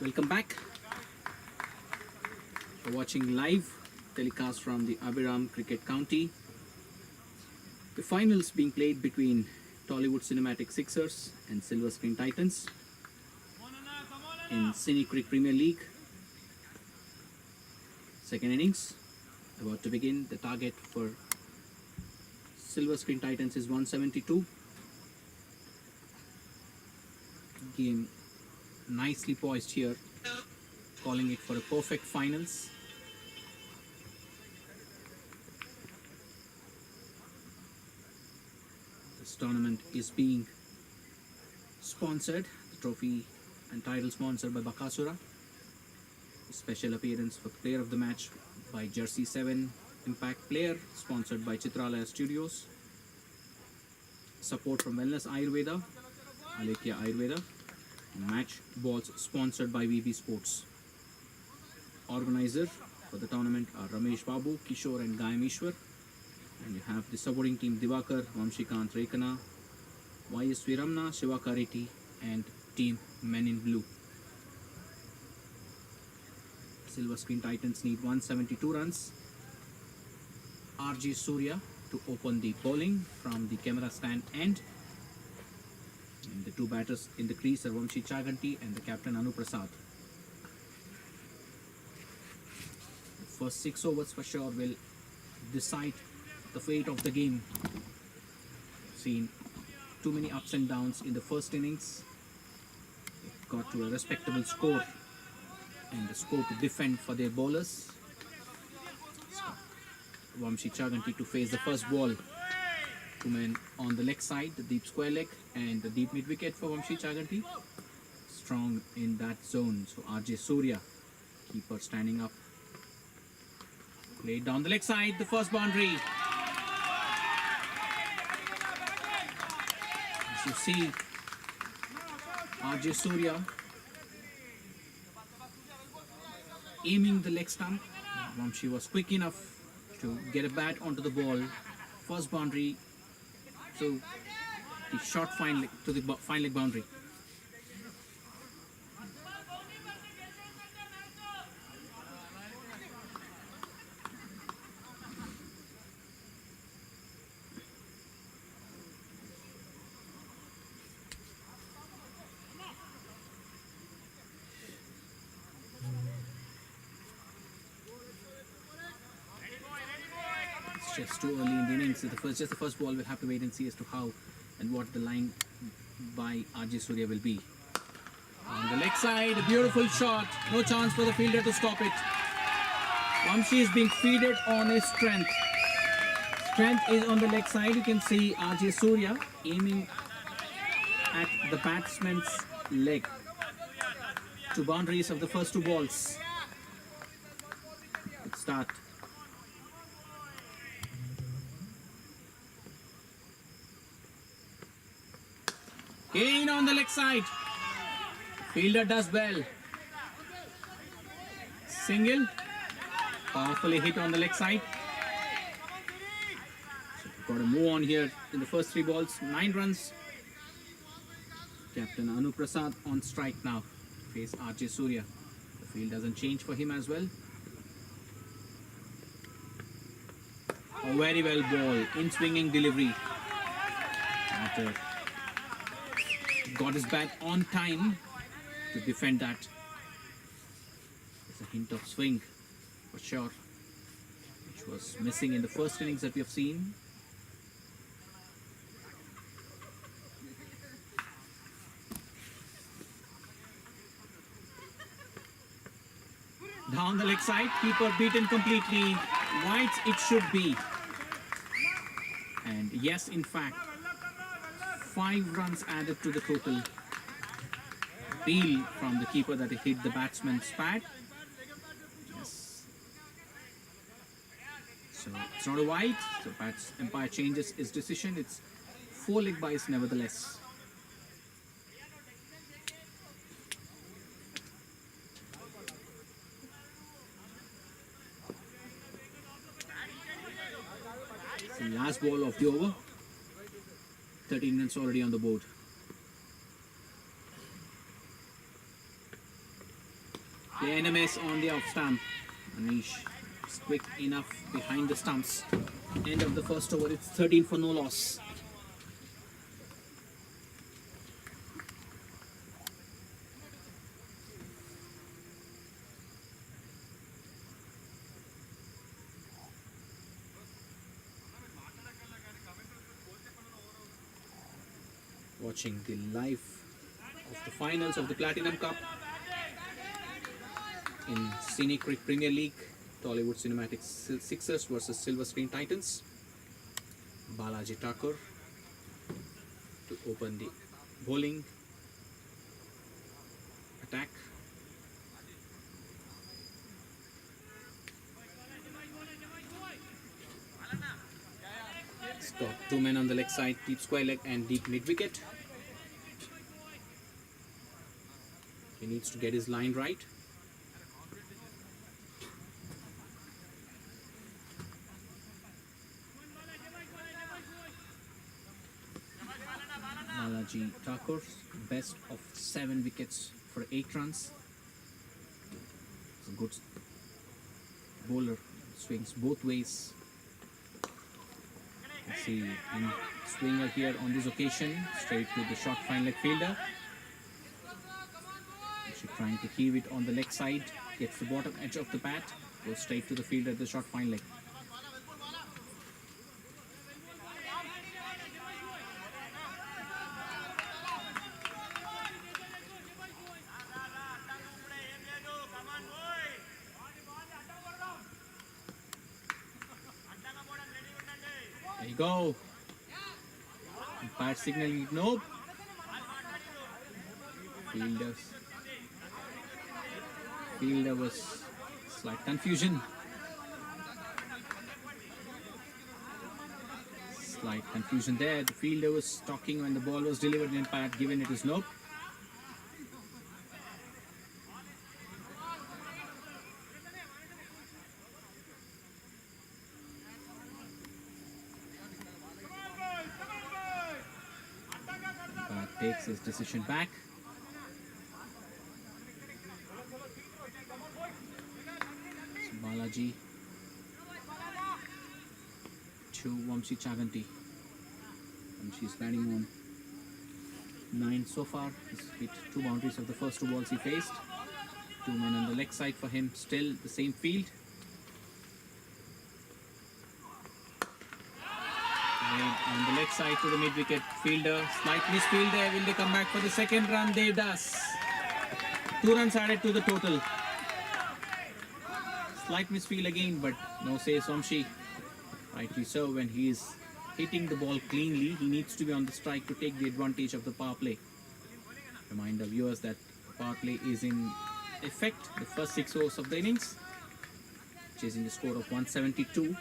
Welcome back. You're watching live telecast from the Abiram Cricket County. The finals being played between Tollywood Cinematic Sixers and Silver Screen Titans in CineCric Premier League. Second innings about to begin. The target for Silver Screen Titans is 172. Game nicely poised here, calling it for a perfect finals. This tournament is being sponsored, the trophy and title sponsored by Bakasura. A special appearance for Player of the Match by Jersey 7 Impact Player, sponsored by Chitralaya Studios. Support from Wellness Ayurveda, Alekia Ayurveda. Match balls sponsored by VB Sports. Organizer for the tournament are Ramesh Babu, Kishore and Gayameshwar. And you have the supporting team Divakar, Vamshikant Rekana, YS Viramna, Shivakariti and Team Men in Blue. Silver Screen Titans need 172 runs. RJ Surya to open the bowling from the camera stand end. And the two batters in the crease are Vamshi Chaganti and the captain Anu Prasad. The first 6 overs for sure will decide the fate of the game. Seen too many ups and downs in the first innings. It got to a respectable score and the score to defend for their bowlers. Vamshi Chaganti to face the first ball. 2 men on the leg side, the deep square leg and the deep mid wicket for Vamshi Chaganti. Strong in that zone. So RJ Surya, keeper standing up. Played down the leg side, the first boundary. As you see, RJ Surya aiming the leg stump. Vamshi was quick enough to get a bat onto the ball. First boundary. So the short fine leg to the fine leg boundary. It's just too early in the innings. Just the first ball. We'll have to wait and see as to how and what the line by RJ Surya will be. On the leg side, a beautiful shot. No chance for the fielder to stop it. Vamshi is being feeded on his strength. Strength is on the leg side. You can see RJ Surya aiming at the batsman's leg. 2 boundaries of the first 2 balls. Good start. In on the leg side. Fielder does well. Single. Powerfully hit on the leg side. So we've got to move on here in the first 3 balls. 9 runs. Captain Anu Prasad on strike now. Face RJ Surya. The field doesn't change for him as well. A very well ball. In swinging delivery. After got his bat on time to defend that. There's a hint of swing for sure, which was missing in the first innings that we have seen. Down the leg side, keeper beaten completely. Whites it should be. And yes, in fact, 5 runs added to the total. Appeal from the keeper that he hit the batsman's pad. Yes. So it's not a wide. So umpire changes his decision. It's 4-leg bias nevertheless. It's the last ball of the over. 13 runs already on the board. The enemies on the off stump. Manish is quick enough behind the stumps. End of the first over. It's 13 for no loss. Watching the live of the finals of the Platinum Cup in CineCric Premier League. Tollywood Cinematic Sixers versus Silver Screen Titans. Balaji Thakur to open the bowling attack. It's got two men on the leg side, deep square leg and deep mid wicket. He needs to get his line right. Balaji Thakur, best of 7 wickets for 8 runs. It's a good bowler, swings both ways. Let's see, in swinger here on this occasion, straight to the short fine leg fielder. Actually trying to heave it on the leg side, gets the bottom edge of the bat, goes straight to the fielder at the short fine leg. There you go. Umpire signaling nope. Fielder was slight confusion. Slight confusion there. The fielder was talking when the ball was delivered. The umpire had given it as nope. Takes his decision back. So Balaji to Vamsi Chaganti. And she's batting on 9 so far. He's hit 2 boundaries of the first 2 balls he faced. 2 men on the leg side for him. Still the same field. On the leg side to the mid-wicket fielder, slight misfield there. Will they come back for the second run? They does. 2 runs added to the total. Slight misfield again, but no say Somshi. Rightly so, when he is hitting the ball cleanly, he needs to be on the strike to take the advantage of the power play. Remind the viewers that power play is in effect the first 6 overs of the innings, chasing a score of 172.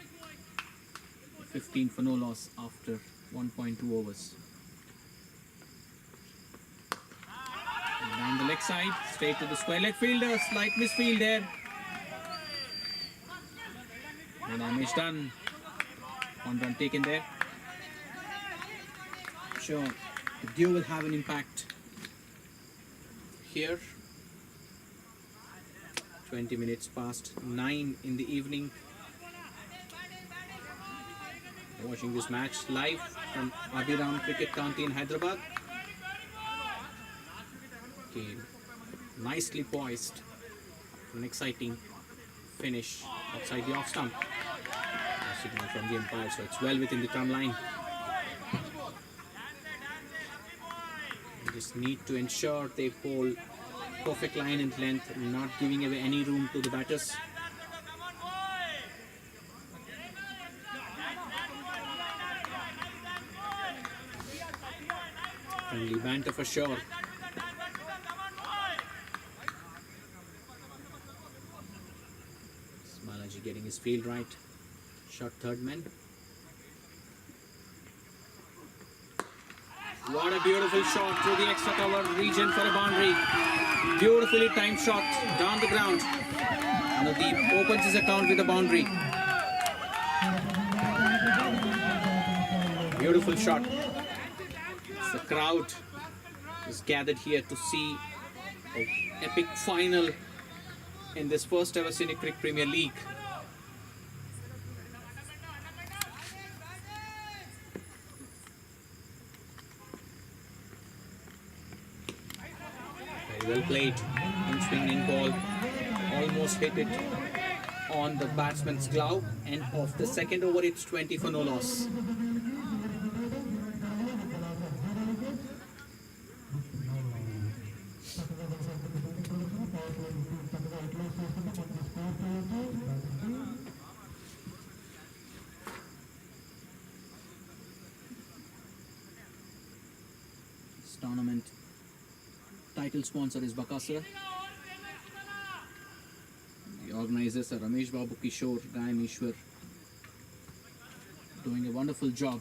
15 for no loss after 1.2 overs. And down the leg side, straight to the square leg fielder, slight misfield there. No damage done. 1 run taken there. Sure, the dew will have an impact here. 20 minutes past 9 in the evening. Watching this match live from Abhiram Cricket County in Hyderabad. Okay, nicely poised for an exciting finish outside the off stump. A signal from the umpire, so it's well within the trum line. You just need to ensure they pull perfect line and length, not giving away any room to the batters. Friendly banter for sure. Balaji getting his field right. Shot third man. What a beautiful shot through the extra cover region for a boundary. Beautifully timed shot down the ground. Nadeep opens his account with a boundary. Beautiful shot. The crowd is gathered here to see an epic final in this first ever CineCric Premier League. Very well played. In swinging ball, almost hit it on the batsman's glove. End of the second over, it's 20 for no loss. This tournament title sponsor is Bakasura. The organizers are Ramesh Babu Kishore, Gayam Ishwar, doing a wonderful job,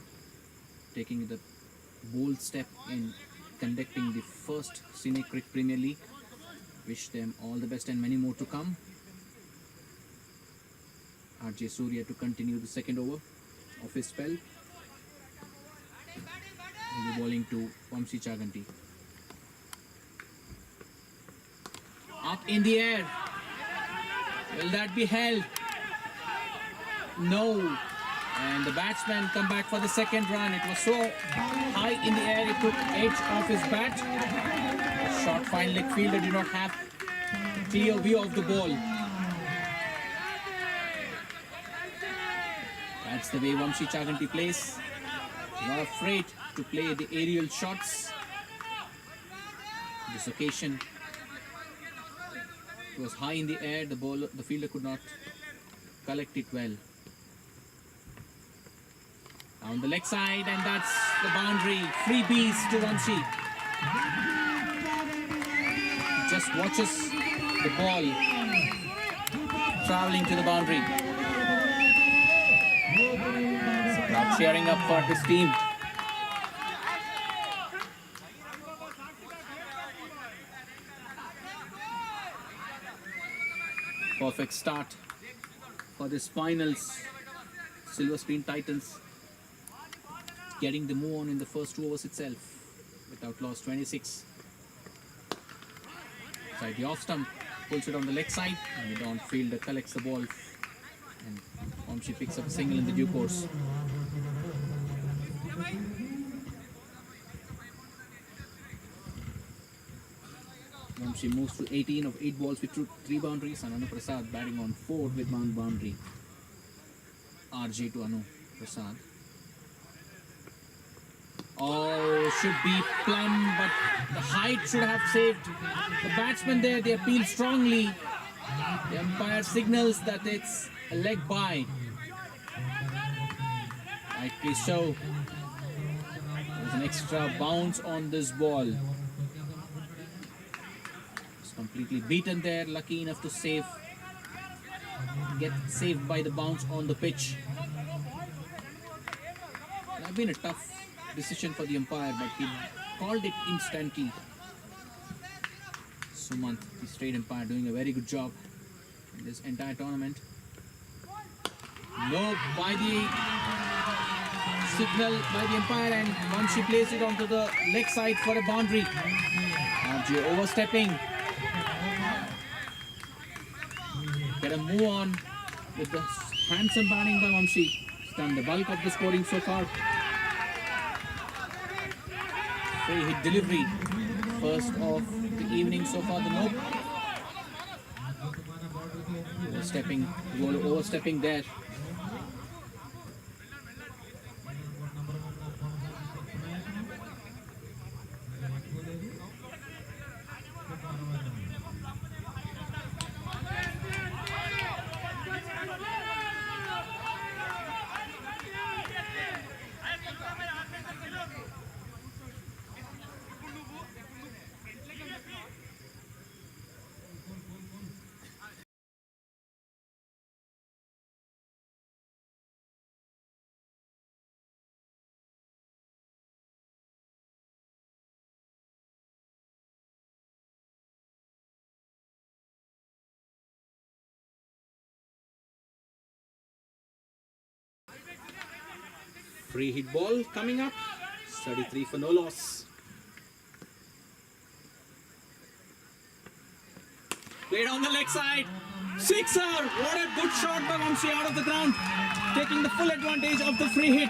taking the bold step in conducting the first CineCric Premier League. Wish them all the best and many more to come. RJ Surya to continue the second over of his spell. He'll be bowling to Vamsi Chaganti. Up in the air. Will that be held? No. And the batsman come back for the second run. It was so high in the air, it took edge off his bat. The short fine leg fielder did not have clear view of the ball. That's the way Vamsi Chaganti plays. Not afraid to play the aerial shots. This occasion, it was high in the air. The fielder could not collect it well. Down the leg side, and that's the boundary. Freebies to Vamsi. He just watches the ball traveling to the boundary. Crowd cheering up for his team. Perfect start for this finals. Silver Screen Titans getting the move on in the first 2 overs itself without loss. 26. Side the off stump, pulls it on the leg side, and the down fielder collects the ball, and Vamsi picks up a single in the due course. Vamsi moves to 18 of 8 balls with 3 boundaries, and Anu Prasad batting on 4 with 1 boundary. RJ to Anu Prasad. Oh, should be plumb, but the height should have saved the batsman there. They appeal strongly. The umpire signals that it's a leg by. Rightly so. There's an extra bounce on this ball. It's completely beaten there. Lucky enough to save. Get saved by the bounce on the pitch. It has been a tough decision for the umpire, but he called it instantly. Sumant, the straight umpire, doing a very good job in this entire tournament. No, by the signal by the umpire, and once she plays it onto the leg side for a boundary. RJ overstepping. Get a move on with the handsome batting by Vamsi. He's done the bulk of the scoring so far. Free hit delivery. First of the evening so far, the nope. Overstepping there. Free hit ball coming up. 33 for no loss. Played on the leg side. Sixer! What a good shot by Vamshi out of the ground. Taking the full advantage of the free hit.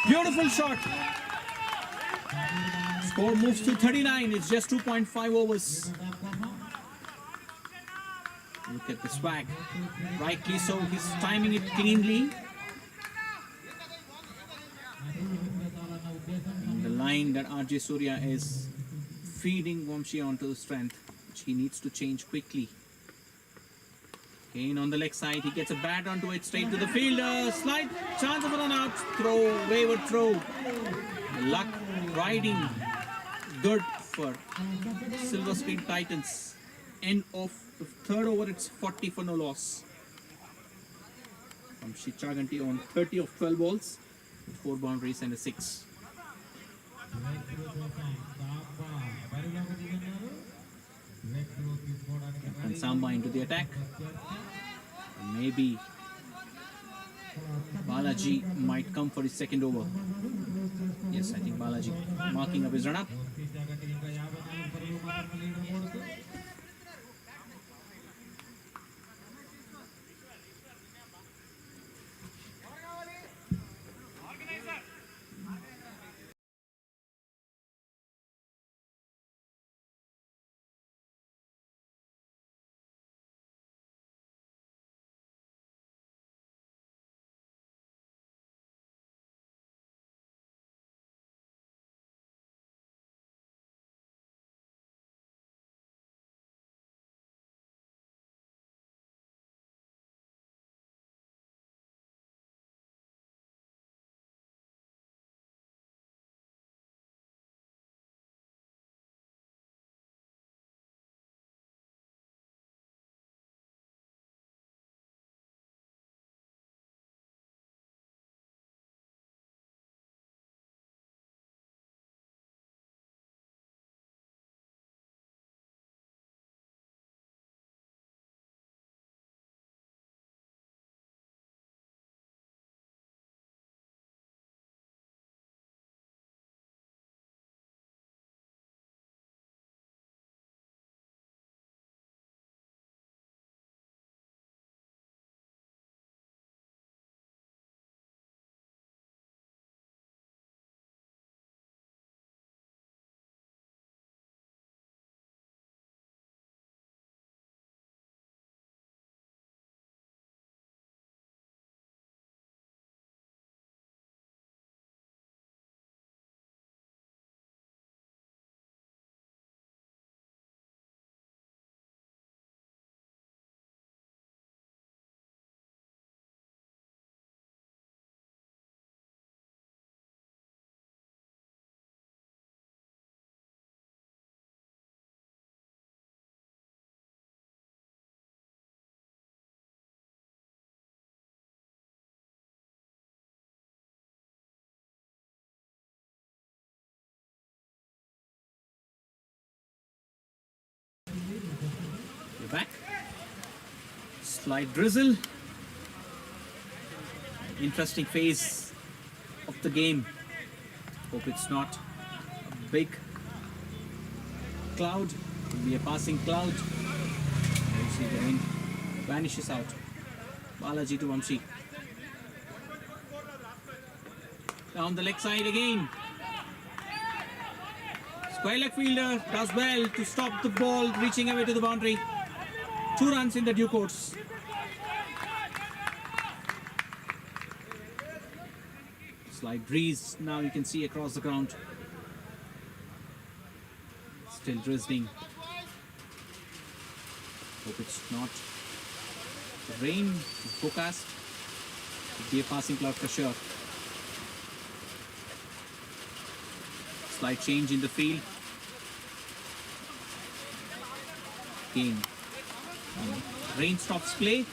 Beautiful shot. Score moves to 39. It's just 2.5 overs. Look at the swag. Rightly so. He's timing it cleanly. And the line that RJ Surya is feeding Vamshi onto the strength, which he needs to change quickly. Kane on the leg side. He gets a bat onto it, straight to the fielder. Slight chance of a run out. Throw, wayward throw. The luck riding good for Silver Screen Titans. End of the third over, it's 40 for no loss. From Chaganty on 30 of 12 balls, with 4 boundaries and a 6. And Samba into the attack. And maybe Balaji might come for his second over. Yes, I think Balaji marking up his run-up. We're back. Slight drizzle. Interesting phase of the game. Hope it's not a big cloud. Could be a passing cloud. You see the rain vanishes out. Balaji to Vamshi. Down the leg side again. Square leg fielder does well to stop the ball reaching away to the boundary. 2 runs in the due course. Slight breeze now you can see across the ground. Still drizzling. Hope it's not rain. Forecast. Could be a passing cloud for sure. Slight change in the field. Game. Rain stops play.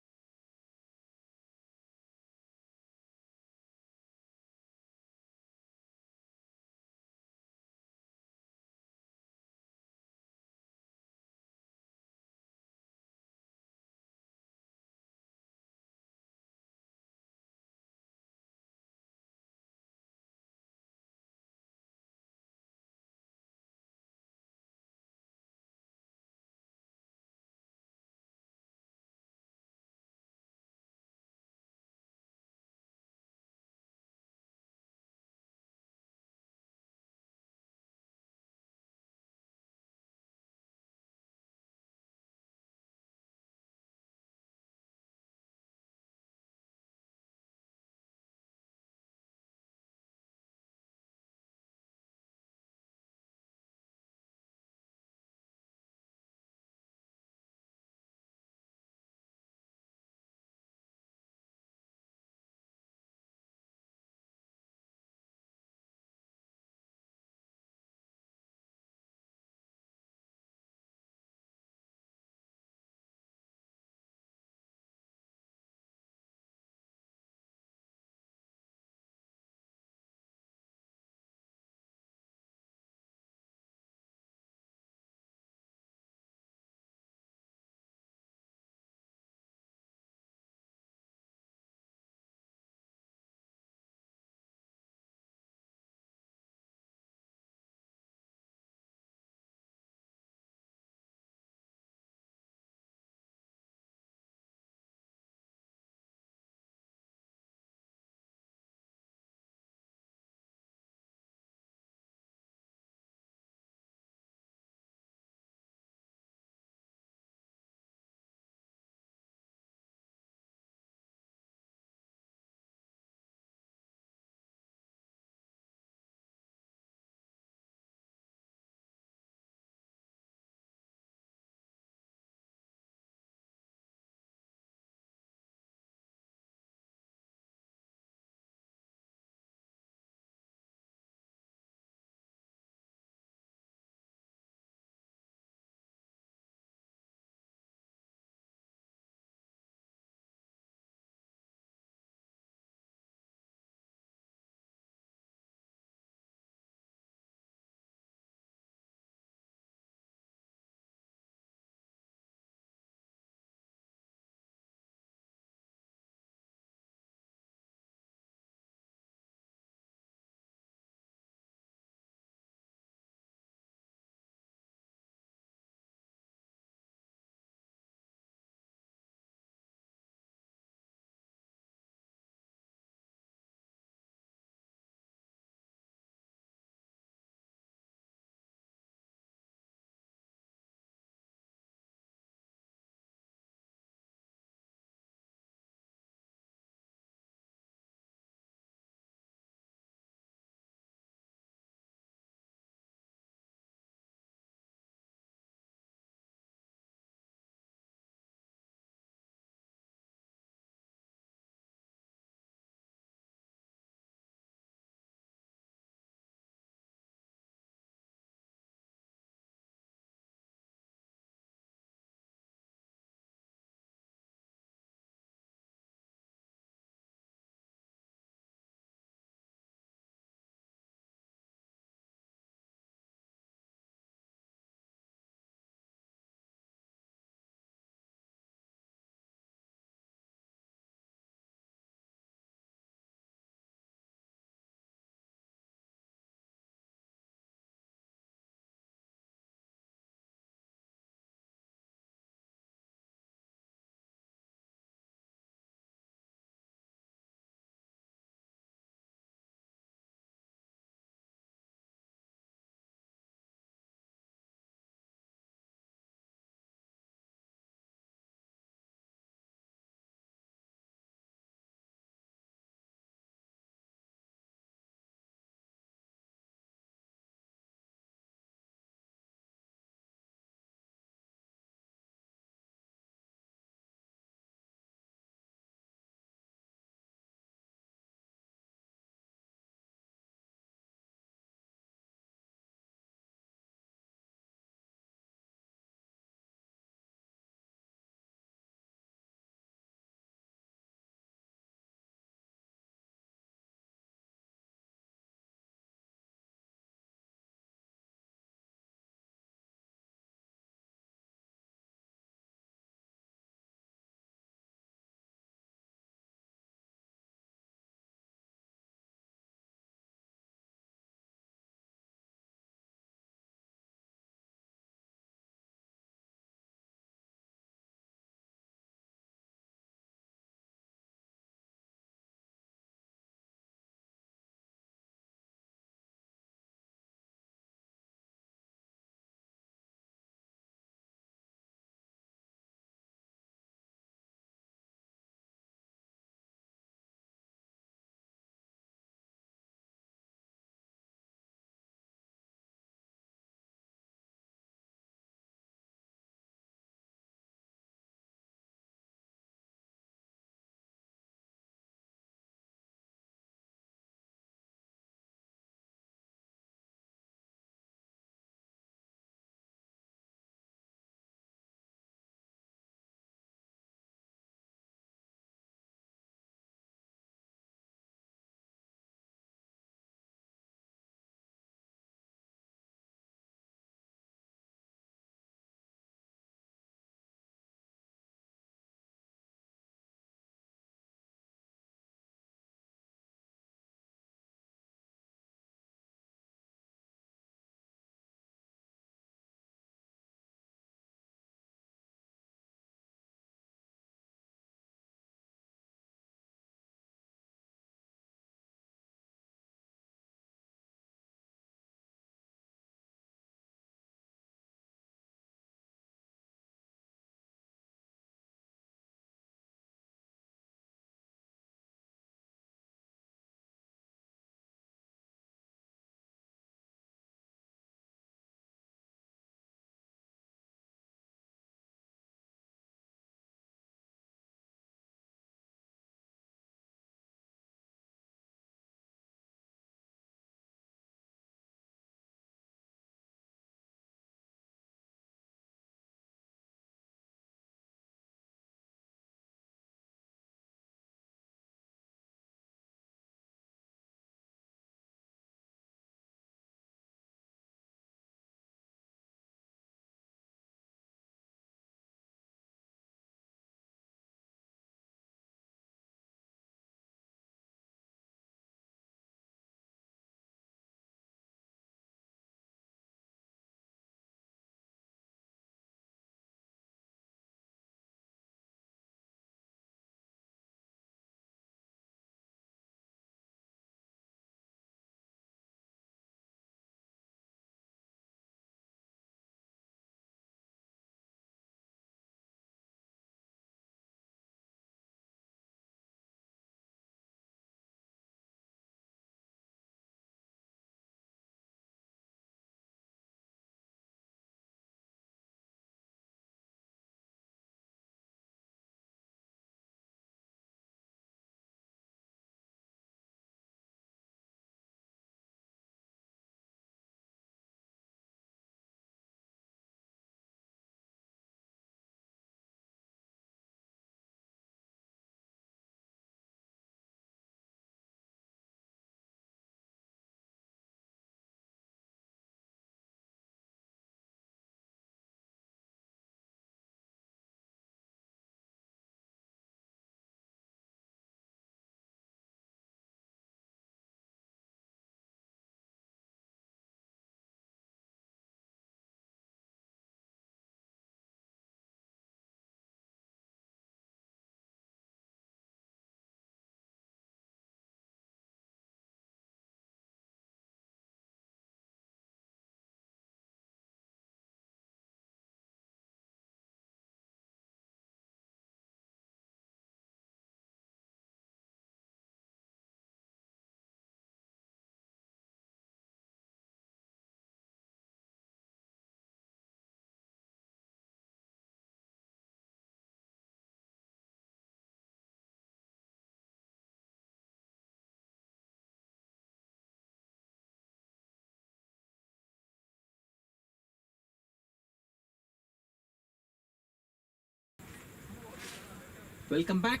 Welcome back.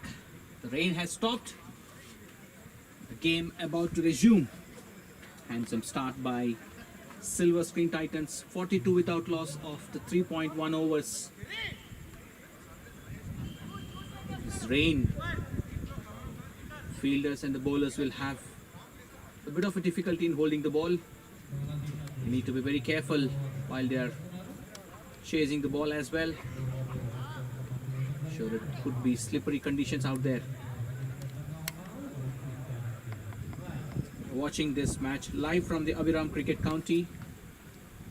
The rain has stopped. The game about to resume. Handsome start by Silver Screen Titans. 42 without loss of the 3.1 overs. This rain, fielders and the bowlers will have a bit of a difficulty in holding the ball. They need to be very careful while they are chasing the ball as well. Sure, it could be slippery conditions out there. Watching this match live from the Abhiram Cricket County.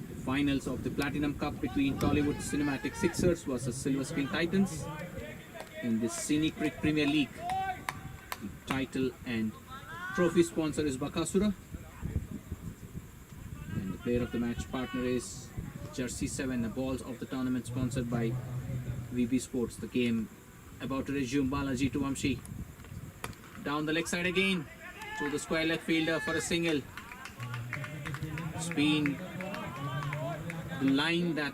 The finals of the Platinum Cup between Tollywood Cinematic Sixers versus Silver Screen Titans in the CineCric Premier League. The title and trophy sponsor is Bakasura. And the player of the match partner is Jersey 7, the balls of the tournament sponsored by VB Sports. The game about to resume. Balaji to Vamshi. Down the leg side again to the square leg fielder for a single. It's been the line that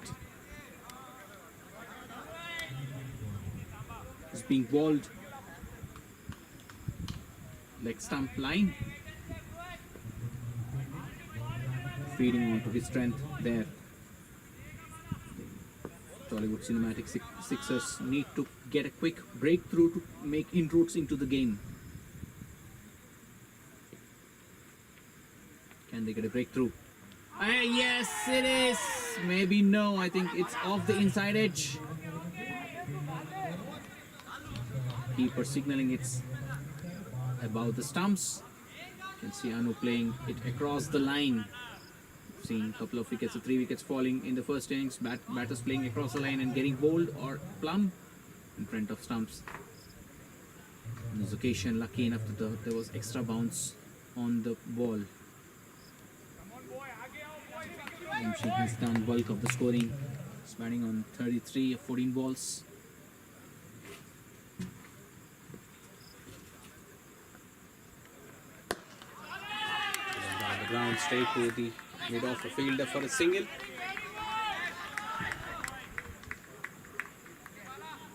is being bowled. Leg stump line. Feeding onto his strength there. Tollywood Cinematic Sixers need to get a quick breakthrough to make inroads into the game. Can they get a breakthrough? Yes, it is. Maybe no. I think it's off the inside edge. Keeper signaling it's above the stumps. You can see Anu playing it across the line. Seen a couple of wickets or 3 wickets falling in the first innings. Batters playing across the line and getting bowled or plumb in front of stumps. On this occasion, lucky enough that there was extra bounce on the ball. And she has done bulk of the scoring. He's batting on 33 of 14 balls. Down the ground straight to the mid off a fielder for a single.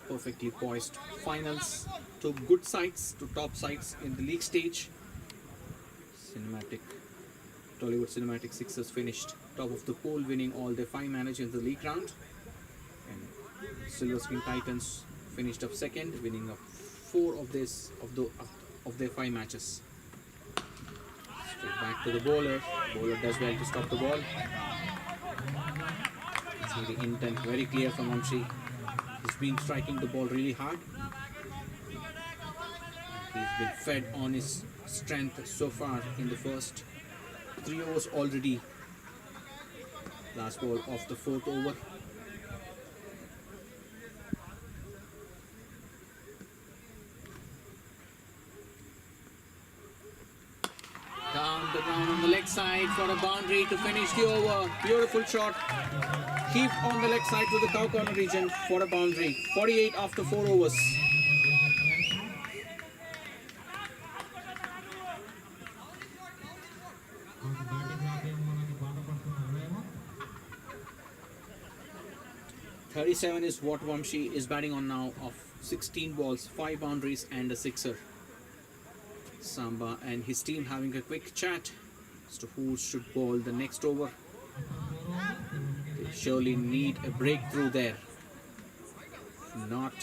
Perfectly poised finals. Two good sides, two top sides in the league stage. Tollywood Cinematic Sixers finished top of the pool, winning all their 5 matches in the league round. And Silver Screen Titans finished up second, winning up 4 of their 5 matches. Straight back to the bowler. Bowler does well to stop the ball. See the intent very clear from Vamshi. He's been striking the ball really hard. He's been fed on his strength so far in the first 3 overs already. Last ball of the 4th over. Down the ground on the leg side for a boundary to finish the over. Beautiful shot. Keep on the leg side to the cow corner region for a boundary. 48 after 4 overs. .37 is what Vamshi is batting on now of 16 balls, 5 boundaries and a sixer. Samba and his team having a quick chat as to who should bowl the next over. They surely need a breakthrough there. If not,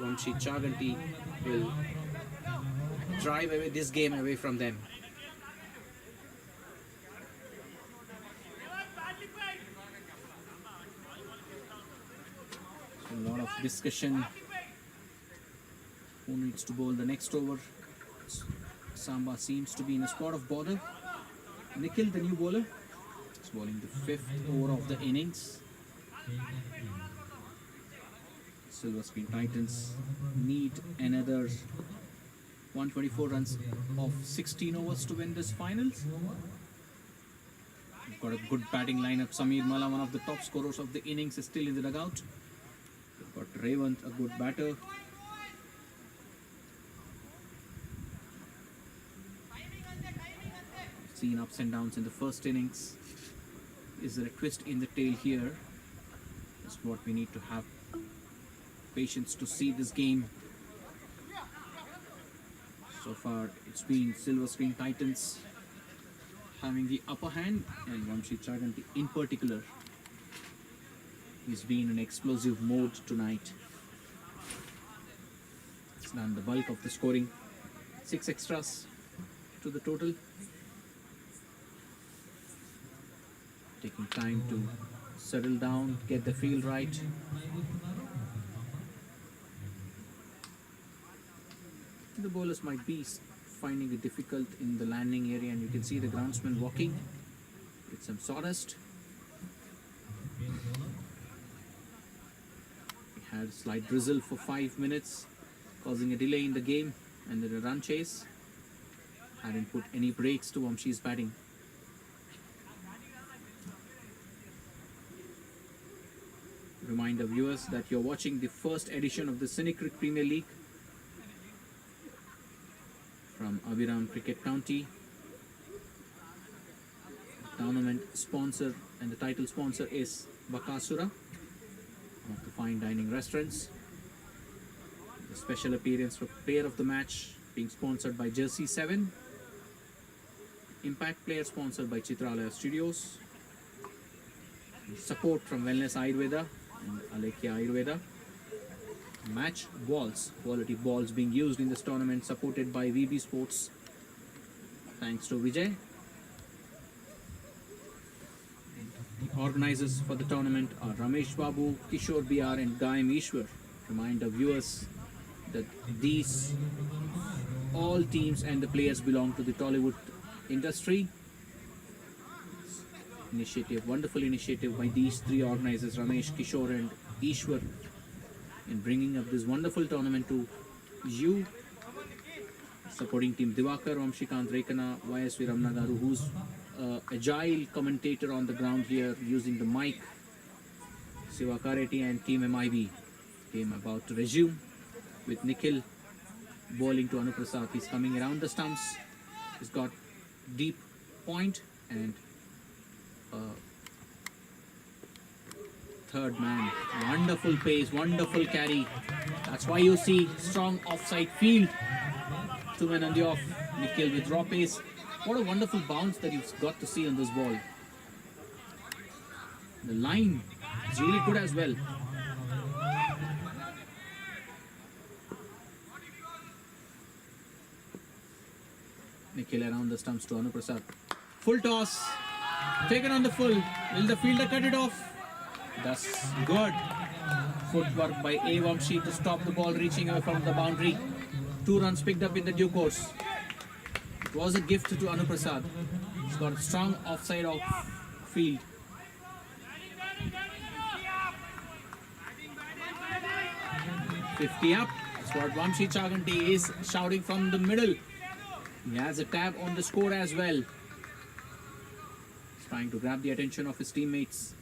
Vamshi Chaganti will drive away this game away from them. A lot of discussion. Who needs to bowl the next over? Samba seems to be in a spot of bother. Nikhil, the new bowler, is bowling the 5th over of the innings. Silver Screen Titans need another 124 runs of 16 overs to win this finals. We've got a good batting lineup. Samir Mala, one of the top scorers of the innings, is still in the dugout. We've got Revant, a good batter. Seen ups and downs in the first innings. Is there a twist in the tail here? That's what we need to have patience to see this game So far, it's been Silver Screen Titans having the upper hand, and Vamshi Chaganti in particular. He's been in explosive mode tonight. He's done the bulk of the scoring. 6 extras to the total. Taking time to settle down, get the field right. The bowlers might be finding it difficult in the landing area, and you can see the groundsman walking with some sawdust. We had a slight drizzle for 5 minutes, causing a delay in the game and then a run chase. Hadn't put any breaks to Vamshi's batting. Remind the viewers that you're watching the first edition of the CineCric Premier League from Abiram Cricket County. The tournament sponsor and the title sponsor is Bakasura, one of the fine dining restaurants. The special appearance for player of the match being sponsored by Jersey 7. Impact player sponsored by Chitralaya Studios. Support from Wellness Ayurveda and Alekia Ayurveda. Match balls, quality balls being used in this tournament, supported by VB Sports. Thanks to Vijay. The organizers for the tournament are Ramesh Babu, Kishore BR and Gayam Ishwar. Remind the viewers that these all teams and the players belong to the Tollywood industry. Initiative, wonderful initiative by these three organizers, Ramesh, Kishore and Ishwar, in bringing up this wonderful tournament to you. Supporting team Divakar, Vamshikant Rekana, YSV Ramnagaru, who's agile commentator on the ground here using the mic. Siva Kareti and team MIB. Game about to resume with Nikhil bowling to Anuprasad. He's coming around the stumps. He's got deep point and third man. Wonderful pace, wonderful carry. That's why you see strong offside field. 2 men on the off. Nikhil with raw pace. What a wonderful bounce that you've got to see on this ball. The line is really good as well. Nikhil around the stumps to Anuprasad. Full toss. Taken on the full. Will the fielder cut it off? That's good. Footwork by A. Vamshi to stop the ball reaching away from the boundary. 2 runs picked up in the due course. It was a gift to Anuprasad. He's got a strong offside off field. "50 up." That's what Vamshi Chaganti is shouting from the middle. He has a tab on the score as well. He's trying to grab the attention of his teammates.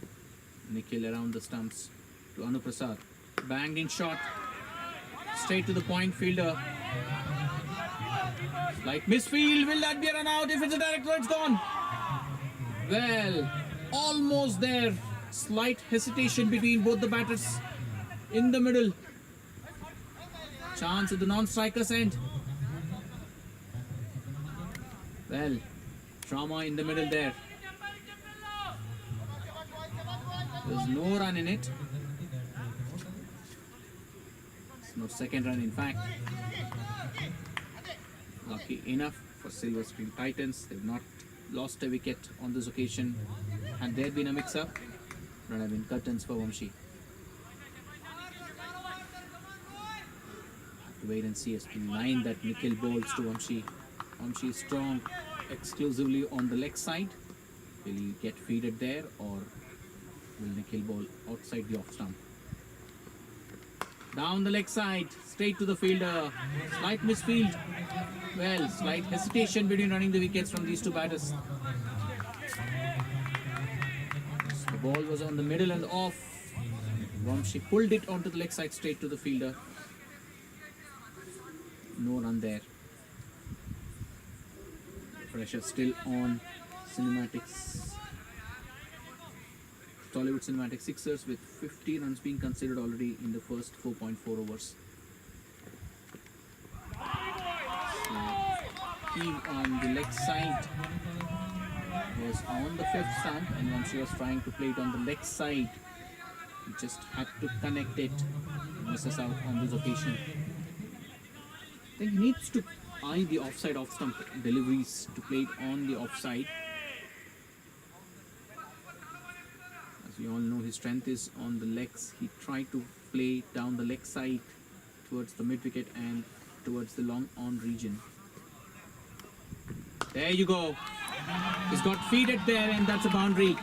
Nikhil around the stumps to Anuprasad. Banged in shot. Straight to the point, fielder. Like misfield. Will that be a run out? If it's a direct throw, it's gone. Well, almost there. Slight hesitation between both the batters in the middle. Chance at the non-striker's end. Well, trauma in the middle there. There's no run in it. There's no second run, in fact. Lucky enough for Silver Screen Titans. They've not lost a wicket on this occasion. Had there been a mix-up, there would have been curtains for Vamshi. Have to wait and see as to the line that Nikhil bowls to Vamshi. Vamshi is strong exclusively on the leg side. Will he get feeded there, or will Nikhil bowl outside the off stump? Down the leg side, straight to the fielder. Slight misfield. Well, slight hesitation between running the wickets from these two batters. The ball was on the middle and off. Vamshi pulled it onto the leg side straight to the fielder. No run there. Pressure still on Cinematics. Tollywood Cinematic Sixers with 50 runs being considered already in the first 4.4 overs. So heave on the leg side. Was on the 5th stump, and once he was trying to play it on the leg side, he just had to connect it. Misses out on this occasion. I think he needs to eye the offside off stump deliveries to play it on the offside. As we all know, his strength is on the legs. He tried to play down the leg side towards the mid wicket and towards the long on region. There you go. He's got feeded there, and that's a boundary.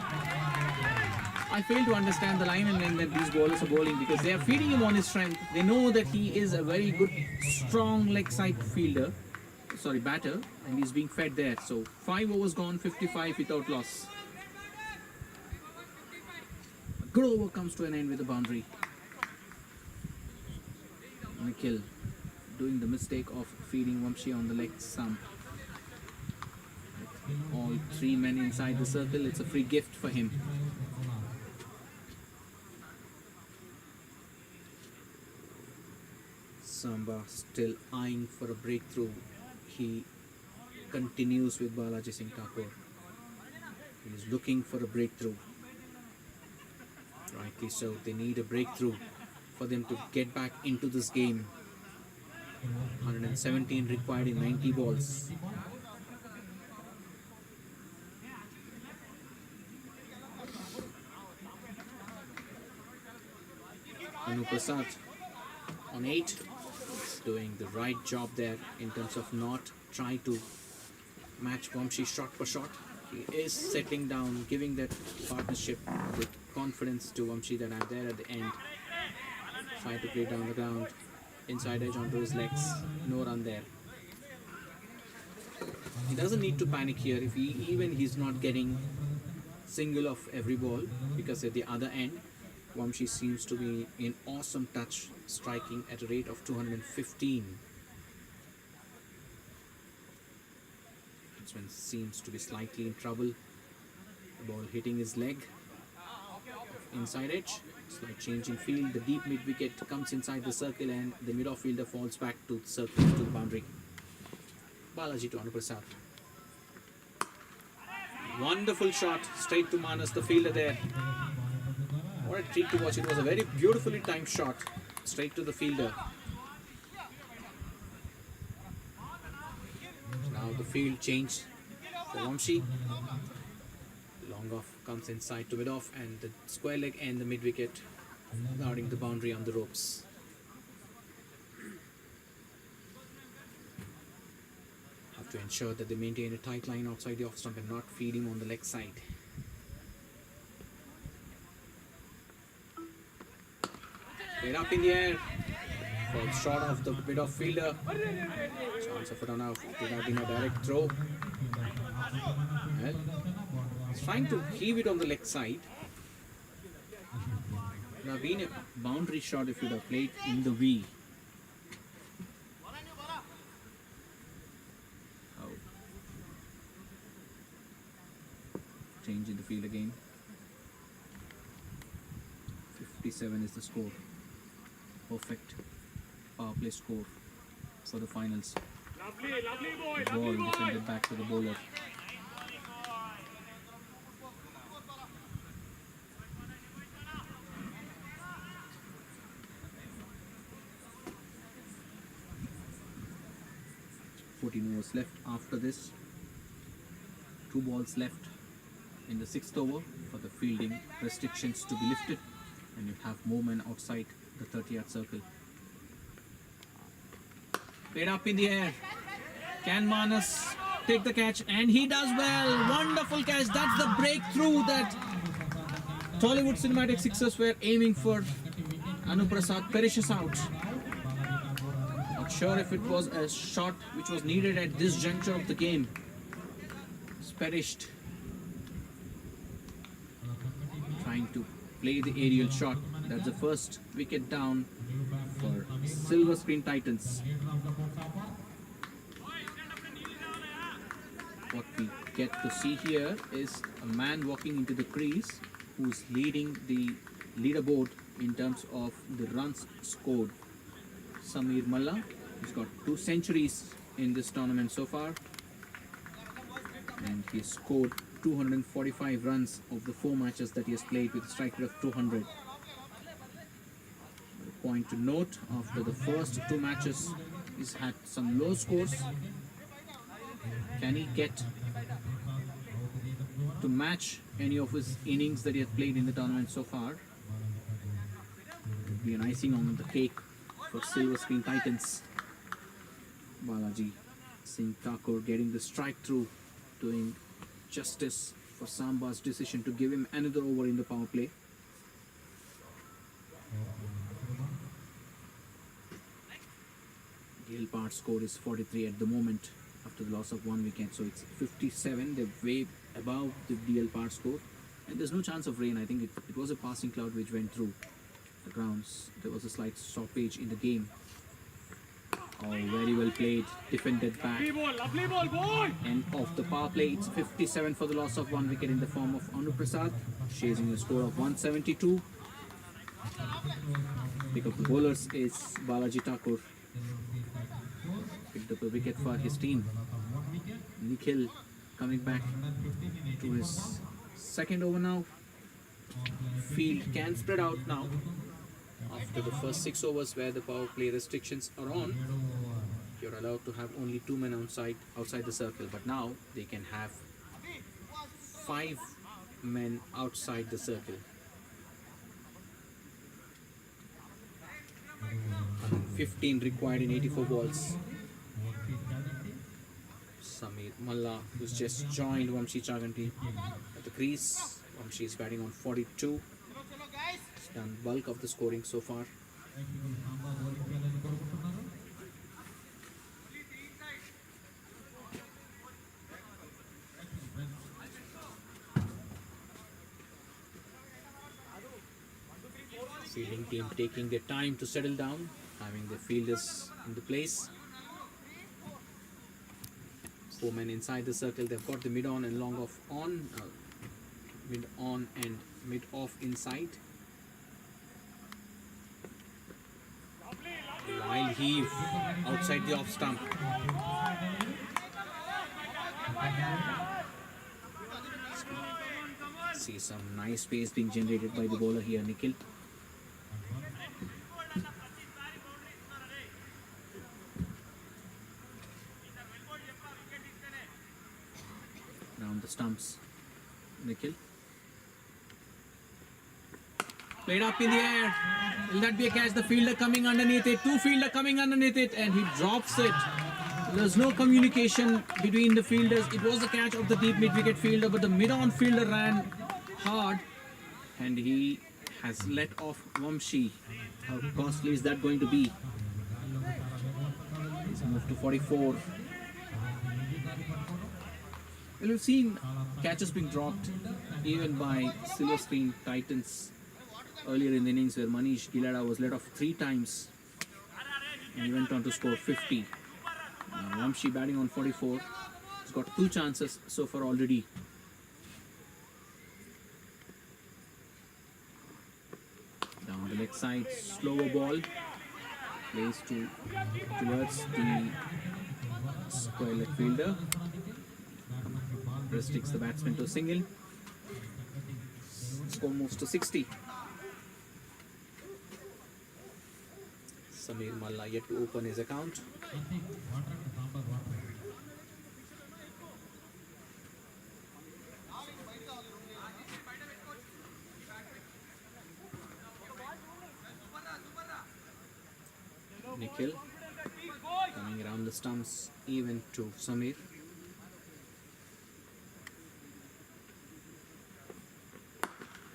I fail to understand the linemen that these bowlers are bowling, because they are feeding him on his strength. They know that he is a very good, strong leg side batter, and he's being fed there. So 5 overs gone, 55 without loss. A good over comes to an end with a boundary. Nikhil doing the mistake of feeding Vamshi on the leg stump. All 3 men inside the circle, it's a free gift for him. Samba still eyeing for a breakthrough. He continues with Balaji Singh Thakur. He is looking for a breakthrough. Rightly so, they need a breakthrough for them to get back into this game. 117 required in 90 balls. Anu Prasad on 8, doing the right job there in terms of not trying to match Vamshi shot for shot. He is settling down, giving that partnership with confidence to Vamshi that I'm there at the end. Try to play down the ground, inside edge onto his legs, no run there. He doesn't need to panic here if he's not getting single of every ball, because at the other end Vamshi seems to be in awesome touch, striking at a rate of 215. Batsman seems to be slightly in trouble. The ball hitting his leg. Inside edge, slight change in field. The deep mid wicket comes inside the circle, and the mid-off fielder falls back to the circle, to the boundary. Balaji to Anu Prasad. Wonderful shot, straight to Manas, the fielder there. What a treat to watch. It was a very beautifully timed shot, straight to the fielder. Now the field change for Vamshi. Long off comes inside to mid off, and the square leg and the mid wicket guarding the boundary on the ropes. Have to ensure that they maintain a tight line outside the off stump and not feed him on the leg side. Played up in the air. Falls short of the mid-off fielder. Chance of it on out. It have been a direct throw. Well, he's trying to heave it on the leg side. It would have been a boundary shot if you'd have played in the V. Oh. Change in the field again. 57 is the score. Perfect power play score for the finals. Lovely boy, The ball defended back to the bowler. Overs left after this. 2 balls left in the 6th over for the fielding restrictions to be lifted, and you have movement outside the 30-yard circle. Played up in the air. Can Manas take the catch? And he does well. Wonderful catch. That's the breakthrough that Tollywood Cinematic Sixers were aiming for. Anu Prasad perishes out. Not sure if it was a shot which was needed at this juncture of the game. It's perished. Trying to play the aerial shot. That's the first wicket down for Silver Screen Titans. What we get to see here is a man walking into the crease who's leading the leaderboard in terms of the runs scored. Samir Malla, he's got 2 centuries in this tournament so far. And he scored 245 runs of the 4 matches that he has played with a strike rate of 200. A point to note, after the first 2 matches, he's had some low scores. Can he get to match any of his innings that he has played in the tournament so far? It would be an icing on the cake for Silver Screen Titans. Balaji Singh Thakur getting the strike through, doing justice for Samba's decision to give him another over in the power play. DL Part score is 43 at the moment after the loss of 1 wicket, so it's 57. They're way above the DL Part score, and there's no chance of rain. I think it was a passing cloud which went through the grounds. There was a slight stoppage in the game. Oh, very well played, defended back. Lovely ball, boy! End of the power play. It's 57 for the loss of 1 wicket in the form of Anu Prasad, chasing a score of 172. Pick up the bowlers is Balaji Thakur. Picked up a wicket for his team. Nikhil coming back to his second over now. Field can spread out now. After the first 6 overs where the power play restrictions are on, you're allowed to have only 2 men outside the circle, but now they can have 5 men outside the circle. 15 required in 84 balls. Samir Malla, who's just joined Vamshi Chaganti at the crease. Vamshi is batting on 42. He's done bulk of the scoring so far. Fielding team taking their time to settle down, having their fielders in the place. 4 men inside the circle. They've got the mid-on and long-off on, mid-on and mid-off inside. Wild heave outside the off stump. See some nice space being generated by the bowler here, Nikhil. Round the stumps, Nikhil. Played up in the air. Will that be a catch? The fielder coming underneath it. 2 fielder coming underneath it, and he drops it. There's no communication between the fielders. It was a catch of the deep mid-wicket fielder, but the mid-on fielder ran hard, and he has let off Vamshi. How costly is that going to be? He's moved to 44. Well, we've seen catches being dropped even by Silver Screen Titans earlier in the innings, where Manish Gilada was let off 3 times and he went on to score 50. Vamshi batting on 44. He's got 2 chances so far already. Down the leg side, slower ball. Plays towards the square leg fielder. Restricts the batsman to a single. Score moves to 60. Samir Malla yet to open his account. Nikhil coming around the stumps, even to Samir.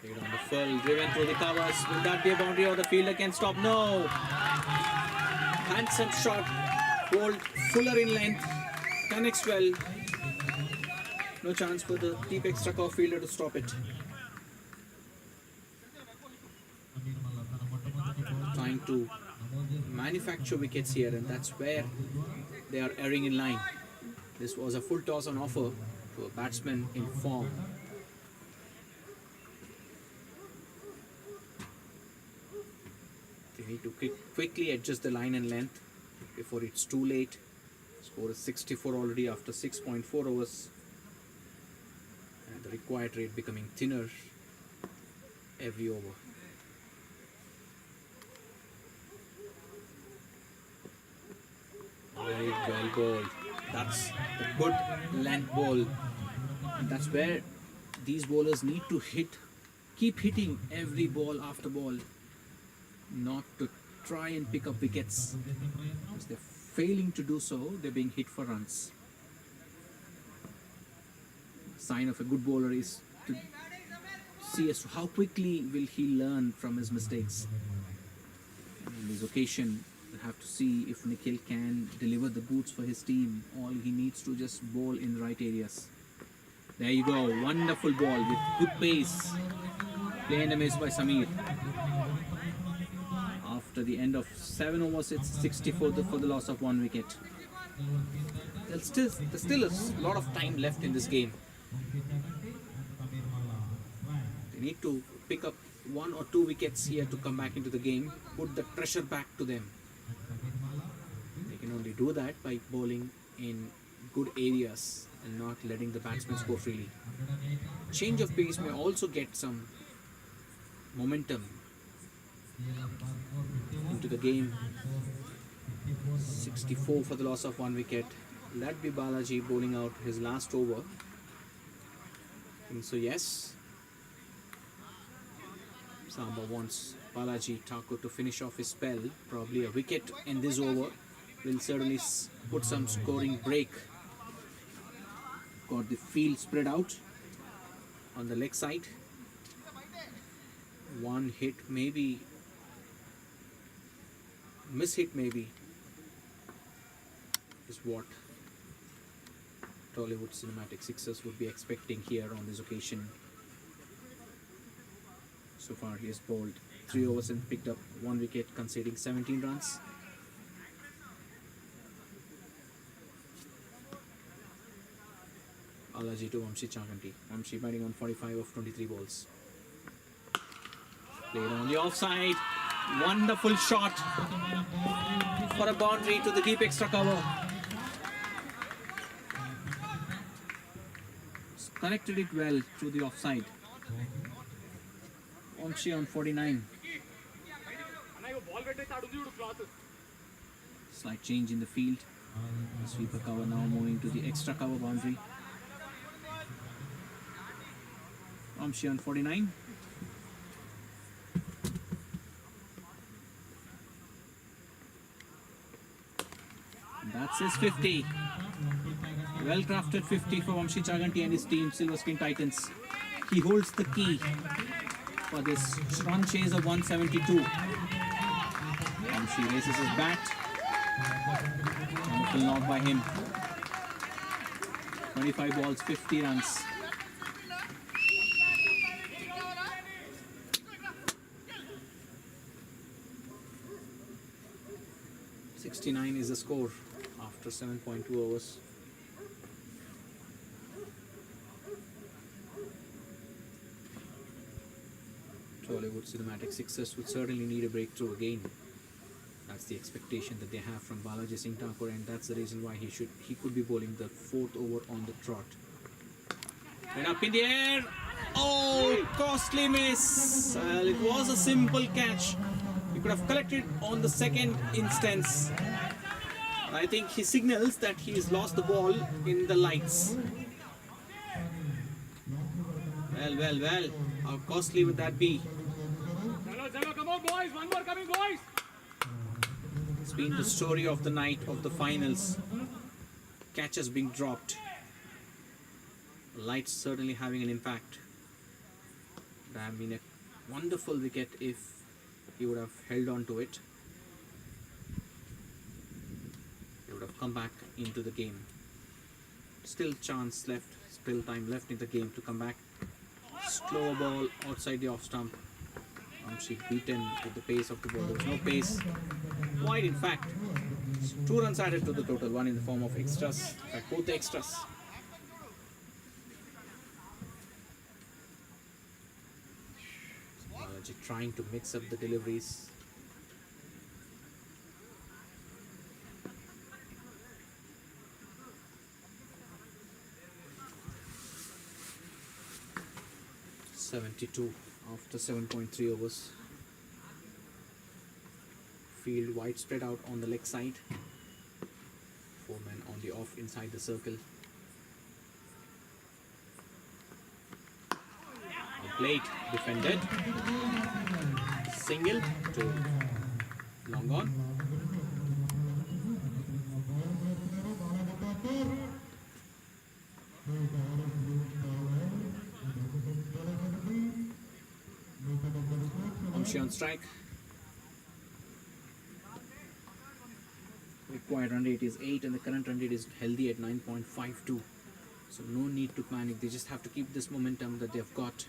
Played on the full, driven through the covers. Will that be a boundary or the fielder can stop? No! Handsome shot, bowled fuller in length, connects well. No chance for the deep extra cover fielder to stop it. Trying to manufacture wickets here, and that's where they are erring in line. This was a full toss on offer to a batsman in form. They need to quickly adjust the line and length before it's too late. Score is 64 already after 6.4 overs. The required rate becoming thinner every over. Very well bowled. That's the good length ball. And that's where these bowlers need to keep hitting every ball after ball, not to try and pick up wickets. Because they're failing to do so, they're being hit for runs. Sign of a good bowler is to see as to how quickly will he learn from his mistakes. And on this occasion, we'll have to see if Nikhil can deliver the boots for his team. All he needs to just bowl in the right areas. There you go, wonderful ball with good pace. Play and a miss by Sameer. After the end of 7 overs, it's 64 for the loss of 1 wicket. There's still a lot of time left in this game. They need to pick up 1 or 2 wickets here to come back into the game, put the pressure back to them. They can only do that by bowling in good areas and not letting the batsmen score freely. Change of pace may also get some momentum into the game. 64 for the loss of 1 wicket. That be Balaji bowling out his last over. And so yes, Samba wants Balaji Thakur to finish off his spell. Probably a wicket in this over will certainly put some scoring break. Got the field spread out on the leg side. 1 hit maybe, miss hit maybe, is what Tollywood Cinematic Sixers would be expecting here on this occasion. So far he has bowled 3 overs and picked up 1 wicket, conceding 17 runs. Balaji to Vamshi Chaganti. Vamshi batting on 45 of 23 balls. Played on the offside. Wonderful shot for a boundary to the deep extra cover. Connected it well through the offside. Vamshi on 49. Slight change in the field. The sweeper cover now moving to the extra cover boundary. Vamshi on 49. That's his 50. Well crafted 50 for Vamshi Chaganti and his team, Silver Screen Titans. He holds the key for this run chase of 172. Vamshi raises his bat. Wonderful knock by him. 25 balls, 50 runs. .69 is the score after 7.2 overs. Tollywood Cinematic Sixers would certainly need a breakthrough again. That's the expectation that they have from Balaji Singh Thakur, and that's the reason why he could be bowling the 4th over on the trot. And up in the air. Oh, costly miss. Well, it was a simple catch. He could have collected on the second instance. I think he signals that he's lost the ball in the lights. Well. How costly would that be? Come on, boys. 1 more coming, boys. It's been the story of the night of the finals. Catches being dropped. Lights certainly having an impact. Would have been a wonderful wicket if he would have held on to it. He would have come back into the game. Still chance left, still time left in the game to come back. Slower ball outside the off stump. Vamshi beaten with the pace of the ball. There was no pace. Wide, in fact. 2 runs added to the total, 1 in the form of extras. In fact, both the extras. Balaji trying to mix up the deliveries. 72 after 7.3 overs. Field wide spread out on the leg side. 4 men on the off inside the circle. A plate defended. Single to long on. Vamshi on strike. Required run rate is 8 and the current run rate is healthy at 9.52. So no need to panic. They just have to keep this momentum that they've got.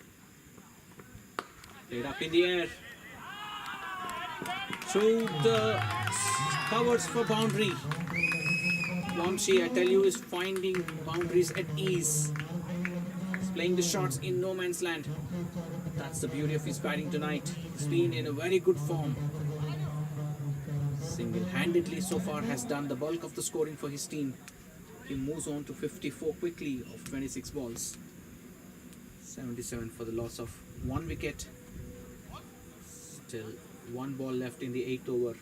Played up in the air. Through the covers for boundary. Vamshi, I tell you, is finding boundaries at ease. He's playing the shots in no man's land. That's the beauty of his batting tonight. He's been in a very good form. Single-handedly so far has done the bulk of the scoring for his team. He moves on to 54 quickly of 26 balls. 77 for the loss of 1 wicket. Still 1 ball left in the 8th over.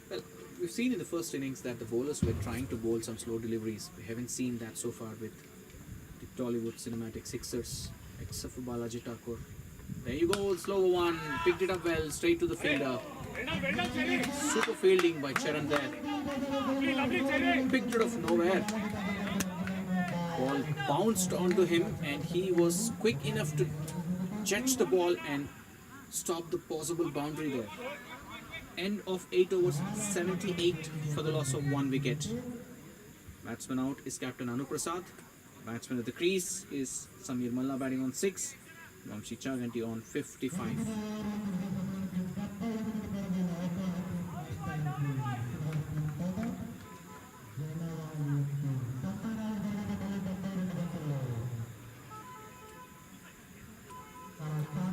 Well, we've seen in the first innings that the bowlers were trying to bowl some slow deliveries. We haven't seen that so far with the Tollywood cinematic sixers, except for Balaji Thakur. There you go, slow one, picked it up well, straight to the fielder. Super fielding by Charan there. Picked it off nowhere. Ball bounced onto him and he was quick enough to judge the ball and stop the possible boundary there. End of 8 overs, 78 for the loss of 1 wicket. Batsman out is Captain Anuprasad. Batsman at the crease is Samir Malla batting on 6. Vamshi Chaganti on 55.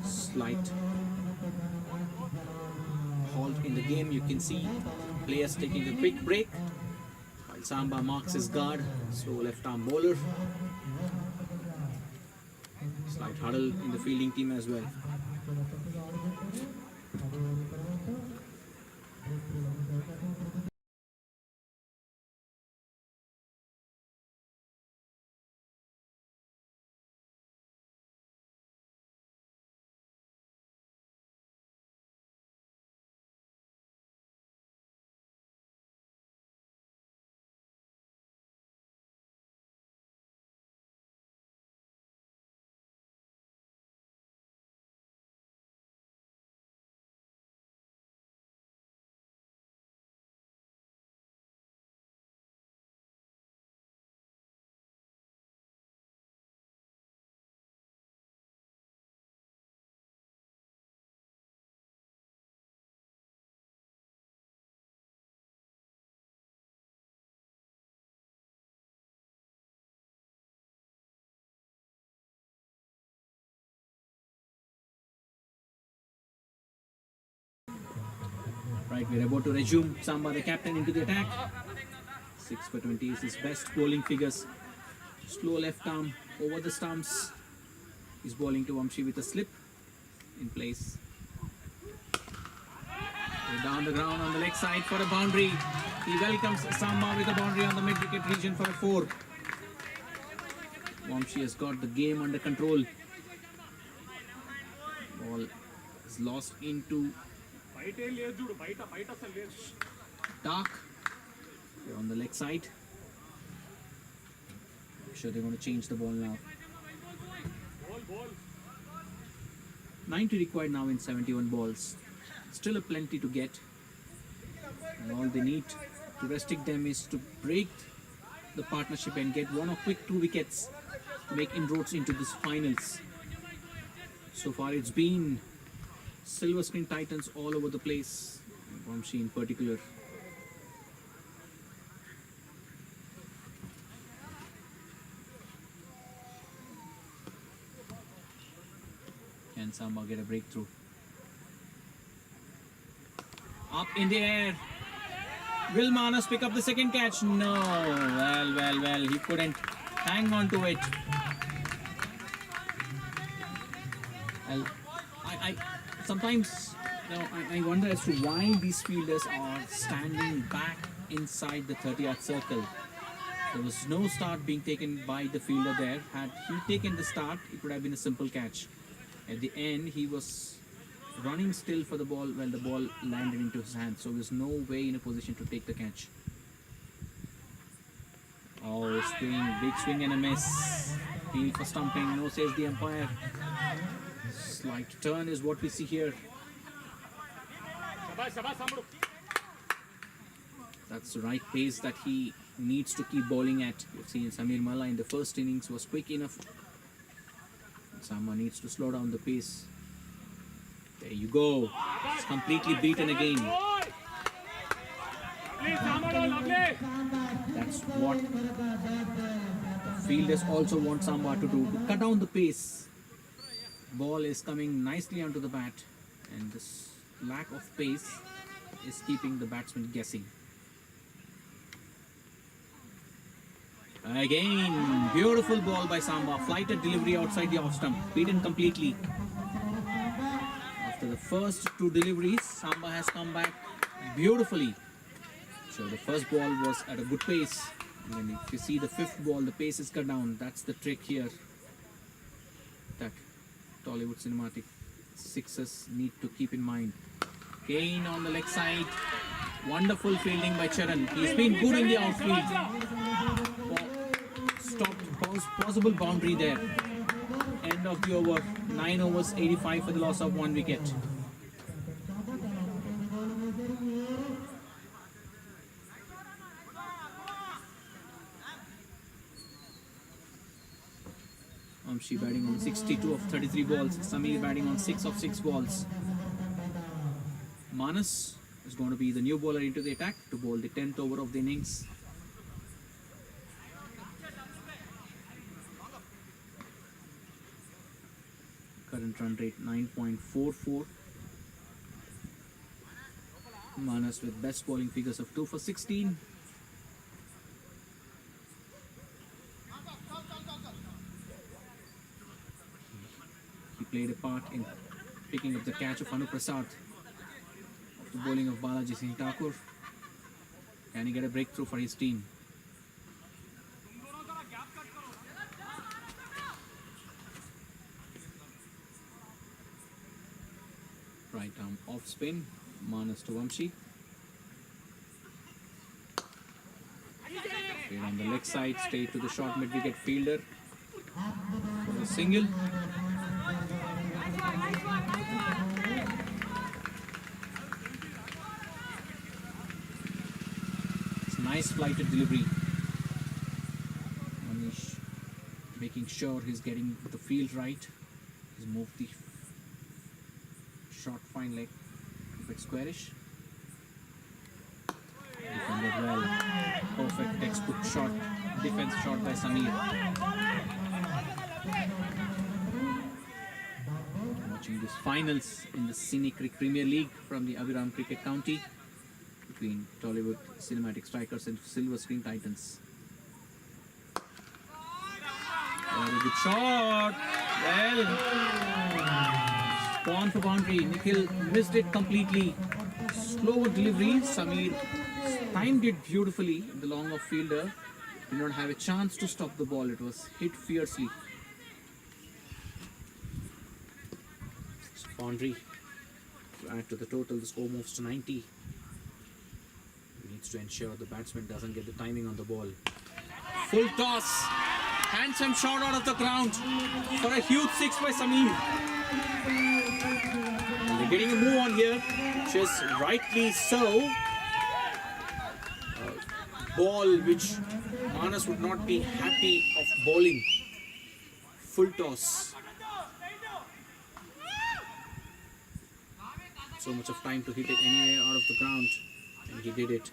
Slight halt in the game. You can see players taking a quick break while Samba marks his guard. Slow left arm bowler. Slight huddle in the fielding team as well. Right, we're about to resume. Samba, the captain, into the attack. 6 for 20 is his best bowling figures. Slow left arm over the stumps. He's bowling to Vamshi with a slip in place. We're down the ground on the leg side for a boundary. He welcomes Samba with a boundary on the mid-wicket region for a 4. Vamshi has got the game under control. Ball is lost into dark. They're on the leg side. I'm sure they're going to change the ball now. 90 required now in 71 balls. Still a plenty to get. And all they need to restrict them is to break the partnership and get 1 or quick 2 wickets to make inroads into this finals. So far it's been silver screen Titans all over the place. Vamshi in particular. Can Samba get a breakthrough? Up in the air. Will Manas pick up the second catch? No. Well. He couldn't hang on to it. I sometimes, I wonder as to why these fielders are standing back inside the 30-yard circle. There was no start being taken by the fielder there. Had he taken the start, it would have been a simple catch. At the end, he was running still for the ball while the ball landed into his hand, so he was no way in a position to take the catch. Oh, swing, big swing and a miss. Field for stumping, no says the umpire. Slight turn is what we see here. That's the right pace that he needs to keep bowling at. You've seen Samir Malla in the first innings was quick enough. Samba needs to slow down the pace. There you go. It's completely beaten again. That's what fielders also want Samba to do, to cut down the pace. Ball is coming nicely onto the bat, and this lack of pace is keeping the batsman guessing. Again, beautiful ball by Samba. Flighted delivery outside the off stump, beaten completely. After the first two deliveries, Samba has come back beautifully. So the first ball was at a good pace, and then if you see the fifth ball, the pace is cut down. That's the trick here that Tollywood cinematic sixers need to keep in mind. Kane on the leg side. Wonderful fielding by Charan. He's been good in the outfield. Stopped possible boundary there. End of the over. 9 overs, 85 for the loss of 1 wicket. Amshi batting on 62 of 33 balls. Samir batting on 6 of 6 balls. Manas is going to be the new bowler into the attack to bowl the 10th over of the innings. Current run rate 9.44. Manas with best bowling figures of 2 for 16. He played a part in picking up the catch of Anu Prasad of the bowling of Balaji Singh Thakur. Can he get a breakthrough for his team? Right arm off spin, Manas to Vamshi. Straight on the leg side, straight to the short mid-wicket fielder for a single. It's a nice flighted delivery. Manish making sure he's getting the field right. He's moved the short fine leg, a bit squarish. Defended well. Perfect textbook shot, defense shot by Samir. Watching these finals in the CineCric Premier League from the Abiram Cricket County between Tollywood Cinematic Strikers and Silver Screen Titans. Very good shot. Well, gone for boundary. Nikhil missed it completely. Slower delivery. Samir timed it beautifully. The long off fielder did not have a chance to stop the ball. It was hit fiercely. So boundary to add to the total. The score moves to 90. He needs to ensure the batsman doesn't get the timing on the ball. Full toss. Handsome shot out of the ground for a huge 6 by Samir. And they're getting a move on here, which is rightly so. Ball which Manas would not be happy of bowling. Full toss. So much of time to hit it anywhere out of the ground, and he did it.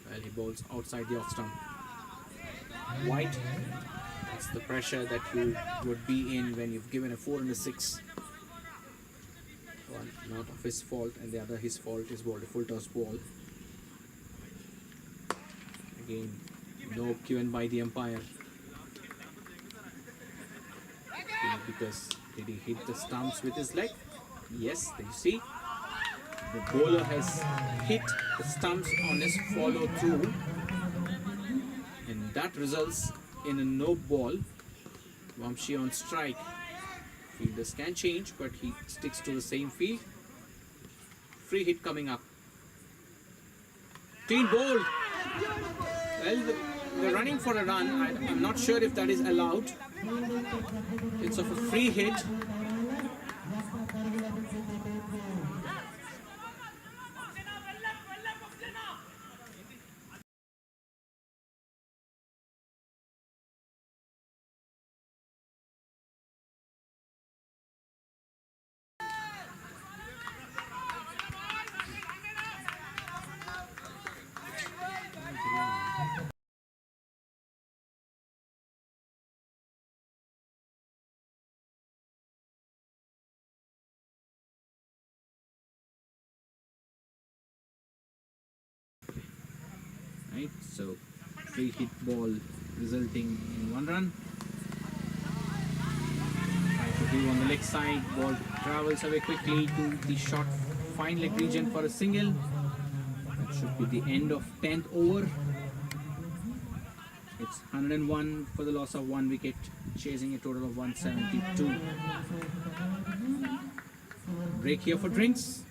Well, he bowls outside the off stump. White. That's the pressure that you would be in when you've given a 4 and a 6. One not of his fault and the other his fault is bowled a full toss ball. Again, no given by the umpire. Because did he hit the stumps with his leg? Yes, you see. The bowler has hit the stumps on his follow through, and that results in a no ball. Vamshi on strike. Fielders can change, but he sticks to the same field. Free hit coming up. Clean bowled. Well, they're running for a run. I'm not sure if that is allowed. It's of a free hit. Right, so free hit ball resulting in 1 run. Try to view on the leg side, ball travels away quickly to the short fine leg region for a single. That should be the end of 10th over. It's 101 for the loss of 1 wicket, chasing a total of 172. Break here for drinks.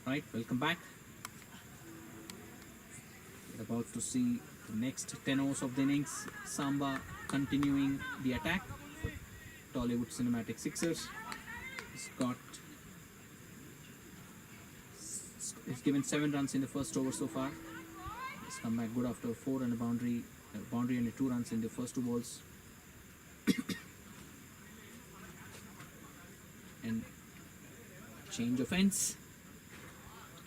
Right, welcome back. We're about to see the next 10 overs of the innings. Samba continuing the attack for Tollywood Cinematic Sixers. He's given 7 runs in the first over so far. He's come back good after 4 and a boundary and 2 runs in the first 2 balls. And change of ends.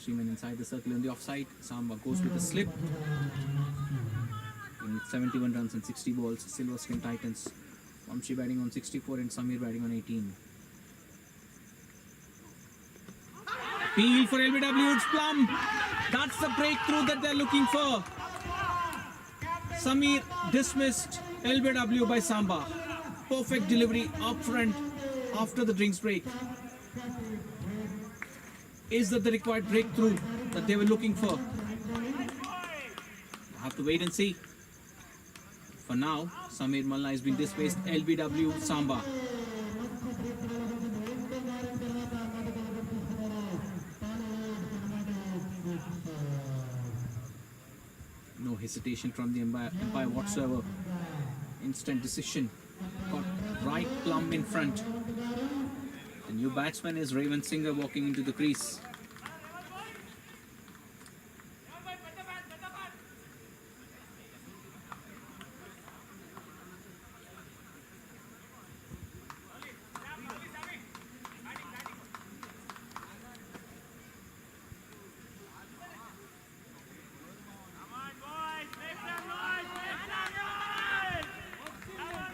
3 men inside the circle on the offside. Samba goes with a slip. In 71 runs and 60 balls. Silver Skin Titans. Vamshi batting on 64 and Samir batting on 18. Appeal for LBW. It's plumb. That's the breakthrough that they're looking for. Samir dismissed LBW by Samba. Perfect delivery up front after the drinks break. Is that the required breakthrough that they were looking for? We'll have to wait and see. For now, Samir Malla has been dismissed. LBW Samba. No hesitation from the umpire whatsoever. Instant decision. Got right plumb in front. The new batsman is Raven Singer walking into the crease.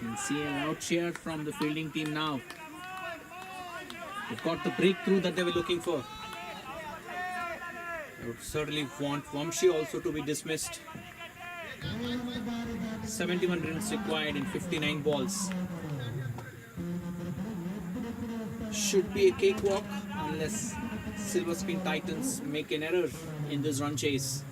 You can see a loud cheer from the fielding team now. They've got the breakthrough that they were looking for. They would certainly want Vamshi also to be dismissed. 71 runs required in 59 balls. Should be a cakewalk unless Silver Screen Titans make an error in this run chase.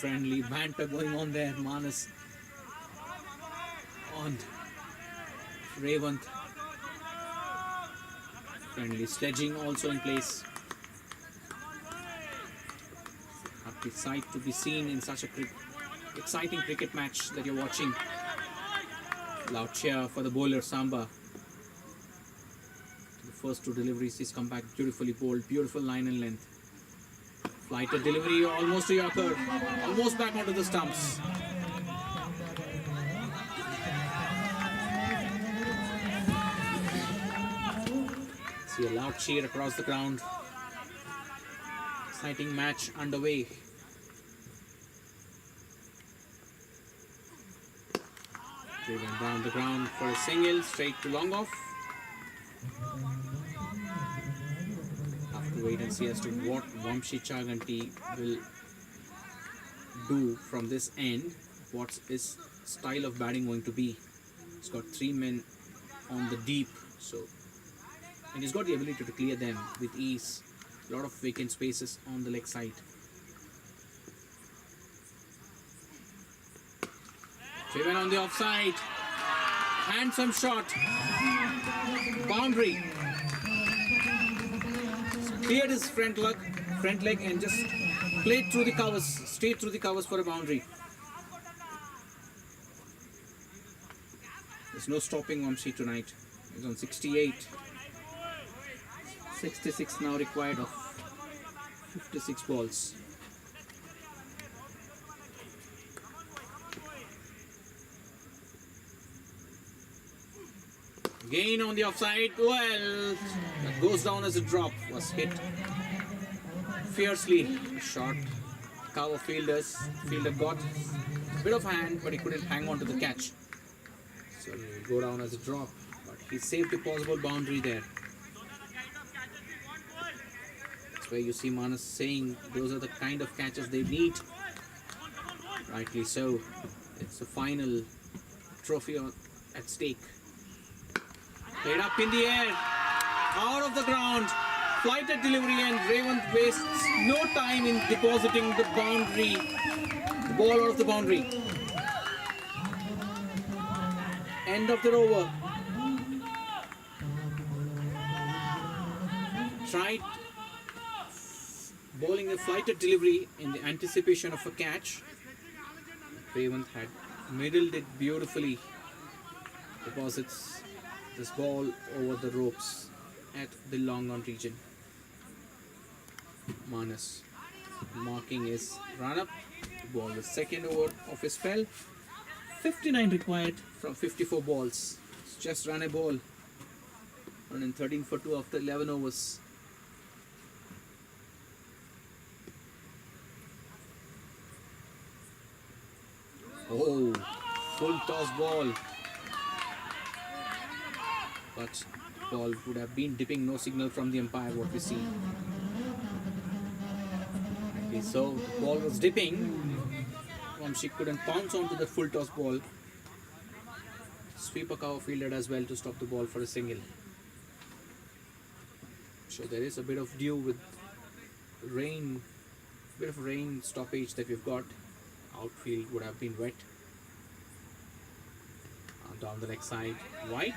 Friendly banter going on there. Manas on Revant. Friendly sledging also in place. Happy sight to be seen in such a exciting cricket match that you're watching. Loud cheer for the bowler Samba. The first two deliveries, he's come back beautifully bowled, beautiful line and length. Flighted delivery, almost a yorker, almost back onto the stumps. See a loud cheer across the ground. Exciting match underway. Driven down the ground for a single, straight to long off. Have to wait and see as to what Vamshi Chaganti will do from this end. What's his style of batting going to be? He's got three men on the deep, and he's got the ability to clear them with ease. A lot of vacant spaces on the leg side. Driven on the offside. Handsome shot. Boundary. Cleared his front leg and just played through the covers, straight through the covers for a boundary. There's no stopping Vamshi tonight. He's on 68. 66 now required of 56 balls. Again on the offside. Well, that goes down as a drop. Was hit fiercely. Shot. Cover fielder got a bit of hand, but he couldn't hang on to the catch. So he will go down as a drop. But he saved a possible boundary there. That's where you see Manas saying those are the kind of catches they need. Rightly so. It's a final trophy at stake. Played up in the air, out of the ground, flighted delivery, and Raven wastes no time in depositing the boundary, the ball out of the boundary. End of the over. Tried bowling a flighted delivery in the anticipation of a catch. Raven had middled it beautifully. Deposits this ball over the ropes at the long on region. Manas marking his run up. The ball is second over of his spell. 59 required from 54 balls. It's just run a ball. 113 for 2 after 11 overs. Oh, full toss ball. But ball would have been dipping, no signal from the umpire, what we see. Okay, so the ball was dipping. Vamshi couldn't pounce onto the full toss ball. Sweeper cover fielded as well to stop the ball for a single. So there is a bit of dew with rain, bit of rain stoppage that we've got. Outfield would have been wet. Down the leg side, wide.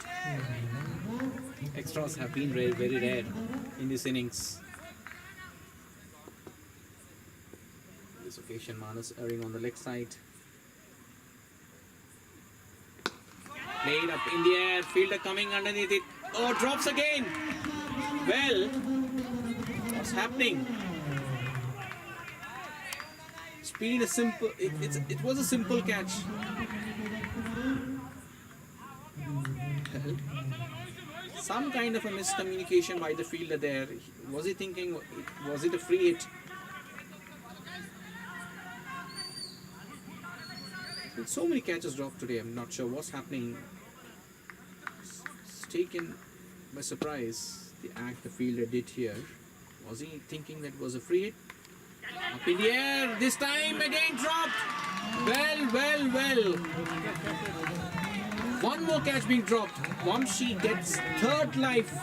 Extras have been very rare in this innings. On this occasion, Manas erring on the leg side. Played up in the air, fielder coming underneath it. Oh, drops again. Well, what's happening? It's been a simple. It was a simple catch. Some kind of a miscommunication by the fielder there. Was he thinking? Was it a free hit? With so many catches dropped today, I'm not sure what's happening. It's taken by surprise, the act the fielder did here. Was he thinking that it was a free hit? Up in the air, this time again dropped. Well. One more catch being dropped. Vamshi gets third life.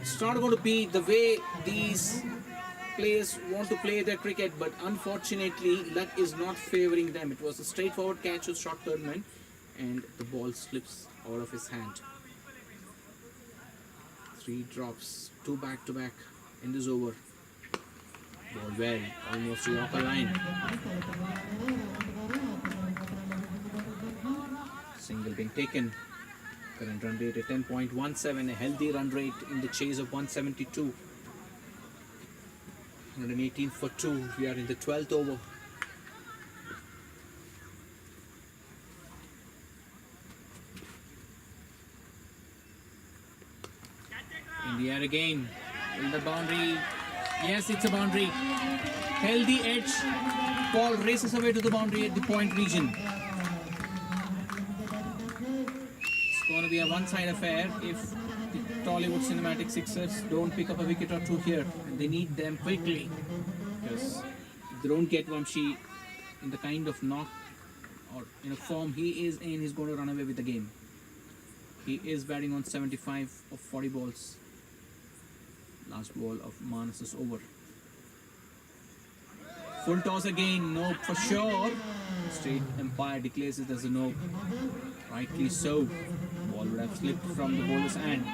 It's not going to be the way these players want to play their cricket, but unfortunately luck is not favoring them. It was a straightforward catch with short third man and the ball slips out of his hand. 3 drops, 2 back to back in this over. Ball well, almost to Yorker line. Single being taken. Current run rate at 10.17, a healthy run rate in the chase of 172. 118 for 2. We are in the 12th over. In the air again. In the boundary. Yes, it's a boundary. Healthy edge. Ball races away to the boundary at the point region. It's going to be a one-side affair if the Tollywood Cinematic Sixers don't pick up a wicket or two here. And they need them quickly. Because if they don't get Vamshi in the kind of knock or in a form he is in, he's going to run away with the game. He is batting on 75 of 40 balls. Last ball of Manas's over. Full toss again, no for sure. Straight umpire declares it as a no. Rightly so. Ball would have slipped from the bowler's hand.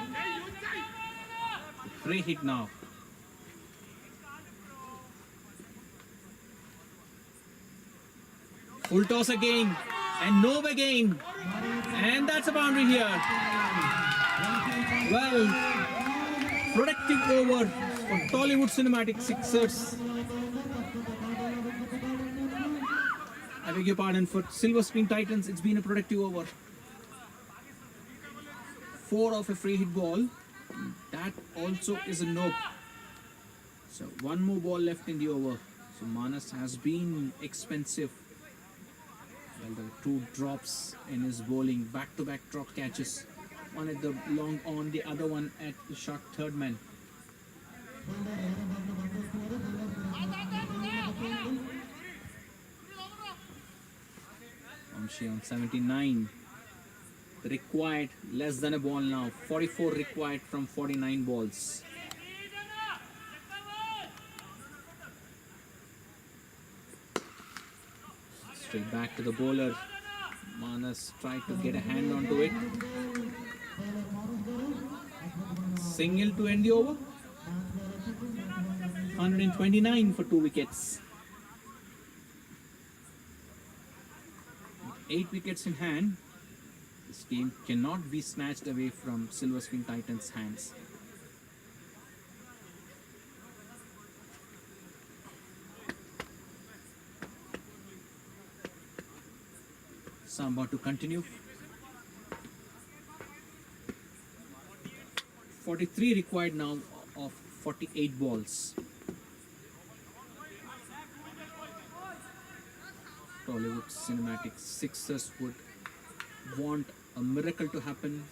Free hit now. Full toss again and no again. And that's a boundary here. Well, productive over for Tollywood Cinematic Sixers. I beg your pardon, for Silver Screen Titans, it's been a productive over. 4 of a free hit ball. That also is a nope. So one more ball left in the over. So Manas has been expensive. Well, there are 2 drops in his bowling, back-to-back drop catches. One at the long on, the other one at the short third man. Vamshi on 79. Required less than a ball now. 44 required from 49 balls. Straight back to the bowler. Manas tried to get a hand onto it. Single to end the over. 129 for 2 wickets. 8 wickets in hand. This game cannot be snatched away from Silver Screen Titans' hands. Samba to continue. 43 required now of 48 balls. Tollywood Cinematic Sixers would want a miracle to happen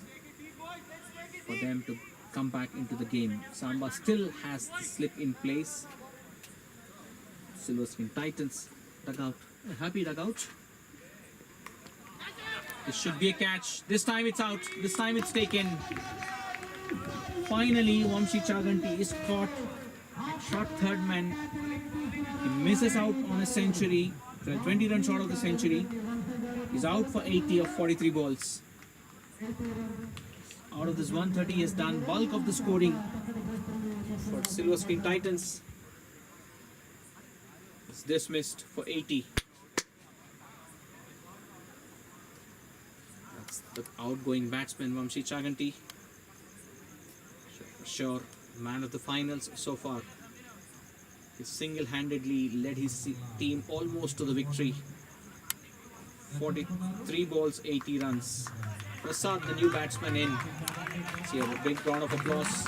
for them to come back into the game. Samba still has the slip in place. Silver Screen Titans dugout, a happy dugout. This should be a catch. This time it's out. This time it's taken. Finally, Vamshi Chaganti is caught. Short third man. He misses out on a century. 20 runs short of the century. He's out for 80 of 43 balls. Out of this 130, he has done bulk of the scoring for Silver Screen Titans. It's dismissed for 80. That's the outgoing batsman Vamshi Chaganti. Sure, man of the finals so far. He single-handedly led his team almost to the victory. 43 balls, 80 runs. Prasad, the new batsman in. See a big round of applause.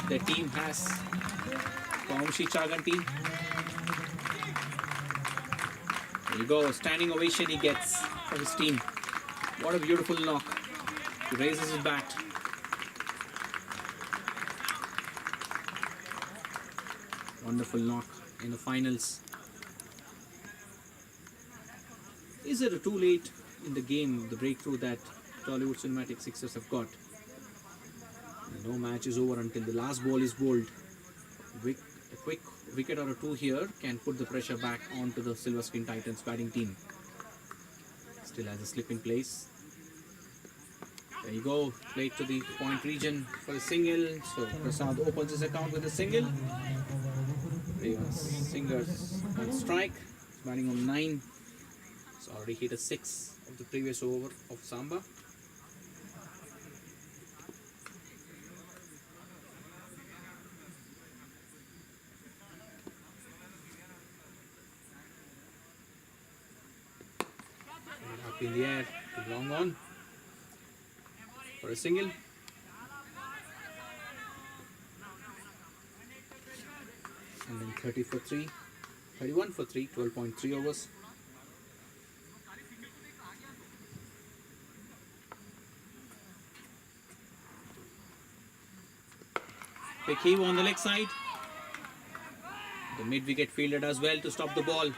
The team has Vamshi Chaganti. There you go, standing ovation he gets for his team. What a beautiful knock. He raises his bat. Wonderful knock in the finals. Is it too late in the game, the breakthrough that Tollywood Cinematic Sixers have got? No match is over until the last ball is bowled. A quick wicket or a two here can put the pressure back onto the Silver Screen Titans batting team. Still has a slip in place. There you go, played to the point region for a single. So Prasad opens his account with a single. Singers on strike. He's batting on 9. He's already hit a 6 of the previous over of Samba. Up in the air, long on for a single. And then 30 for 3, 31 for 3, 12.3 overs. Big heave on the leg side. The mid-wicket fielded as well to stop the ball.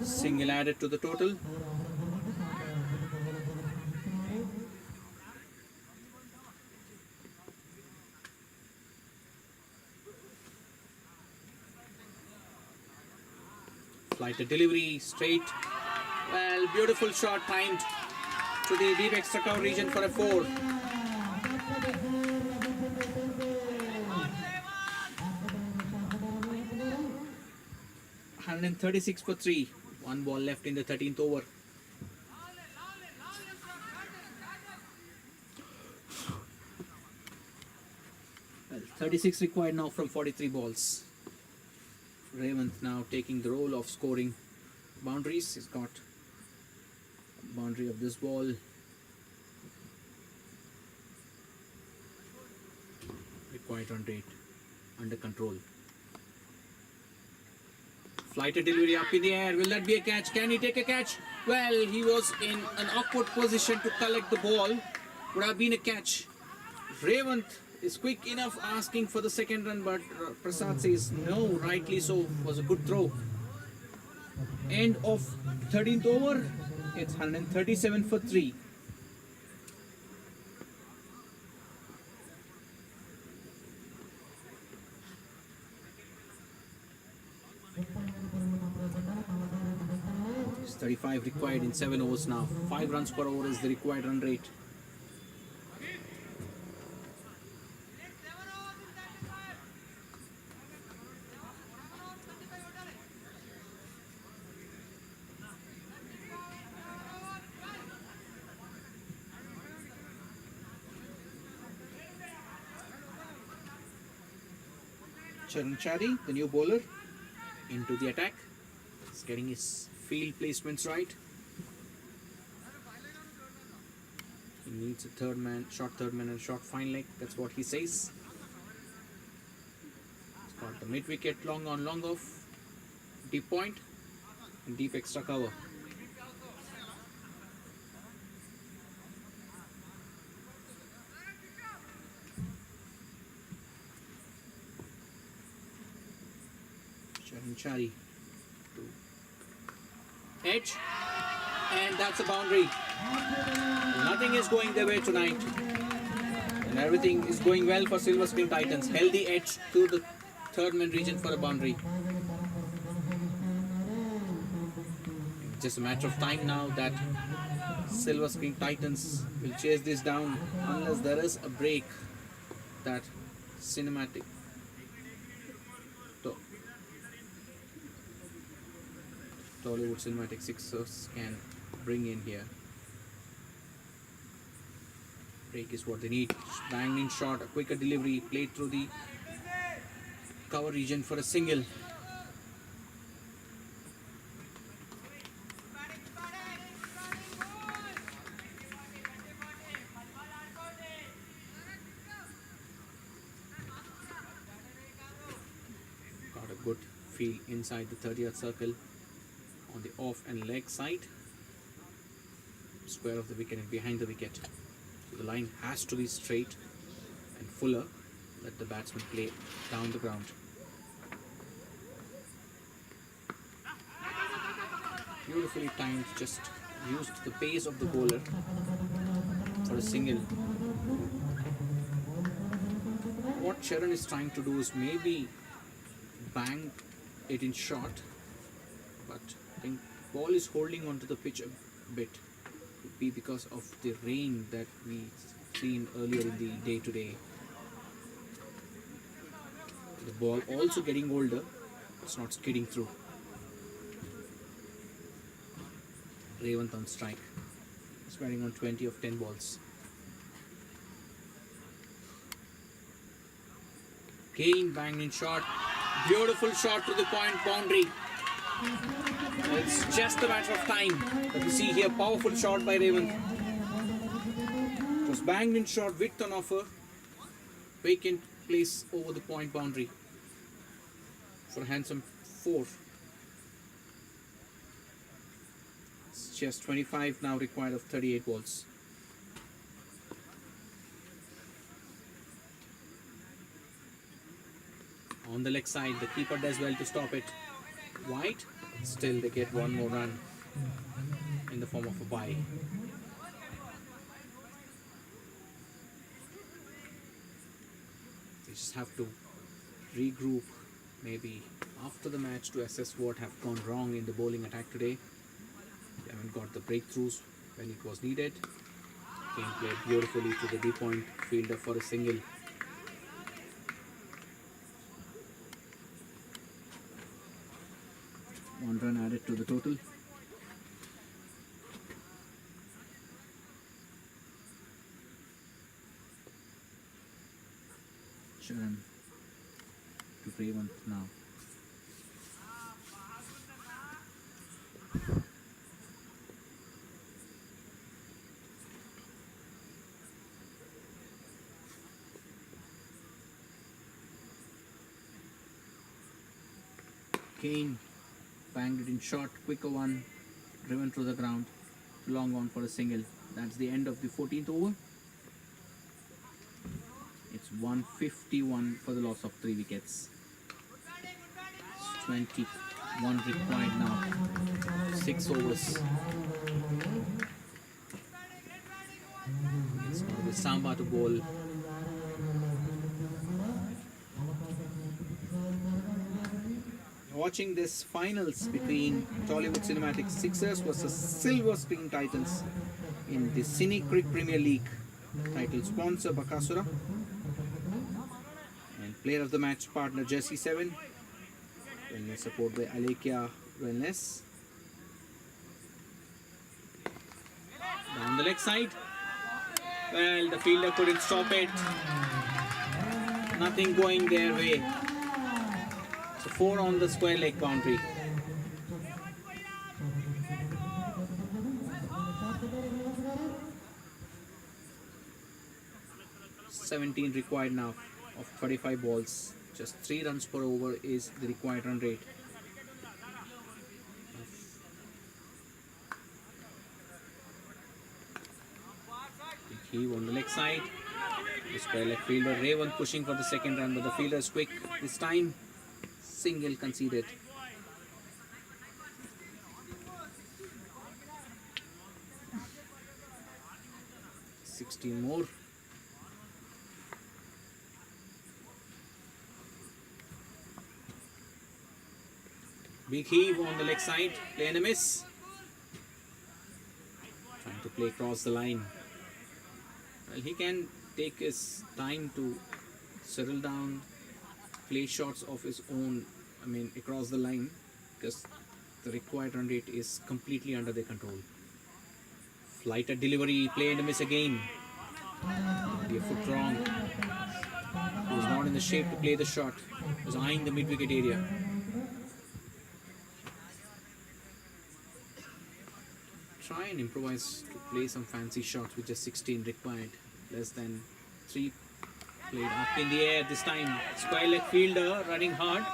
Single added to the total. Flight to delivery, straight. Well, beautiful shot timed to the deep extra cover region for a 4. 136 for 3. 1 ball left in the 13th over. Well, 36 required now from 43 balls. Raymond now taking the role of scoring boundaries. He's got a boundary of this ball. Required run rate under control. Flighted delivery up in the air. Will that be a catch? Can he take a catch? Well, he was in an awkward position to collect the ball. Would have been a catch. Revant is quick enough asking for the second run, but Prasad says no, rightly so. Was a good throw. End of 13th over. It's 137 for 3. It's 35 required in 7 overs now. 5 runs per over is the required run rate. Charanchari, the new bowler, into the attack. He's getting his field placements right. He needs a short third man and short fine leg. That's what he says. He's got the mid wicket, long on, long off, deep point, and deep extra cover. Charanchari to edge, and that's a boundary. Nothing is going their way tonight, and everything is going well for Silver Screen Titans. Healthy edge to the third man region for a boundary. Just a matter of time now that Silver Screen Titans will chase this down unless there is a break that cinematic Tollywood Cinematic Sixers can bring in here. Break is what they need. Banged in shot, a quicker delivery, played through the cover region for a single. Got a good feel inside the 30-yard circle on the off and leg side. Square of the wicket and behind the wicket. So the line has to be straight and fuller. Let the batsman play down the ground. Beautifully timed, just used the pace of the bowler for a single. What Sharon is trying to do is maybe bang it in short, but I think ball is holding onto the pitch a bit. Could be because of the rain that we seen earlier in the day today. The ball also getting older, it's not skidding through. Revanth on strike. He's batting on 20 of 10 balls. Kane banged in shot. Beautiful shot to the point boundary. It's just a matter of time that we see here. Powerful shot by Revanth. It was banged in shot, width on offer. Vacant place over the point boundary for a handsome 4. It's just 25 now required of 38 balls. On the leg side, the keeper does well to stop it. Wide, still they get one more run in the form of a bye. They just have to regroup maybe after the match to assess what have gone wrong in the bowling attack today. They haven't got the breakthroughs when it was needed. Kane played beautifully to the deep point fielder for a single. One run added to the total. Sharon to Revanth now. Kane banged it in short, quicker one, driven through the ground, long on for a single. That's the end of the 14th over. It's 151 for the loss of 3 wickets. It's 21 required now. 6 overs. It's going to be Samba to bowl. Watching this finals between Tollywood Cinematic Sixers versus Silver Screen Titans in the CineCric Premier League. Title sponsor Bakasura and player of the match partner Jersey 7. Wellness support by Alekia Wellness. Down the leg side. Well, the fielder couldn't stop it. Nothing going their way. 4 on the square leg boundary. $17 required now of 35 balls. Just 3 runs per over is the required run rate. Big heave on the leg side. The square leg fielder Revanth pushing for the second run, but the fielder is quick this time. Single conceded. $16 more. Big heave on the leg side. Play and a miss. Trying to play across the line. Well, he can take his time to settle down, play shots of his own, across the line, because the required run rate is completely under their control. Flighted delivery, play and a miss again. Be a foot wrong. He was not in the shape to play the shot. He was eyeing the mid-wicket area. Try and improvise to play some fancy shots with just 16 required. Less than 3 played up in the air this time. Square leg fielder running hard,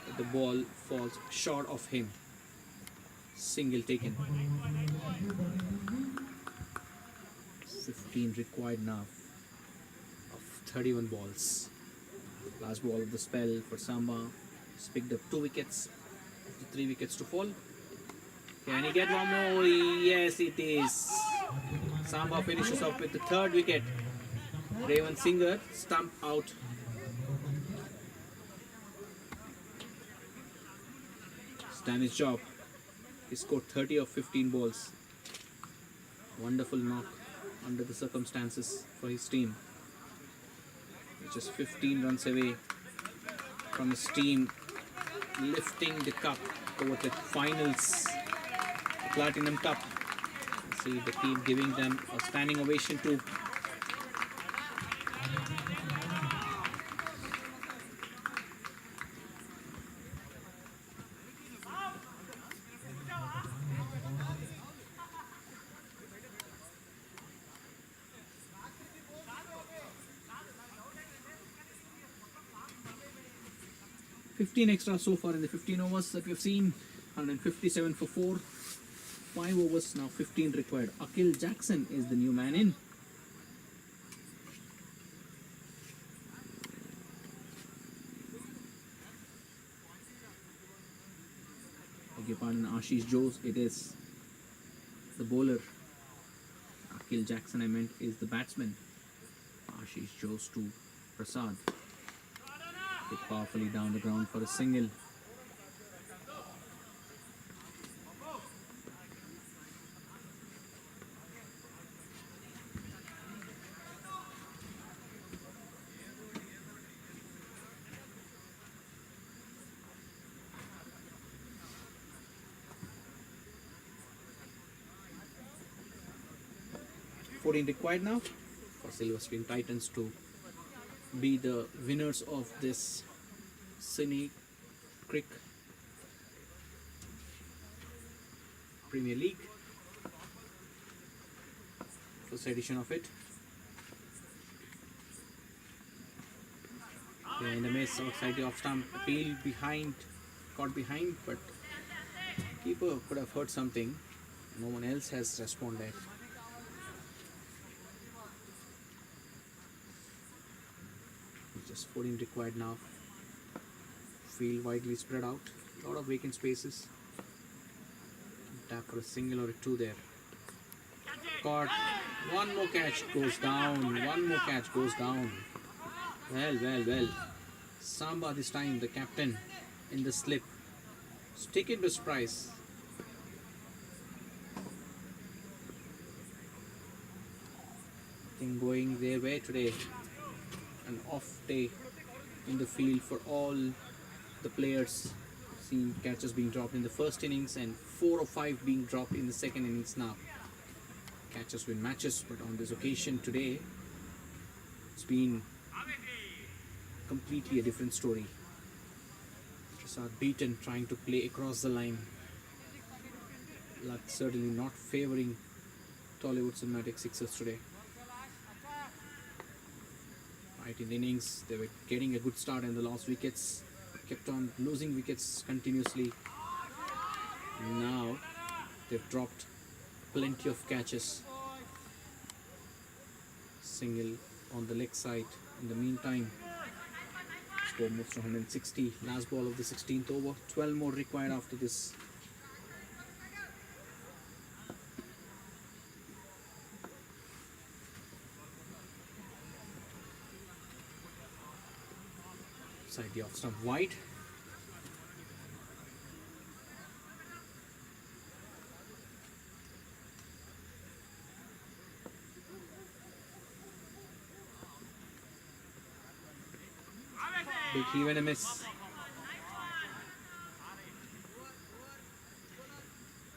but the ball falls short of him. Single taken. 15 required now of 31 balls. Last ball of the spell for Samba. He's picked up 2 wickets, 3 wickets to fall. Can he get one more? Yes, it is. Samba finishes off with the 3rd wicket. Raven Singer stump out. He's done his job. He scored 30 of 15 balls. Wonderful knock under the circumstances for his team. He's just 15 runs away from his team lifting the cup over the finals, the Platinum Cup. You see the team giving them a standing ovation too. Extra so far in the 15 overs that we've seen. 157 for 4. 5 overs now, 15 required. Akil Jackson is the new man in. Beg your pardon, Ashish Jose, it is the bowler. Akil Jackson, I meant, is the batsman. Ashish Jose to Prasad. Hit powerfully down the ground for a single. Required now for Silverstream Titans to be the winners of this CineCric Premier League, first edition of it. And a miss outside the off stump, appeal behind, caught behind, but keeper could have heard something. No one else has responded. Just 14 required now. Field widely spread out. A lot of vacant spaces. Tap for a single or a 2 there. Caught. One more catch goes down. One more catch goes down. Well. Samba this time, the captain in the slip. Stick it to surprise. Nothing going their way today. An off day in the field for all the players. Seen catches being dropped in the first innings and 4 or 5 being dropped in the second innings now. Catches win matches, but on this occasion today, it's been completely a different story. Prasad beaten, trying to play across the line. Luck certainly not favouring Tollywood Cinematic Sixers today. In innings, they were getting a good start in the last wickets, kept on losing wickets continuously. Now they've dropped plenty of catches. Single on the leg side. In the meantime, score moves to 160. Last ball of the 16th over. 12 more required after this. Side the off stump wide. Big even a miss.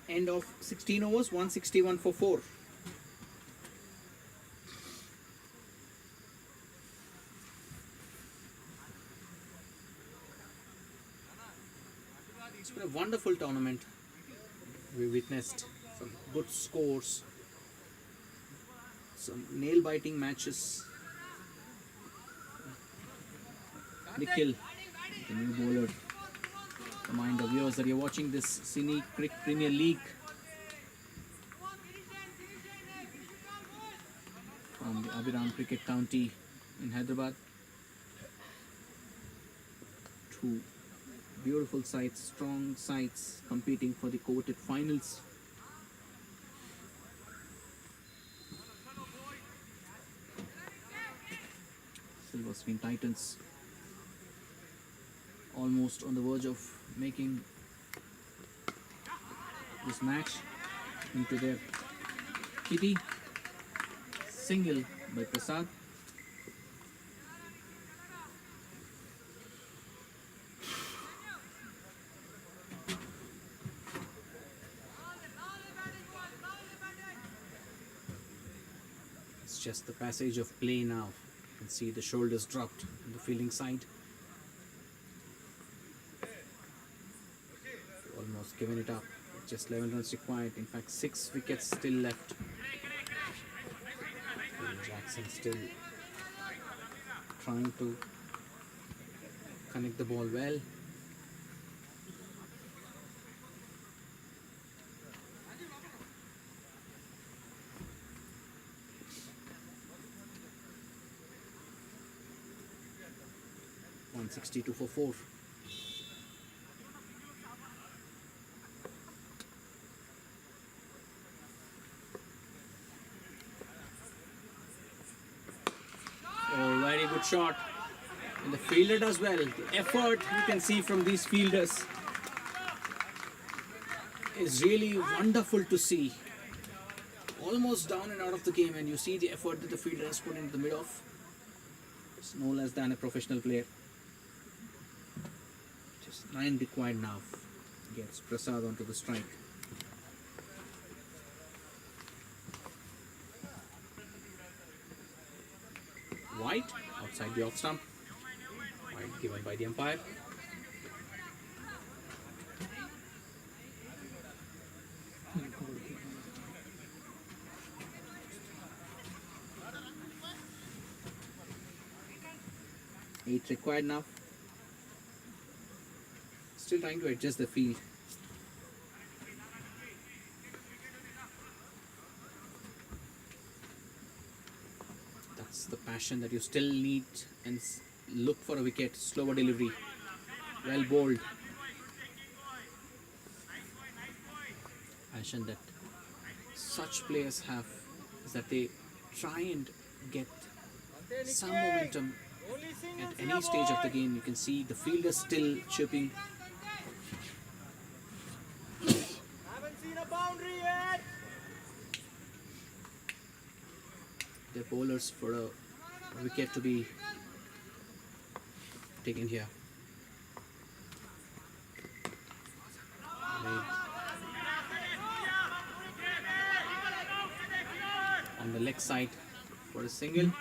End of 16 overs, 161 for 4. It's been a wonderful tournament. We witnessed some good scores, some nail-biting matches. Nikhil, the new bowler. Remind the viewers that you're watching this CineCric Premier League from the Abhiram Cricket County in Hyderabad. Two beautiful sides, strong sides competing for the coveted finals. Silver Screen Titans almost on the verge of making this match into their kitty. Single by Prasad. It's just the passage of play now. You can see the shoulders dropped on the fielding side. Almost given it up. Just 11 runs required. In fact, 6 wickets still left. Jackson still trying to connect the ball well. .162 for 4. Oh, very good shot. And the fielder does well. The effort you can see from these fielders is really wonderful to see. Almost down and out of the game, and you see the effort that the fielder has put into the mid-off. It's no less than a professional player. Just 9 required now. Gets Prasad onto the strike. White outside the off stump. White given by the umpire. Eight required now. Still trying to adjust the field. That's the passion that you still need, and look for a wicket. Slower delivery. Well bowled. Passion that such players have is that they try and get some momentum at any stage of the game. You can see the fielder still chirping. Haven't seen a boundary yet. The bowlers for a wicket to be taken here. On the leg side for a single.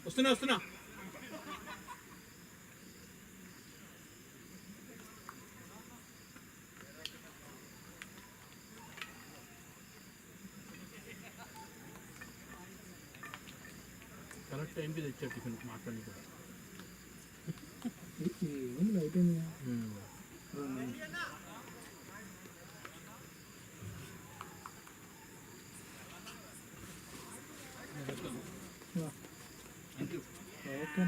వస్తున్నా correct టైంకి తెచ్చాడు tiffin మాట్లాడి ఏముంది అయిపోయింది thank you okay